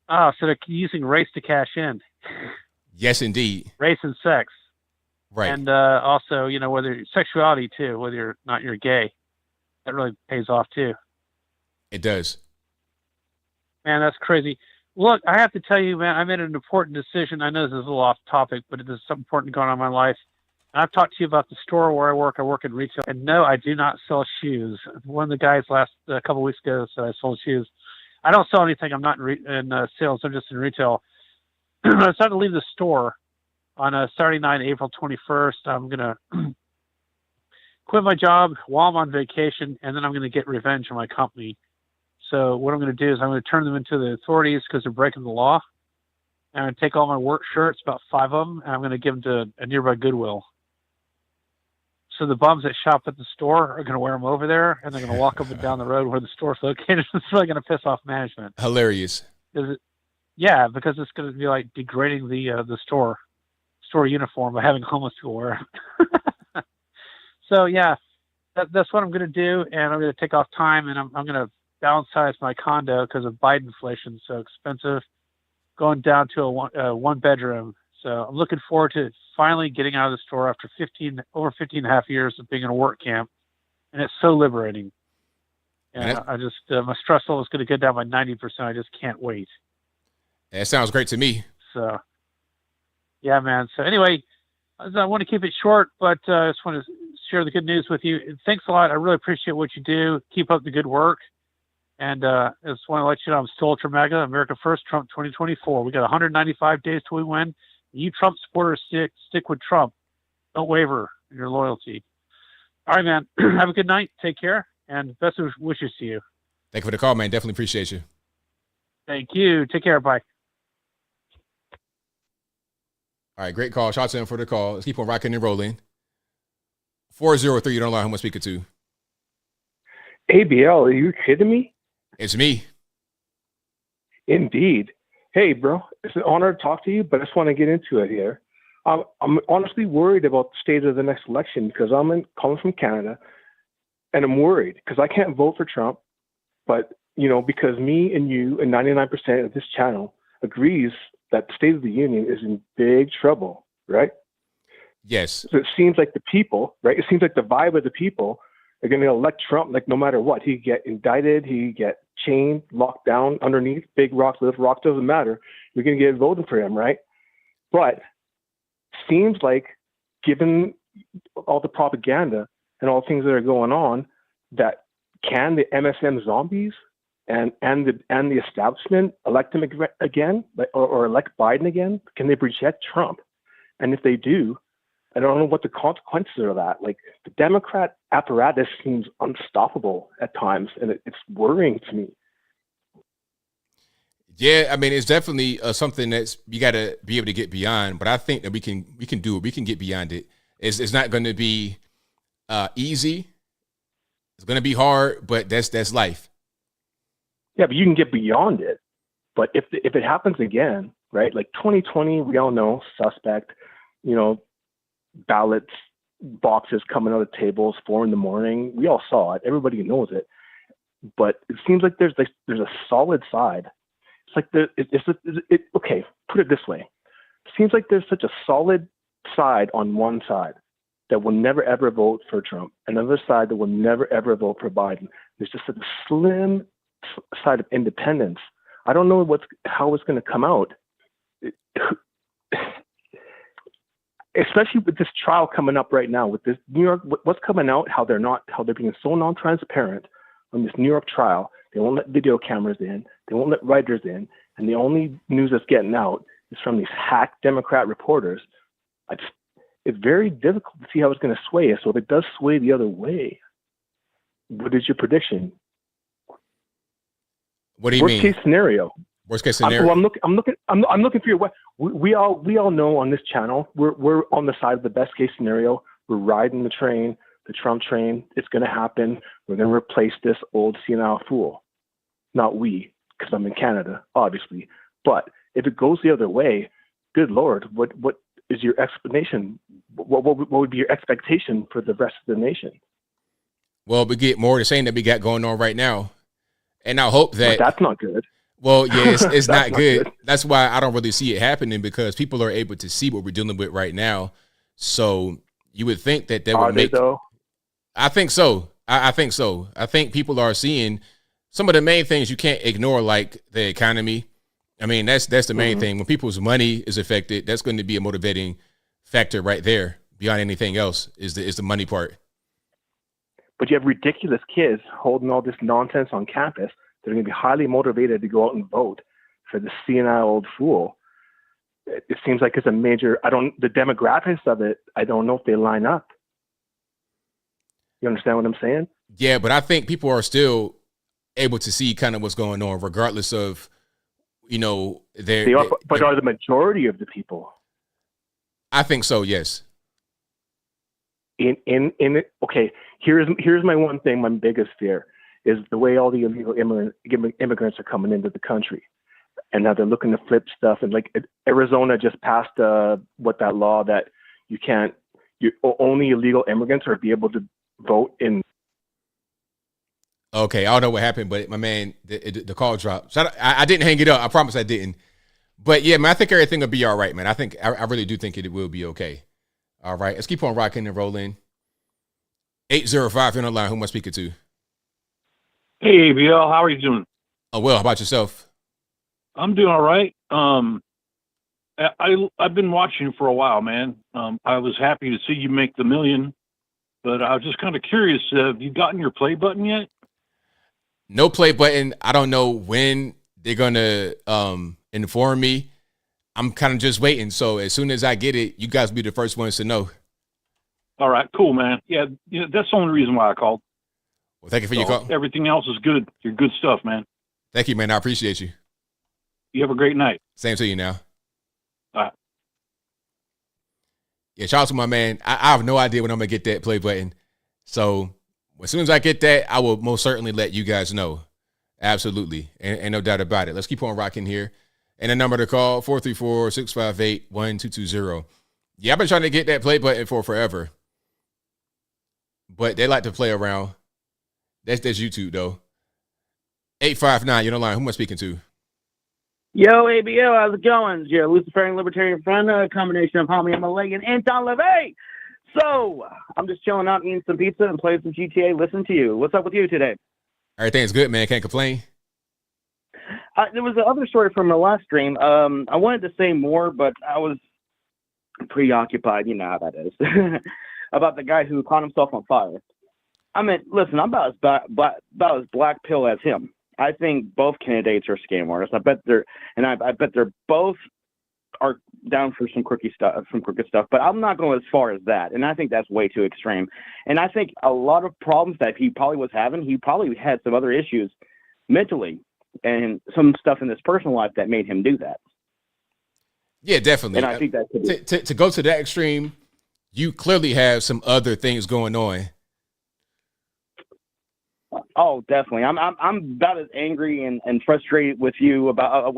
S10: Oh, so they're using race to cash in.
S1: Yes, indeed.
S10: Race and sex.
S1: Right.
S10: And also, whether sexuality too, whether you're gay, that really pays off too.
S1: It does.
S10: Man, that's crazy. Look, I have to tell you, man, I made an important decision. I know this is a little off topic, but it is something important going on in my life. And I've talked to you about the store where I work. I work in retail. And no, I do not sell shoes. One of the guys a couple of weeks ago said I sold shoes. I don't sell anything. I'm not in sales. I'm just in retail. I decided to leave the store on a Saturday night, April 21st. I'm going to quit my job while I'm on vacation, and then I'm going to get revenge on my company. So what I'm going to do is I'm going to turn them into the authorities because they're breaking the law. I'm going to take all my work shirts, about 5 of them, and I'm going to give them to a nearby Goodwill. So the bums that shop at the store are going to wear them over there, and they're going to walk up and down the road where the store's located. It's really going to piss off management.
S1: Hilarious.
S10: Because it's going to be like degrading the store uniform by having homeless people wear it. So yeah, that's what I'm going to do, and I'm going to take off time, and I'm going to downsize my condo because of Biden inflation. So expensive, going down to a 1 bedroom. So I'm looking forward to finally getting out of the store after 15 and a half years of being in a work camp, and it's so liberating. And I just my stress level is going to go down by 90%. I just can't wait.
S1: That sounds great to me.
S10: So, yeah, man. So anyway, I want to keep it short, but I just want to share the good news with you. Thanks a lot. I really appreciate what you do. Keep up the good work. And I just want to let you know I'm still Ultra MAGA, America First, Trump 2024. We got 195 days till we win. You Trump supporters stick with Trump. Don't waver in your loyalty. All right, man. Have a good night. Take care. And best of wishes to you.
S1: Thank you for the call, man. Definitely appreciate you.
S10: Thank you. Take care. Bye.
S1: All right, great call. Shout out to him for the call. Let's keep on rocking and rolling. 403, you don't know who I'm speaking to.
S11: ABL, are you kidding me?
S1: It's me.
S11: Indeed. Hey, bro, it's an honor to talk to you, but I just want to get into it here. I'm honestly worried about the state of the next election because I'm calling from Canada, and I'm worried because I can't vote for Trump, but, because me and you and 99% of this channel agrees that the State of the Union is in big trouble, right?
S1: Yes.
S11: So it seems like the people, right? It seems like the vibe of the people are going to elect Trump, like no matter what. He get indicted, he get chained, locked down underneath, big rocks, little rocks, doesn't matter. You're going to get voting for him, right? But seems like, given all the propaganda and all the things that are going on, that can the MSM zombies and the establishment elect him again, or elect Biden again? Can they reject Trump? And if they do, I don't know what the consequences are of that. Like, the Democrat apparatus seems unstoppable at times, and it's worrying to me.
S1: Yeah, I mean, it's definitely something that's you got to be able to get beyond. But I think that we can do it. We can get beyond it. It's not going to be easy. It's going to be hard, but that's life.
S11: Yeah, but you can get beyond it. But if it happens again, right? Like 2020, we all know, suspect, ballots, boxes coming out of tables, 4 a.m. We all saw it. Everybody knows it. But it seems like there's a solid side. It's like okay, put it this way. It seems like there's such a solid side on one side that will never ever vote for Trump, another side that will never ever vote for Biden. There's just a slim side of independence. I don't know how it's going to come out. Especially with this trial coming up right now, with this New York, what's coming out, how they're being so non-transparent on this New York trial. They won't let video cameras in, they won't let writers in, and the only news that's getting out is from these hack Democrat reporters. It's very difficult to see how it's going to sway us. So if it does sway the other way, what is your prediction?
S1: What do you mean?
S11: Worst case scenario.
S1: Worst case scenario.
S11: I'm looking for your. We all know on this channel we're on the side of the best case scenario. We're riding the train, the Trump train. It's going to happen. We're going to replace this old senile fool. Not we, because I'm in Canada, obviously. But if it goes the other way, good Lord, what is your explanation? What would be your expectation for the rest of the nation?
S1: Well, we get more of the same that we got going on right now, and I hope that
S11: but that's not good.
S1: Well, yeah, it's not good.
S11: good.
S1: That's why I don't really see it happening, because people are able to see what we're dealing with right now. So you would think that would make.
S11: Though?
S1: I think so. I think so. I think people are seeing some of the main things you can't ignore, like the economy. I mean, that's the main thing. When people's money is affected, that's going to be a motivating factor right there. Beyond anything else is the money part.
S11: But you have ridiculous kids holding all this nonsense on campus. They're going to be highly motivated to go out and vote for the senile old fool. It seems like it's a major. The demographics of it, I don't know if they line up. You understand what I'm saying?
S1: Yeah, but I think people are still able to see kind of what's going on, regardless of,
S11: But are the majority of the people?
S1: I think so. Yes.
S11: Okay. Here's my one thing. My biggest fear is the way all the illegal immigrants are coming into the country, and now they're looking to flip stuff. And like Arizona just passed that law that only illegal immigrants are be able to vote in.
S1: Okay, I don't know what happened, but my man, the call dropped. So I didn't hang it up. I promise I didn't. But yeah, man, I think everything will be all right, man. I really do think it will be okay. All right, let's keep on rocking and rolling. 805 on the line. Who am I speaking to?
S13: Hey, ABL, how are you doing?
S1: Oh, well, how about yourself?
S13: I'm doing all right. I've been watching you for a while, man. I was happy to see you make the $1 million, but I was just kind of curious. Have you gotten your play button yet?
S1: No play button. I don't know when they're going to inform me. I'm kind of just waiting. So as soon as I get it, you guys will be the first ones to know.
S13: All right, cool, man. Yeah, that's the only reason why I called.
S1: Well, thank you for your call.
S13: Everything else is good. You're good stuff, man.
S1: Thank you, man. I appreciate you.
S13: You have a great night.
S1: Same to you now.
S13: All right.
S1: Yeah, shout out to my man. I have no idea when I'm going to get that play button. So as soon as I get that, I will most certainly let you guys know. Absolutely. And no doubt about it. Let's keep on rocking here. And the number to call, 434-658-1220. Yeah, I've been trying to get that play button for forever. But they like to play around. That's YouTube, though. 859, you're on the line. Who am I speaking to?
S14: Yo, ABL, how's it going? It's your Luciferian Libertarian friend, a combination of Homie Malay and Anton LaVey. So, I'm just chilling out, eating some pizza and playing some GTA, listening to you. What's up with you today?
S1: Everything's good, man. Can't complain.
S14: There was another story from the last stream. I wanted to say more, but I was preoccupied. You know how that is. About the guy who caught himself on fire. I mean, listen, I'm about as black pill as him. I think both candidates are scam artists. I bet they're both are down for some crooked stuff. But I'm not going as far as that, and I think that's way too extreme. And I think a lot of problems that he probably was having, he probably had some other issues mentally, and some stuff in his personal life that made him do that.
S1: Yeah, definitely.
S14: And I think that could be.
S1: To go to that extreme, you clearly have some other things going on.
S14: Oh, definitely. I'm about as angry and frustrated with you about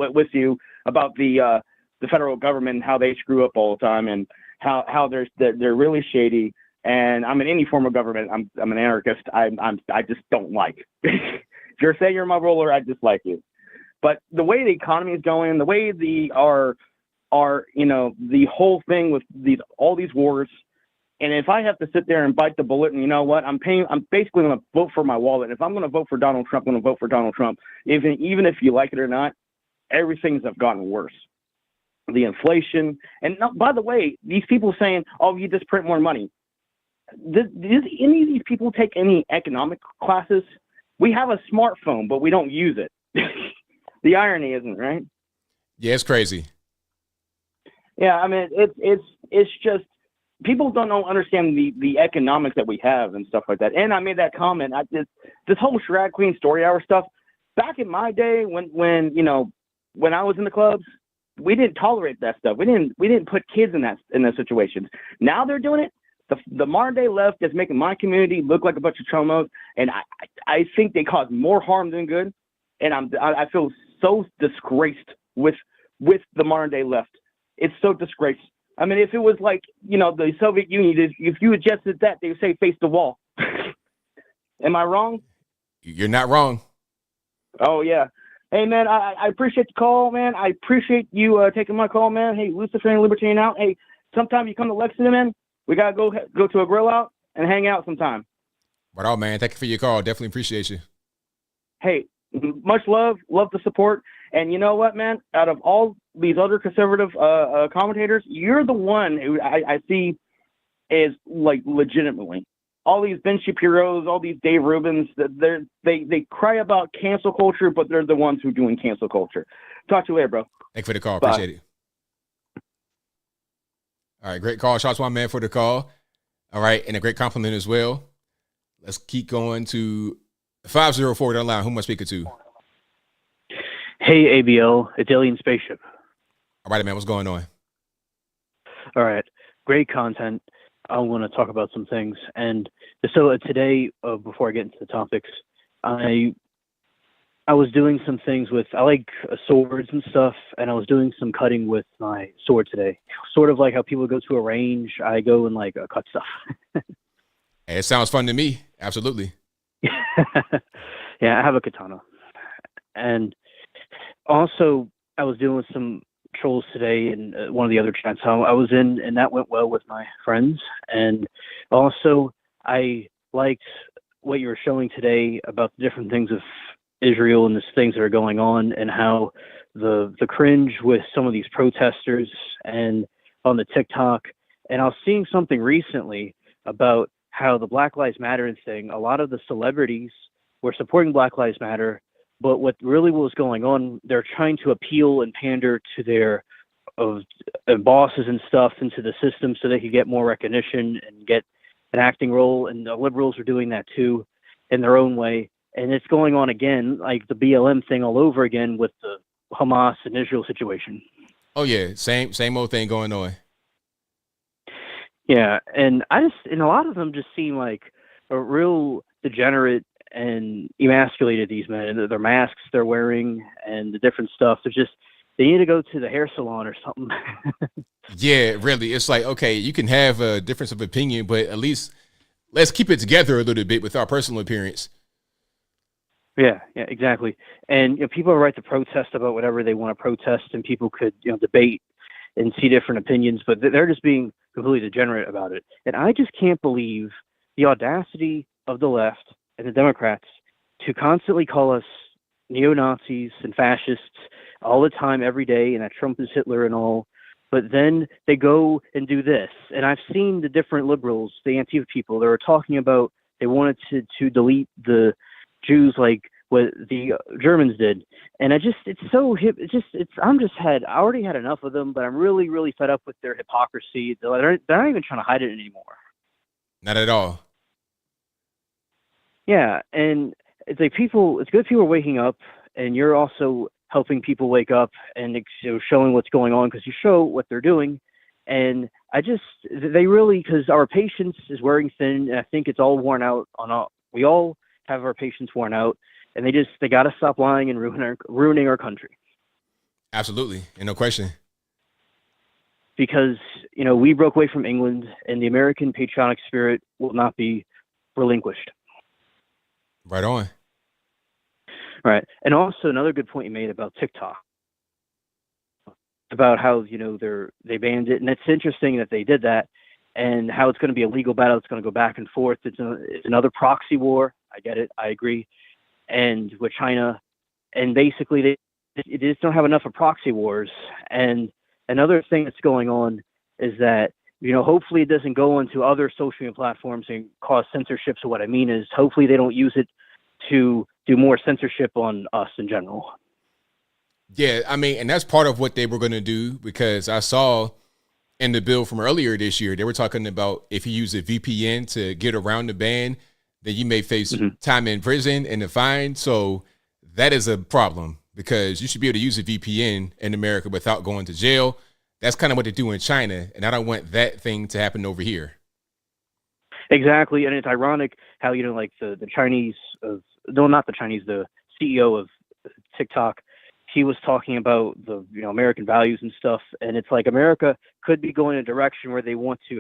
S14: the federal government and how they screw up all the time, and how they're really shady. And I'm in any form of government. I'm an anarchist. I just don't like. If you're saying you're my ruler, I dislike you. But the way the economy is going, the way the whole thing with all these wars. And if I have to sit there and bite the bullet, and you know what, I'm basically going to vote for my wallet. If I'm going to vote for Donald Trump, I'm going to vote for Donald Trump. Even if you like it or not, everything's have gotten worse. The inflation, and by the way, these people saying, "Oh, you just print more money." Does any of these people take any economic classes? We have a smartphone, but we don't use it. The irony, isn't it, right?
S1: Yeah, it's crazy.
S14: Yeah, I mean, it's just. People don't understand the economics that we have and stuff like that. And I made that comment. This whole Shrag Queen story hour stuff, back in my day when when I was in the clubs, we didn't tolerate that stuff. We didn't put kids in those situations. Now they're doing it. The modern day left is making my community look like a bunch of chomos, and I think they cause more harm than good. And I feel so disgraced with the modern day left. It's so disgraced. I mean, if it was like, the Soviet Union, if you adjusted that, they would say face the wall. Am I wrong?
S1: You're not wrong.
S14: Oh, yeah. Hey, man, I appreciate the call, man. I appreciate you taking my call, man. Hey, Luciferian Libertarian out. Hey, sometime you come to Lexington, man. We got to go to a grill out and hang out sometime.
S1: Right on, man. Thank you for your call. Definitely appreciate you.
S14: Hey, much love the support. And you know what, man? Out of all these other conservative commentators, you're the one who I see is like legitimately. All these Ben Shapiro's, all these Dave Rubins, they cry about cancel culture, but they're the ones who are doing cancel culture. Talk to you later, bro.
S1: Thanks for the call.
S14: Bye.
S1: Appreciate it. All right, great call. Shots one man for the call. All right, and a great compliment as well. Let's keep going to 504 on the line. Who am I speaking to?
S9: Hey, ABL, it's Alien Spaceship.
S1: All right, man, what's going on?
S9: All right, great content. I want to talk about some things. And so today, before I get into the topics, I was doing some things with, I like swords and stuff, and I was doing some cutting with my sword today. Sort of like how people go to a range, I go and like cut stuff.
S1: Hey, it sounds fun to me. Absolutely.
S9: Yeah, I have a katana. And also, I was dealing with some trolls today in one of the other chats I was in, and that went well with my friends. And also, I liked what you were showing today about the different things of Israel and the things that are going on, and how the cringe with some of these protesters and on the TikTok. And I was seeing something recently about how the Black Lives Matter thing, a lot of the celebrities were supporting Black Lives Matter, but what really was going on, they're trying to appeal and pander to their bosses and stuff into the system so they could get more recognition and get an acting role. And the liberals are doing that too in their own way. And it's going on again, like the BLM thing all over again with the Hamas and Israel situation.
S1: Oh yeah, same old thing going on.
S9: Yeah, and a lot of them just seem like a real degenerate and emasculated, these men, and their masks they're wearing and the different stuff. They need to go to the hair salon or something.
S1: Yeah, really. It's like, okay, you can have a difference of opinion, but at least let's keep it together a little bit with our personal appearance.
S9: Yeah, exactly. And people are right to protest about whatever they want to protest, and people could debate and see different opinions, but they're just being completely degenerate about it. And I just can't believe the audacity of the left and the Democrats to constantly call us neo-Nazis and fascists all the time, every day, and that Trump is Hitler and all. But then they go and do this. And I've seen the different liberals, the Antifa people, they were talking about they wanted to delete the Jews like what the Germans did. And it's so hip. I already had enough of them, but I'm really, really fed up with their hypocrisy. They're not even trying to hide it anymore.
S1: Not at all.
S9: Yeah, and it's like it's good people are waking up, and you're also helping people wake up and showing what's going on, because you show what they're doing. And because our patience is wearing thin, and I think it's all worn out we all have our patience worn out, and they got to stop lying and ruining our country.
S1: Absolutely, and no question.
S9: Because we broke away from England, and the American patriotic spirit will not be relinquished.
S1: Right on.
S9: Right. And also another good point you made about TikTok, about how, they banned it. And it's interesting that they did that, and how it's going to be a legal battle. It's going to go back and forth. It's another proxy war. I get it. I agree. And with China, and basically they just don't have enough of proxy wars. And another thing that's going on is that, hopefully it doesn't go into other social media platforms and cause censorship. So what I mean is, hopefully they don't use it to do more censorship on us in general.
S1: Yeah, I mean, and that's part of what they were going to do, because I saw in the bill from earlier this year, they were talking about if you use a VPN to get around the ban, then you may face time in prison and a fine. So that is a problem. because you should be able to use a VPN in America without going to jail. That's kind of what they do in China, and I don't want that thing to happen over here.
S9: Exactly, and it's ironic how, you know, like the Chinese, no, not the Chinese, the CEO of TikTok, he was talking about the, you know, American values and stuff, and it's like America could be going in a direction where they want to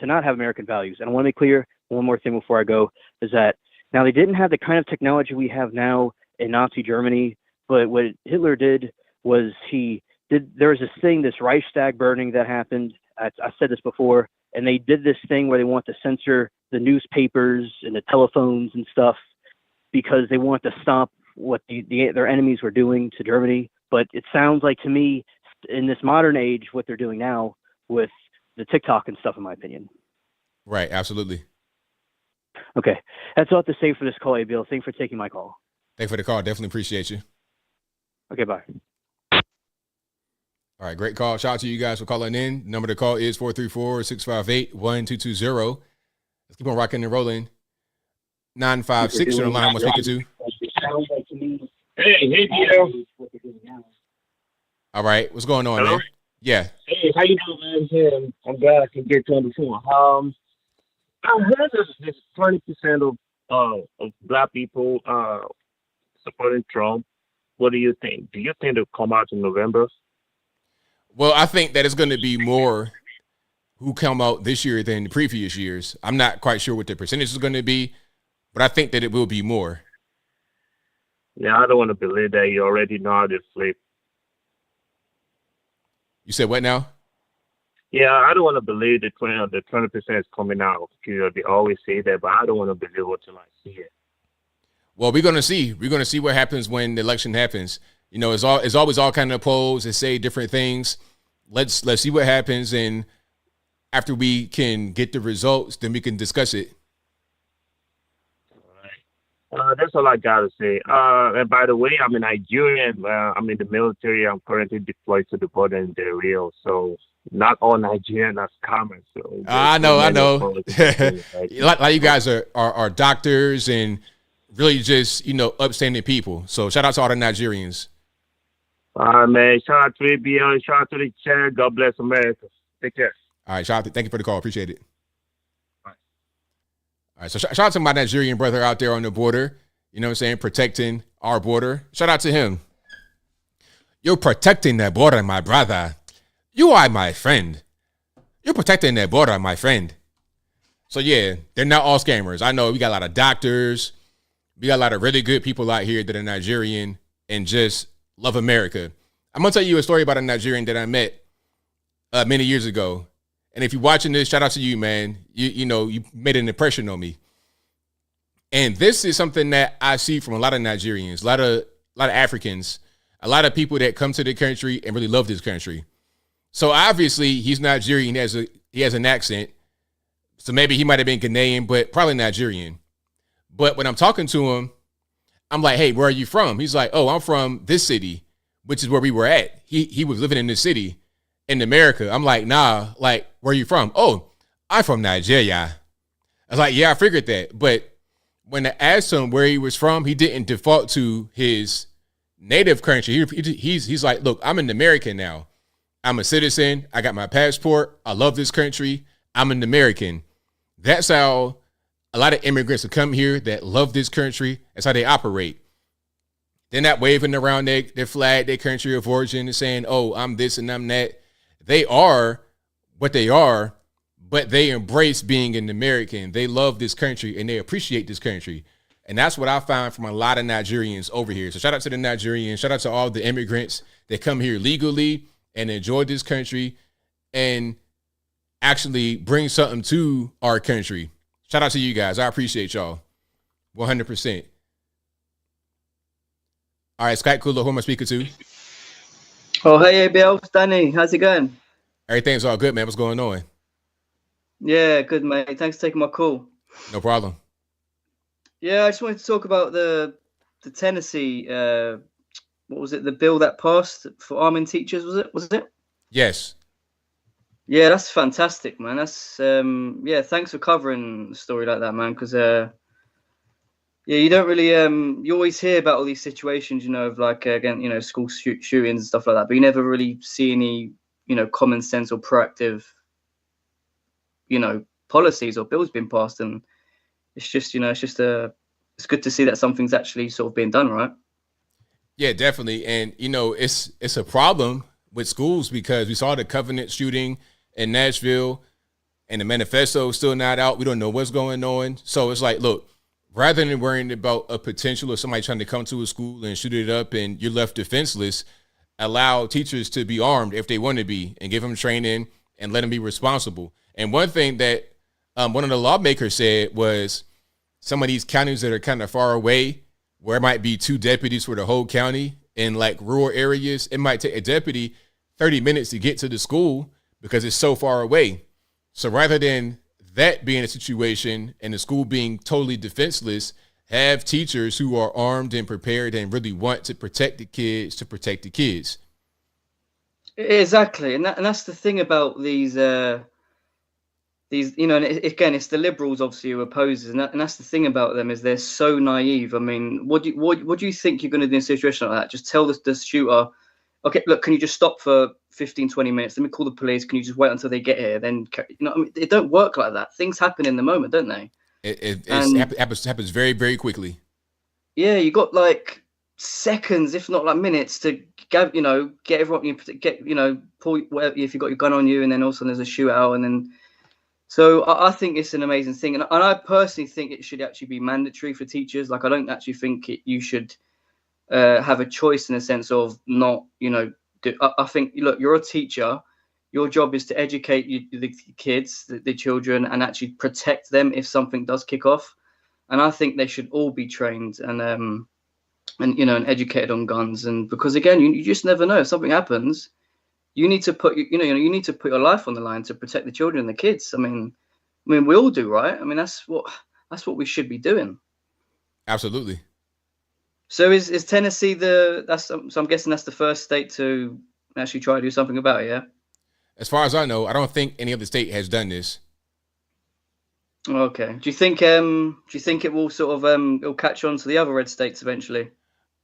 S9: not have American values. And I want to be clear, one more thing before I go, is that now they didn't have the kind of technology we have now in Nazi Germany, but what Hitler did was there was this thing, this Reichstag burning that happened. I said this before, and they did this thing where they want to censor the newspapers and the telephones and stuff because they want to stop what their enemies were doing to Germany. But it sounds like to me, in this modern age, what they're doing now with the TikTok and stuff, in my opinion.
S1: Right, absolutely.
S9: Okay, that's all I have to say for this call, ABL. Thanks for taking my call.
S1: Thanks for the call. Definitely appreciate you.
S9: Okay, bye.
S1: All right, great call. Shout out to you guys for calling in. Number to call is 434-658-1220. Let's keep on rocking and rolling. 956, you're on the line. I'm speaking to.
S15: Hey, ABL.
S1: All right, what's going on,
S15: Hello?
S1: man? Yeah.
S15: Hey, how you doing, man? Hey, I'm glad I can get you on the phone. I heard there's 20% of black people supporting Trump. What do you think? Do you think they'll come out in November?
S1: Well, I think that it's going to be more who come out this year than the previous years. I'm not quite sure what the percentage is going to be, but I think that it will be more.
S15: Yeah, I don't want to believe that. You already know how they flip.
S1: You said what now?
S15: Yeah, I don't want to believe the 20% is coming out. You know, they always say that, but I don't want to believe it until I see it.
S1: Well, we're going to see. We're going to see what happens when the election happens. You know, it's always all kind of polls that say different things. Let's see what happens, and after we can get the results, then we can discuss it.
S15: That's all I gotta say. And by the way, I'm a Nigerian. I'm in the military. I'm currently deployed to the border in Del Rio. So not all Nigerians are common. So
S1: I know. like you guys are doctors and really just, you know, upstanding people. So shout out to all the Nigerians.
S15: Man, shout out to ABL, shout out to the chair. God bless America. Take care.
S1: All right, shout out. Thank you for the call. Appreciate it. All right, so shout out to my Nigerian brother out there on the border, you know what I'm saying, protecting our border. Shout out to him. You're protecting the border, my brother. You are my friend. You're protecting the border, my friend. So, yeah, they're not all scammers. I know we got a lot of doctors. We got a lot of really good people out here that are Nigerian and just love America. I'm going to tell you a story about a Nigerian that I met many years ago. And if you're watching this, shout out to you, man. You know, you made an impression on me. And this is something that I see from a lot of Nigerians, a lot of Africans, a lot of people that come to the country and really love this country. So obviously he's Nigerian. He has an accent. So maybe he might have been Ghanaian, but probably Nigerian. But when I'm talking to him, I'm like, hey, where are you from? He's like, oh, I'm from this city, which is where we were at. He was living in this city in America. I'm like, nah, like, where are you from? Oh, I'm from Nigeria. I was like, yeah, I figured that. But when I asked him where he was from, he didn't default to his native country. He's like, look, I'm an American now. I'm a citizen. I got my passport. I love this country. I'm an American. That's how a lot of immigrants that come here that love this country. That's how they operate. They're not waving around their flag, their country of origin, and saying, oh, I'm this and I'm that. They are what they are, but they embrace being an American. They love this country and they appreciate this country. And that's what I found from a lot of Nigerians over here. So shout out to the Nigerians. Shout out to all the immigrants that come here legally and enjoy this country and actually bring something to our country. Shout out to you guys. I appreciate y'all 100%. All right, Skype Cooler, who am I speaking to?
S16: Oh, hey, ABL, Danny. How's it going?
S1: Everything's all good, man. What's going on?
S16: Yeah, good, mate. Thanks for taking my call.
S1: No problem.
S16: Yeah, I just wanted to talk about the Tennessee, what was it, the bill that passed for arming teachers, was it?
S1: Yes.
S16: Yeah, that's fantastic, man. That's, yeah, thanks for covering a story like that, man, because, yeah, Yeah, you don't really you always hear about all these situations, you know, of like again, you know, school shootings and stuff like that, but you never really see any, you know, common sense or proactive, you know, policies or bills being passed. And it's just, you know, it's good to see that something's actually sort of being done, right?
S1: Yeah, definitely. And you know, it's a problem with schools because we saw the Covenant shooting in Nashville and the manifesto is still not out. We don't know what's going on. So it's like, look, rather than worrying about a potential of somebody trying to come to a school and shoot it up and you're left defenseless, allow teachers to be armed if they want to be and give them training and let them be responsible. And one thing that one of the lawmakers said was some of these counties that are kind of far away, where it might be 2 deputies for the whole county in like rural areas, it might take a deputy 30 minutes to get to the school because it's so far away. So rather than that being a situation and the school being totally defenseless, have teachers who are armed and prepared and really want to protect the kids to protect the kids.
S16: Exactly. And that's the thing about these, you know, and again, it's the liberals obviously who oppose it, and that's the thing about them is they're so naive. I mean, what do you think you're going to do in a situation like that? Just tell the shooter, okay, look, can you just stop for 15, 20 minutes? Let me call the police. Can you just wait until they get here? Then, you know, I mean, it don't work like that. Things happen in the moment, don't they?
S1: It happens very, very quickly.
S16: Yeah, you got like seconds, if not like minutes, to get everyone, pull whatever, if you got your gun on you, and then also there's a shootout, and then. So I think it's an amazing thing, and I personally think it should actually be mandatory for teachers. Like, I don't actually think you should have a choice in the sense of not, you know. I think, look, you're a teacher. Your job is to educate the kids, the children, and actually protect them if something does kick off. And I think they should all be trained and you know, and educated on guns. And because again, you just never know if something happens. You need to put you need to put your life on the line to protect the children and the kids. I mean, we all do, right? I mean, that's what we should be doing.
S1: Absolutely.
S16: So is Tennessee so I'm guessing that's the first state to actually try to do something about it, yeah?
S1: As far as I know, I don't think any other state has done this.
S16: Okay. Do you think it will sort of it'll catch on to the other red states eventually?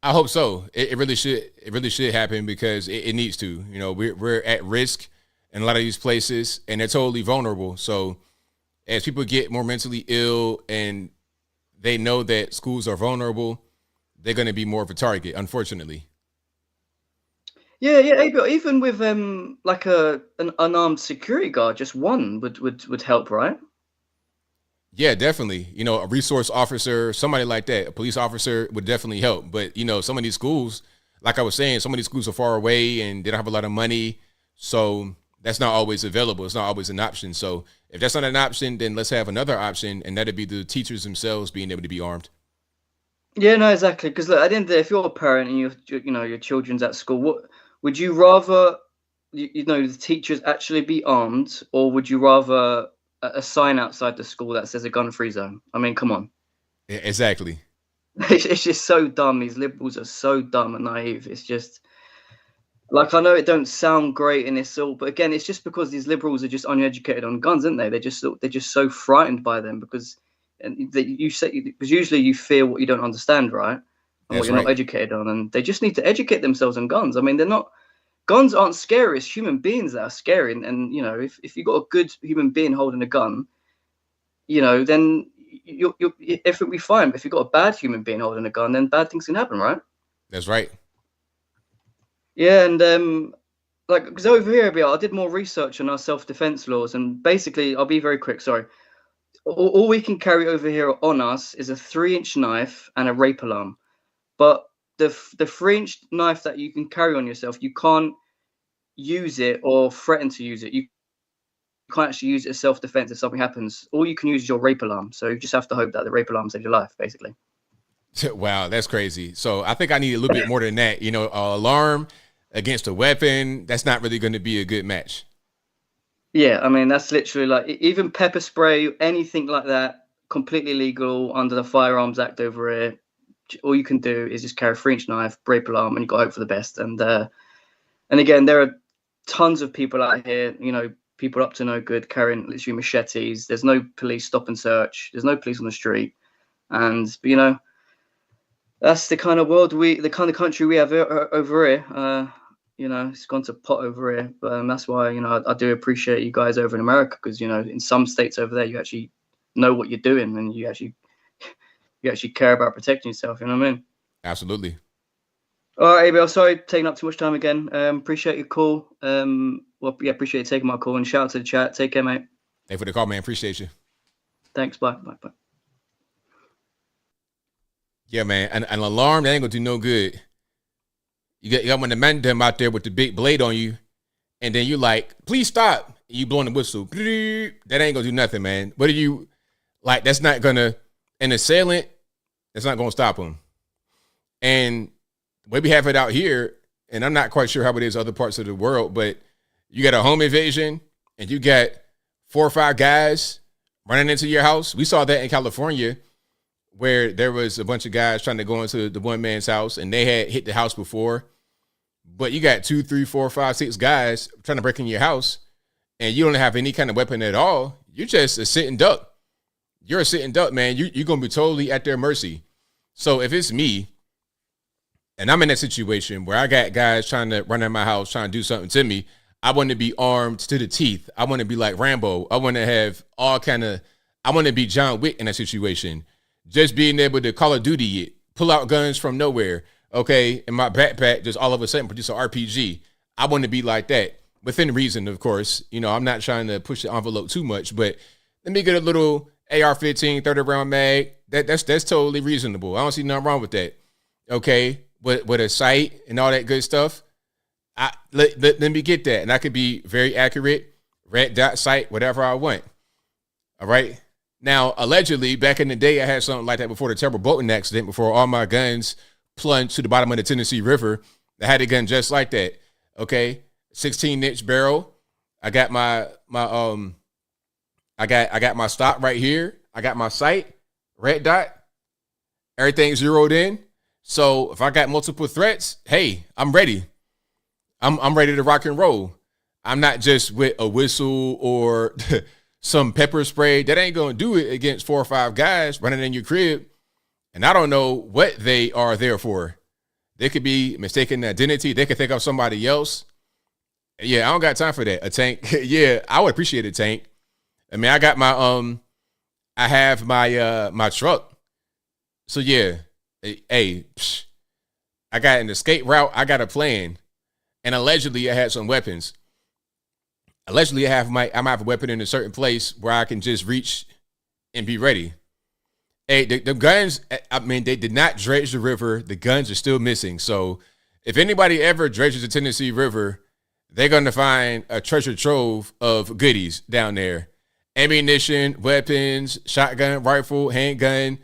S1: I hope so. It really should. It really should happen because it needs to. You know, we're at risk in a lot of these places, and they're totally vulnerable. So as people get more mentally ill and they know that schools are vulnerable, they're going to be more of a target, unfortunately.
S16: Yeah, but even with like an unarmed security guard, just one would help, right?
S1: Yeah, definitely. You know, a resource officer, somebody like that, a police officer would definitely help. But, you know, some of these schools, like I was saying, some of these schools are far away and they don't have a lot of money. So that's not always available. It's not always an option. So if that's not an option, then let's have another option. And that'd be the teachers themselves being able to be armed.
S16: Yeah, no, exactly. Because look, at the end of the day, if you're a parent and your children's at school, what would you rather, the teachers actually be armed, or would you rather a sign outside the school that says a gun-free zone? I mean, come on.
S1: Yeah, exactly.
S16: It's just so dumb. These liberals are so dumb and naive. It's just like, I know it don't sound great in this all, but again, it's just because these liberals are just uneducated on guns, aren't they? They're just so frightened by them because usually you fear what you don't understand, right? And what you're not educated on, and they just need to educate themselves on guns. I mean, guns aren't scary. It's human beings that are scary. And you know, if you've got a good human being holding a gun, you know, then everything will be fine. But if you've got a bad human being holding a gun, then bad things can happen, right?
S1: That's right.
S16: Yeah, and like, because over here, I did more research on our self-defense laws, and basically, I'll be very quick. Sorry. All we can carry over here on us is a 3-inch knife and a rape alarm. But the 3-inch knife that you can carry on yourself, you can't use it or threaten to use it. You can't actually use it as self-defense if something happens. All you can use is your rape alarm. So you just have to hope that the rape alarm saves your life, basically.
S1: Wow, that's crazy. So I think I need a little bit more than that. You know, an alarm against a weapon, that's not really going to be a good match.
S16: Yeah, I mean, that's literally like, even pepper spray, anything like that, completely legal under the Firearms Act over here. All you can do is just carry a 3-inch knife, rape alarm, and you got to hope for the best. And again, there are tons of people out here, you know, people up to no good carrying literally machetes. There's no police stop and search. There's no police on the street. And, you know, that's the kind of world the kind of country we have over here. You know, it's gone to pot over here, but that's why, you know, I do appreciate you guys over in America, because, you know, in some states over there, you actually know what you're doing, and you actually care about protecting yourself. You know what I mean?
S1: Absolutely.
S16: All right, ABL, sorry taking up too much time again. Appreciate your call. Well, yeah, appreciate you taking my call, and shout out to the chat. Take care, mate.
S1: Thanks for the call, man. Appreciate you.
S16: Thanks. Bye. Bye. Bye.
S1: Yeah, man. An alarm, that ain't gonna do no good. You got one of the men them out there with the big blade on you, and then you like, please stop. You blowing the whistle. That ain't gonna do nothing, man. What are you like? That's not gonna, an assailant, that's not gonna stop him. And the way we have it out here, and I'm not quite sure how it is other parts of the world, but you got a home invasion and you got 4 or 5 guys running into your house. We saw that in California, where there was a bunch of guys trying to go into the one man's house, and they had hit the house before. But you got 2, 3, 4, 5, 6 guys trying to break in your house, and you don't have any kind of weapon at all. You're just a sitting duck. You're a sitting duck, man. You're going to be totally at their mercy. So if it's me, and I'm in that situation where I got guys trying to run in my house, trying to do something to me, I want to be armed to the teeth. I want to be like Rambo. I want to have I want to be John Wick in that situation. Just being able to Call of Duty it, pull out guns from nowhere, okay, in my backpack, just all of a sudden produce an RPG. I want to be like that, within reason, of course. You know, I'm not trying to push the envelope too much, but let me get a little AR-15, 30-round mag. That's totally reasonable. I don't see nothing wrong with that, okay? With a sight and all that good stuff, let me get that, and I could be very accurate, red dot sight, whatever I want, all right? Now, allegedly, back in the day, I had something like that before the terrible boating accident, before all my guns plunged to the bottom of the Tennessee River. I had a gun just like that, okay? 16-inch barrel. I got my I got my stock right here. I got my sight, red dot, everything zeroed in. So if I got multiple threats, hey, I'm ready. I'm ready to rock and roll. I'm not just with a whistle or some pepper spray. That ain't going to do it against 4 or 5 guys running in your crib. And I don't know what they are there for. They could be mistaken identity. They could think of somebody else. Yeah, I don't got time for that. A tank. Yeah, I would appreciate a tank. I mean, I got my I have my my truck. So yeah, hey, I got an escape route. I got a plan. And allegedly I had some weapons. Allegedly I might have a weapon in a certain place where I can just reach and be ready. Hey, the guns, I mean, they did not dredge the river. The guns are still missing. So if anybody ever dredges the Tennessee River, they're going to find a treasure trove of goodies down there. Ammunition, weapons, shotgun, rifle, handgun,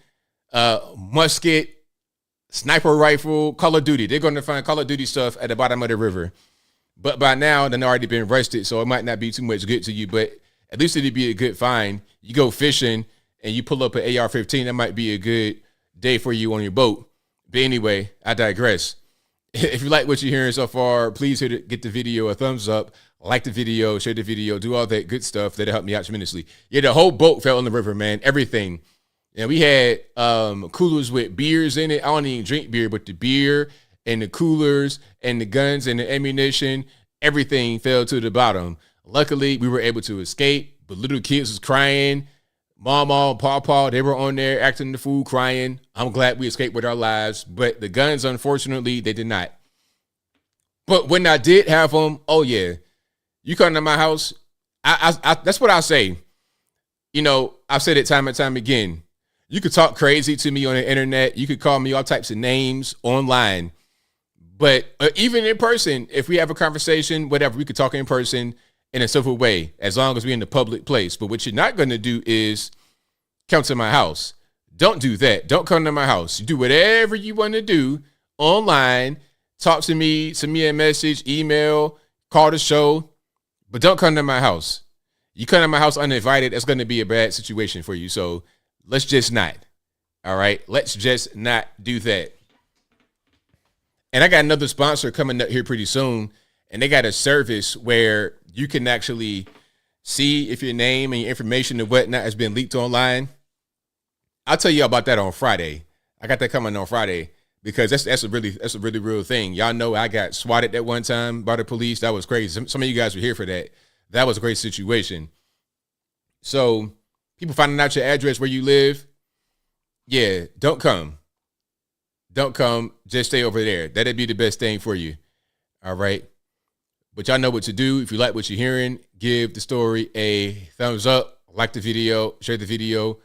S1: musket, sniper rifle, Call of Duty. They're going to find Call of Duty stuff at the bottom of the river. But by now, they've already been arrested, so it might not be too much good to you, but at least it'd be a good find. You go fishing and you pull up an AR-15, that might be a good day for you on your boat. But anyway, I digress. If you like what you're hearing so far, please get the video a thumbs up, like the video, share the video, do all that good stuff. That'll help me out tremendously. Yeah, the whole boat fell in the river, man. Everything. And we had coolers with beers in it. I don't even drink beer, but the beer and the coolers and the guns and the ammunition, everything fell to the bottom. Luckily, we were able to escape, but little kids was crying. Mama, Pawpaw, they were on there acting the fool, crying. I'm glad we escaped with our lives, but the guns, unfortunately, they did not. But when I did have them, oh yeah, you come to my house, I that's what I say. You know, I've said it time and time again. You could talk crazy to me on the internet. You could call me all types of names online. But even in person, if we have a conversation, whatever, we could talk in person in a civil way, as long as we're in the public place. But what you're not going to do is come to my house. Don't do that. Don't come to my house. You do whatever you want to do online. Talk to me, send me a message, email, call the show. But don't come to my house. You come to my house uninvited, that's going to be a bad situation for you. So let's just not. All right? Let's just not do that. And I got another sponsor coming up here pretty soon. And they got a service where you can actually see if your name and your information and whatnot has been leaked online. I'll tell you about that on Friday. I got that coming on Friday. because that's a really real thing. Y'all know I got swatted that one time by the police. That was crazy. Some of you guys were here for that. That was a great situation. So people finding out your address where you live, yeah, don't come. Don't come. Just stay over there. That'd be the best thing for you. All right. But y'all know what to do. If you like what you're hearing, give the story a thumbs up, like the video, share the video,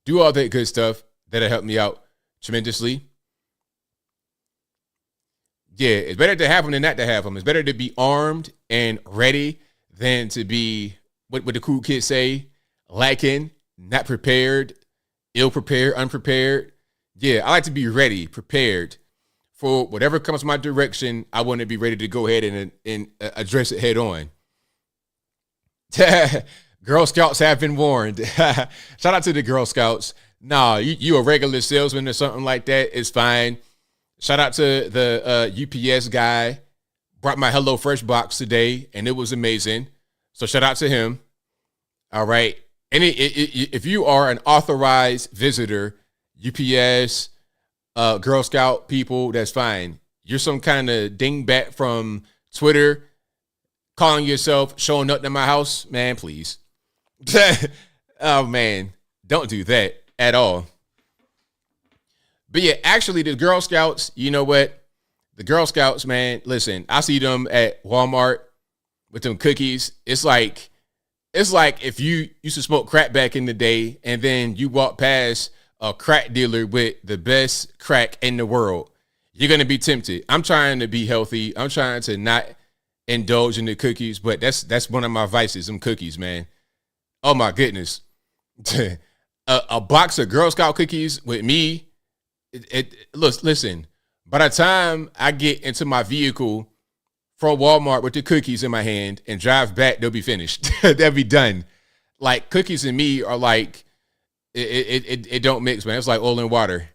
S1: do all that good stuff. That'll help me out tremendously. Yeah, it's better to have them than not to have them. It's better to be armed and ready than to be, what the cool kids say, lacking, not prepared, ill-prepared, unprepared. Yeah, I like to be ready, prepared for whatever comes my direction. I want to be ready to go ahead and address it head on. Girl Scouts have been warned. Shout out to the Girl Scouts. Nah, you a regular salesman or something like that, it's fine. Shout out to the UPS guy. Brought my HelloFresh box today, and it was amazing. So shout out to him. All right. And if you are an authorized visitor, UPS, Girl Scout people, that's fine. You're some kind of dingbat from Twitter calling yourself showing up to my house, man, please. Oh, man, don't do that at all. But yeah, actually, the Girl Scouts, you know what? The Girl Scouts, man, listen, I see them at Walmart with them cookies. It's like if you used to smoke crack back in the day and then you walk past a crack dealer with the best crack in the world. You're going to be tempted. I'm trying to be healthy. I'm trying to not indulge in the cookies, but that's one of my vices, them cookies, man. Oh, my goodness. A box of Girl Scout cookies with me, listen, by the time I get into my vehicle from Walmart with the cookies in my hand and drive back, they'll be finished. They'll be done. Like, cookies and me are like, it don't mix, man. It's like oil and water.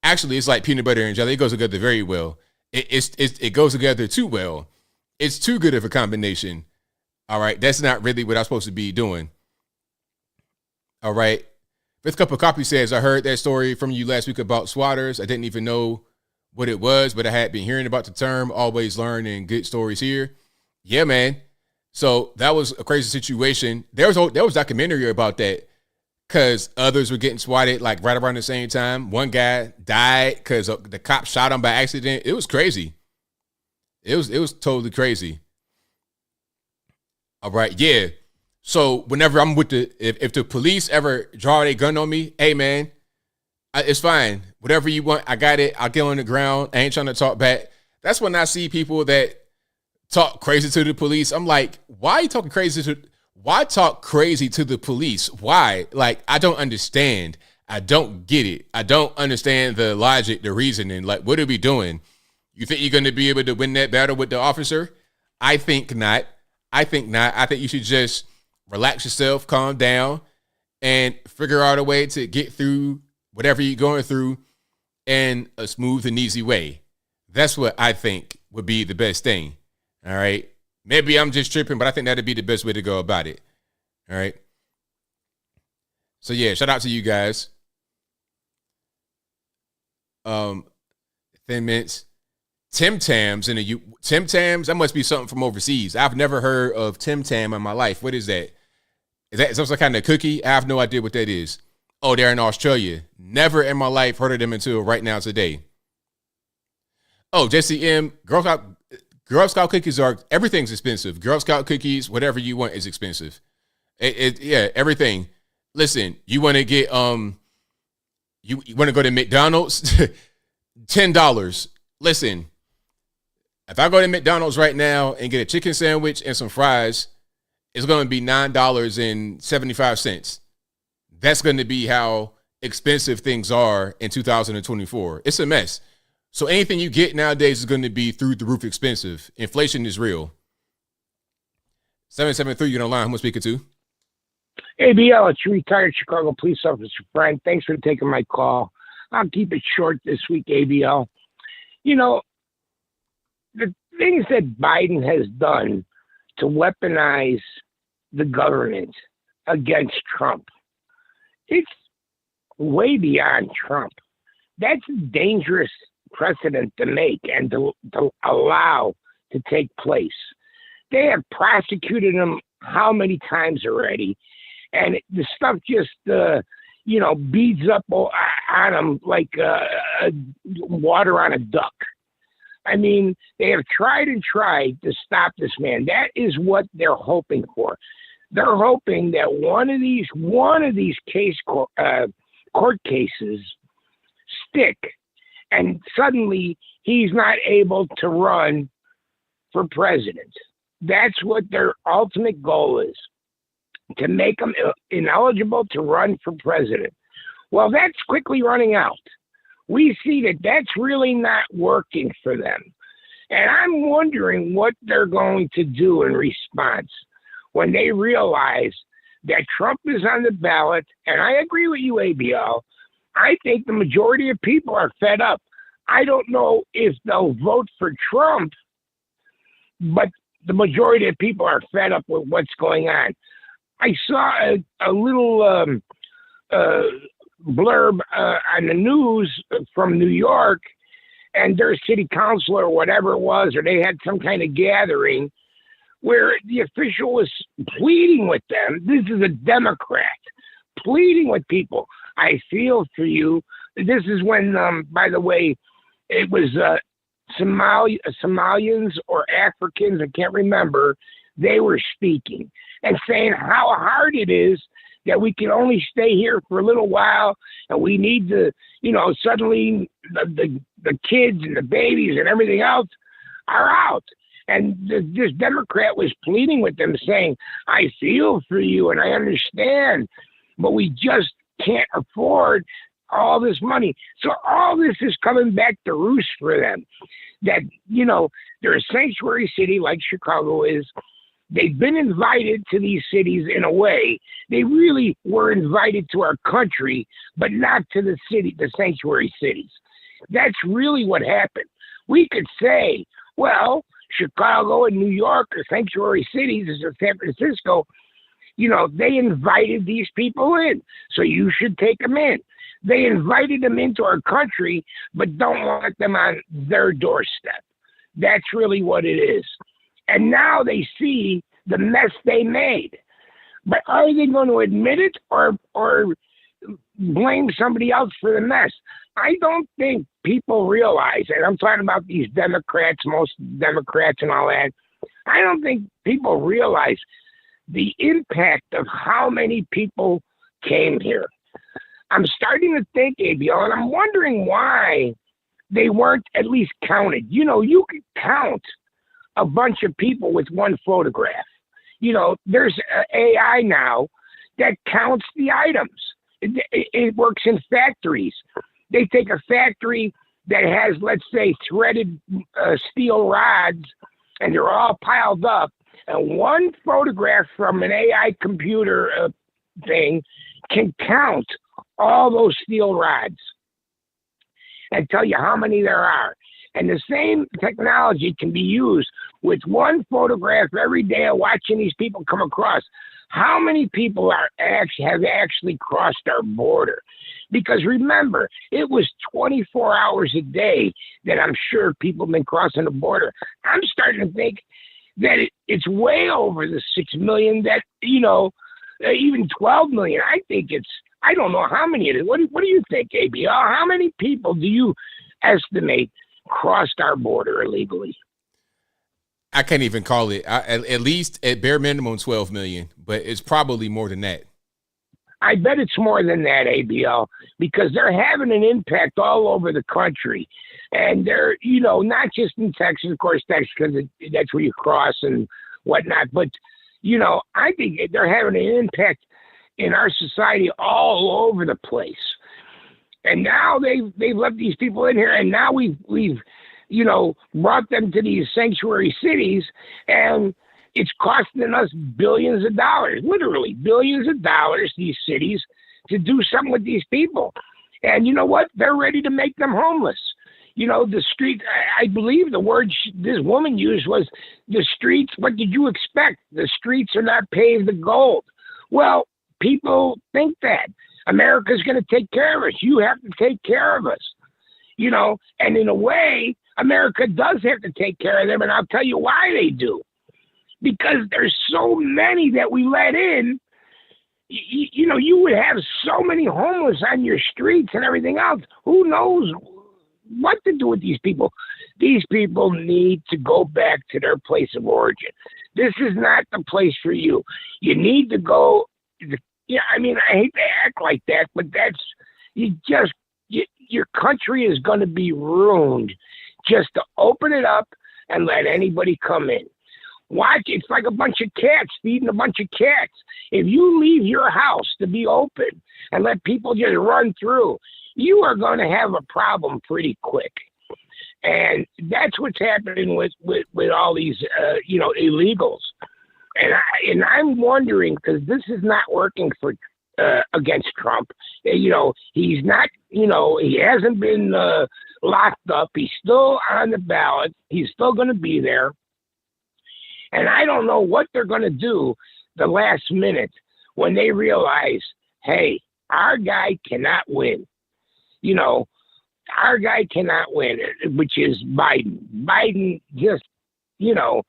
S1: Actually, it's like peanut butter and jelly. It goes together very well. It goes together too well. It's too good of a combination. All right. That's not really what I'm supposed to be doing. All right. Fifth Cup of Coffee says, I heard that story from you last week about swatters. I didn't even know what it was, but I had been hearing about the term. Always learning good stories here. Yeah, man. So that was a crazy situation. There was a documentary about that because others were getting swatted like right around the same time. One guy died because the cop shot him by accident. It was crazy. It was totally crazy. All right, yeah. So whenever I'm with if the police ever draw their gun on me, hey man, it's fine. Whatever you want, I got it. I'll get on the ground. I ain't trying to talk back. That's when I see people that talk crazy to the police. I'm like, why are you talking crazy why talk crazy to the police? Why? Like, I don't understand. I don't get it. I don't understand the logic, the reasoning. Like, what are we doing? You think you're going to be able to win that battle with the officer? I think not. I think you should just relax yourself, calm down, and figure out a way to get through whatever you're going through in a smooth and easy way. That's what I think would be the best thing. All right. Maybe I'm just tripping, but I think that'd be the best way to go about it. All right. So yeah, shout out to you guys. Thin Mints. Tim Tams Tim Tams, that must be something from overseas. I've never heard of Tim Tam in my life. What is that? Is that some kind of cookie? I have no idea what that is. Oh, they're in Australia. Never in my life heard of them until right now today. Oh, Jesse M. Girl Scout cookies everything's expensive. Girl Scout cookies, whatever you want is expensive. Yeah, everything. Listen, you want to get you want to go to McDonald's? $10. Listen, if I go to McDonald's right now and get a chicken sandwich and some fries, it's going to be $9.75. That's going to be how expensive things are in 2024. It's a mess. So anything you get nowadays is going to be through the roof expensive. Inflation is real. 773, you're on the line. Who am I speaking to?
S17: ABL, it's your retired Chicago police officer friend. Thanks for taking my call. I'll keep it short this week, ABL. You know, the things that Biden has done to weaponize the government against Trump, it's way beyond Trump. That's a dangerous precedent to make and to allow to take place. They have prosecuted him how many times already, and the stuff just beads up on him like water on a duck. I mean, they have tried and tried to stop this man. That is what they're hoping for. They're hoping that one of these court cases stick, and suddenly he's not able to run for president. That's what their ultimate goal is, to make him ineligible to run for president. Well, that's quickly running out. We see that that's really not working for them. And I'm wondering what they're going to do in response when they realize that Trump is on the ballot. And I agree with you, ABL. I think the majority of people are fed up. I don't know if they'll vote for Trump, but the majority of people are fed up with what's going on. I saw a little blurb on the news from New York, and their city council or whatever it was, or they had some kind of gathering where the official was pleading with them. This is a Democrat pleading with people. I feel for you. This is when, by the way, it was Somalians or Africans, I can't remember, they were speaking and saying how hard it is that we can only stay here for a little while, and we need to, suddenly the kids and the babies and everything else are out. And this Democrat was pleading with them, saying, I feel for you and I understand, but we just can't afford all this money. So all this is coming back to roost for them. That, they're a sanctuary city like Chicago is. They've been invited to these cities in a way. They really were invited to our country, but not to the sanctuary cities. That's really what happened. We could say, well, Chicago and New York are sanctuary cities, as San Francisco, they invited these people in, so you should take them in. They invited them into our country, but don't want them on their doorstep. That's really what it is. And now they see the mess they made. But are they going to admit it or blame somebody else for the mess? I don't think people realize, and I'm talking about these Democrats, most Democrats and all that, I don't think people realize the impact of how many people came here. I'm starting to think, ABL, and I'm wondering why they weren't at least counted. You could count a bunch of people with one photograph. There's AI now that counts the items. It works in factories. They take a factory that has, let's say, threaded steel rods, and they're all piled up, and one photograph from an AI computer thing can count all those steel rods and tell you how many there are. And the same technology can be used with one photograph every day of watching these people come across. How many people have actually crossed our border? Because remember, it was 24 hours a day that I'm sure people have been crossing the border. I'm starting to think that it's way over the 6 million that, even 12 million. I don't know how many it is. What do you think, ABL? How many people do you estimate crossed our border illegally?
S1: I can't even call it. At least at bare minimum 12 million, but it's probably more than that.
S17: I bet it's more than that, ABL, because they're having an impact all over the country. And they're, not just in Texas, of course, Texas, because that's where you cross and whatnot. But, I think they're having an impact in our society all over the place. And now they've let these people in here, and now we've brought them to these sanctuary cities, and it's costing us billions of dollars, literally billions of dollars, these cities, to do something with these people. And you know what? They're ready to make them homeless. The street, I believe the word this woman used was the streets. What did you expect? The streets are not paved with gold. Well, people think that America's going to take care of us. You have to take care of us. you know, and in a way, America does have to take care of them, and I'll tell you why they do. Because there's so many that we let in. You know, you would have so many homeless on your streets and everything else. Who knows what to do with these people? These people need to go back to their place of origin. This is not the place for you. You need to go. Yeah, I mean, I hate to act like that, but your country is going to be ruined just to open it up and let anybody come in. Watch, it's like a bunch of cats feeding a bunch of cats. If you leave your house to be open and let people just run through, you are going to have a problem pretty quick. And that's what's happening with all these, you know, illegals. And I'm wondering, because this is not working for against Trump. You know, he's not, you know, he hasn't been locked up. He's still on the ballot. He's still going to be there. And I don't know what they're going to do the last minute when they realize, hey, our guy cannot win. You know, our guy cannot win, which is Biden. Biden just, you know,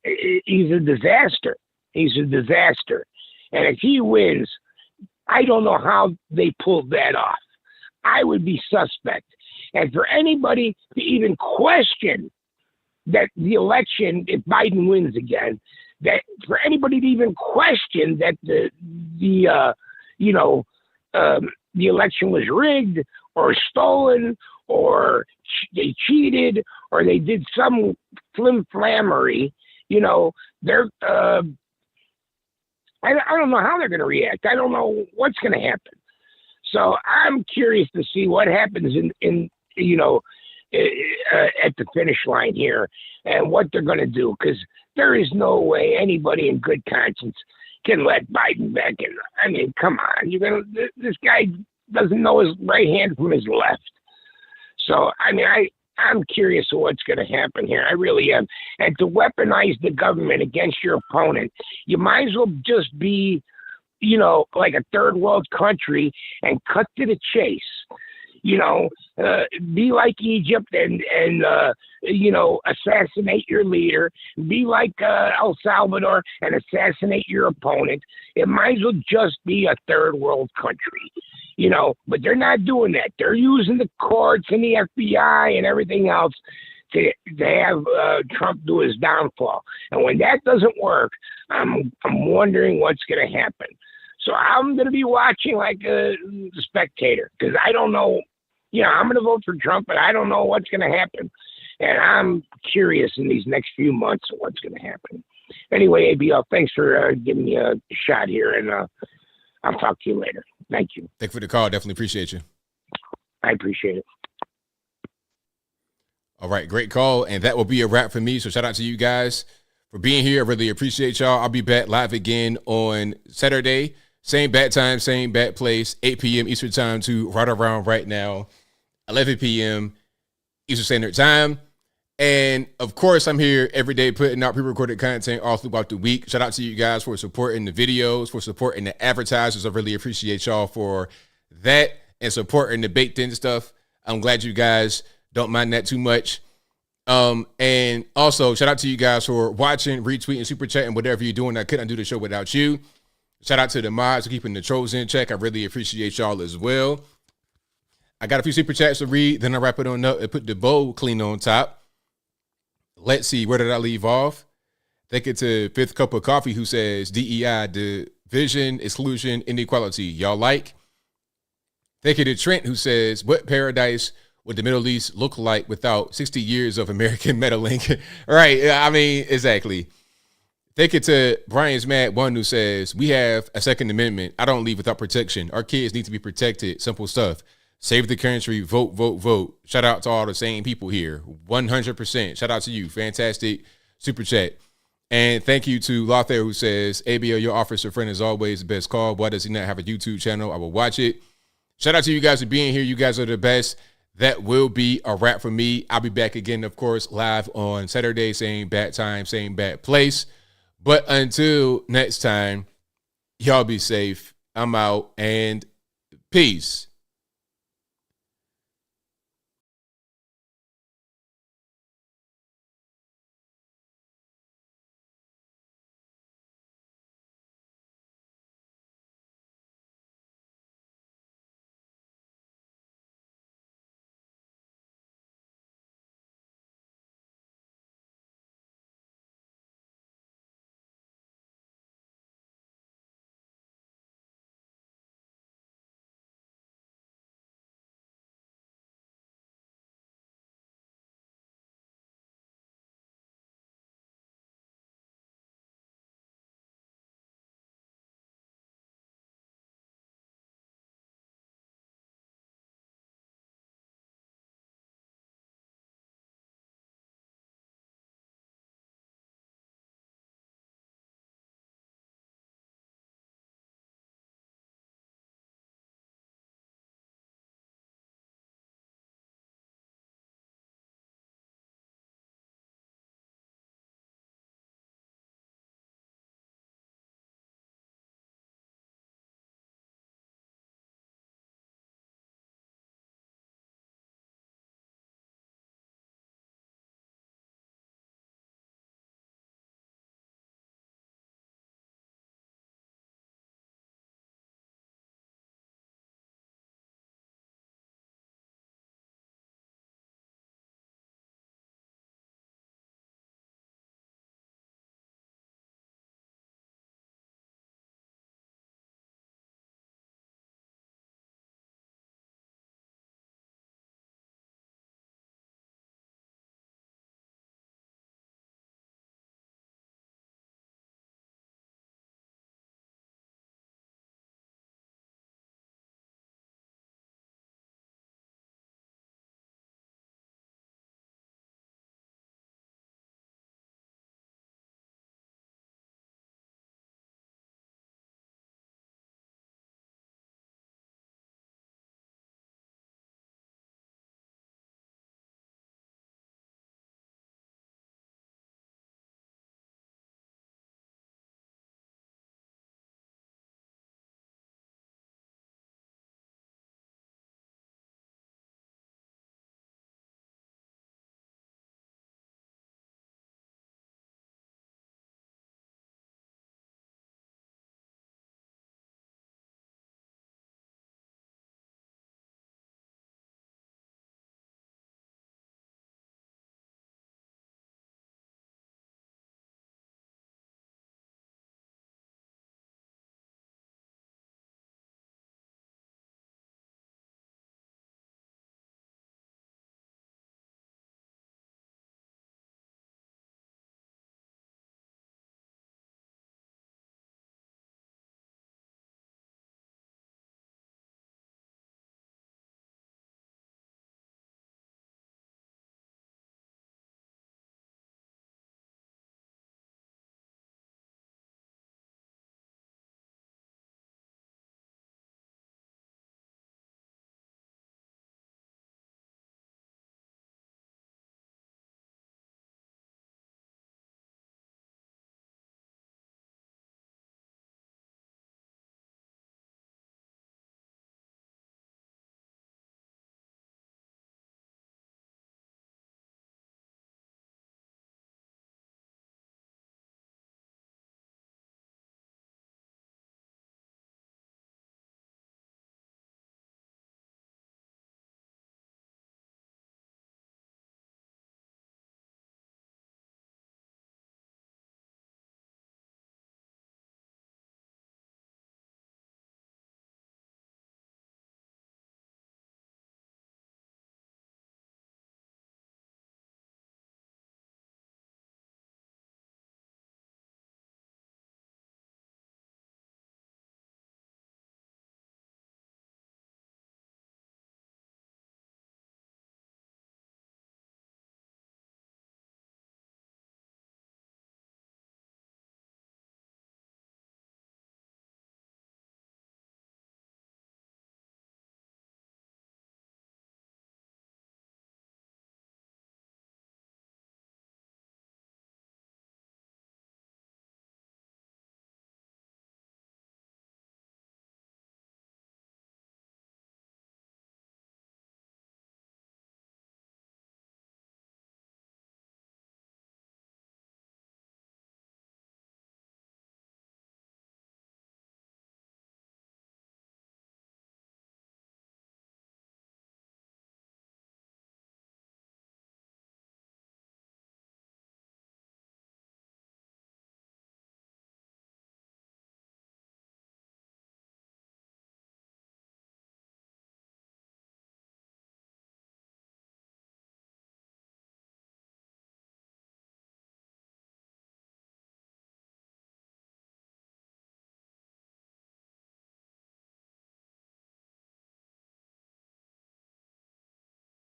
S17: he's a disaster. He's a disaster. And if he wins, I don't know how they pulled that off. I would be suspect. And for anybody to even question that the election, if Biden wins again, that for anybody to even question that the election was rigged or stolen or they cheated or they did some flim-flammery, you know, they're I don't know how they're going to react. I don't know what's going to happen. So I'm curious to see what happens in you know, at the finish line here and what they're going to do, because there is no way anybody in good conscience can let Biden back in. I mean, come on, this guy doesn't know his right hand from his left. So, I mean, I'm curious of what's going to happen here. I really am. And to weaponize the government against your opponent, you might as well just be, you know, like a third world country and cut to the chase. You know, be like Egypt and you know, assassinate your leader. Be like El Salvador and assassinate your opponent. It might as well just be a third world country, you know. But they're not doing that. They're using the courts and the FBI and everything else to have Trump do his downfall. And when that doesn't work, I'm wondering what's going to happen. So I'm going to be watching like a spectator, because I don't know. You know, I'm going to vote for Trump, but I don't know what's going to happen. And I'm curious in these next few months of what's going to happen. Anyway, ABL, thanks for giving me a shot here, and I'll talk to you later. Thank you.
S1: Thank you for the call. Definitely appreciate you.
S17: I appreciate it.
S1: All right, great call. And that will be a wrap for me. So shout out to you guys for being here. I really appreciate y'all. I'll be back live again on Saturday. Same bat time, same bat place, 8 p.m. Eastern time to right around right now, 11 p.m. Eastern Standard Time. And, of course, I'm here every day putting out pre-recorded content all throughout the week. Shout out to you guys for supporting the videos, for supporting the advertisers. I really appreciate y'all for that and supporting the baked-in stuff. I'm glad you guys don't mind that too much. And also, shout out to you guys for watching, retweeting, super chatting, whatever you're doing. I couldn't do the show without you. Shout out to the mods for keeping the trolls in check. I really appreciate y'all as well. I got a few super chats to read. Then I wrap it on up and put the bowl clean on top. Let's see. Where did I leave off? Thank it to Fifth Cup of Coffee, who says DEI, division, exclusion, inequality. Y'all like? Thank you to Trent, who says, what paradise would the Middle East look like without 60 years of American meddling? Right. I mean, exactly. Thank you to Brian's Mad One, who says, we have a Second Amendment. I don't leave without protection. Our kids need to be protected. Simple stuff. Save the country. Vote, vote, vote. Shout out to all the same people here. 100%. Shout out to you. Fantastic super chat. And thank you to Lothair, who says, ABL, your officer friend is always the best call. Why does he not have a YouTube channel? I will watch it. Shout out to you guys for being here. You guys are the best. That will be a wrap for me. I'll be back again, of course, live on Saturday. Same bat time, same bat place. But until next time, y'all be safe. I'm out, and peace.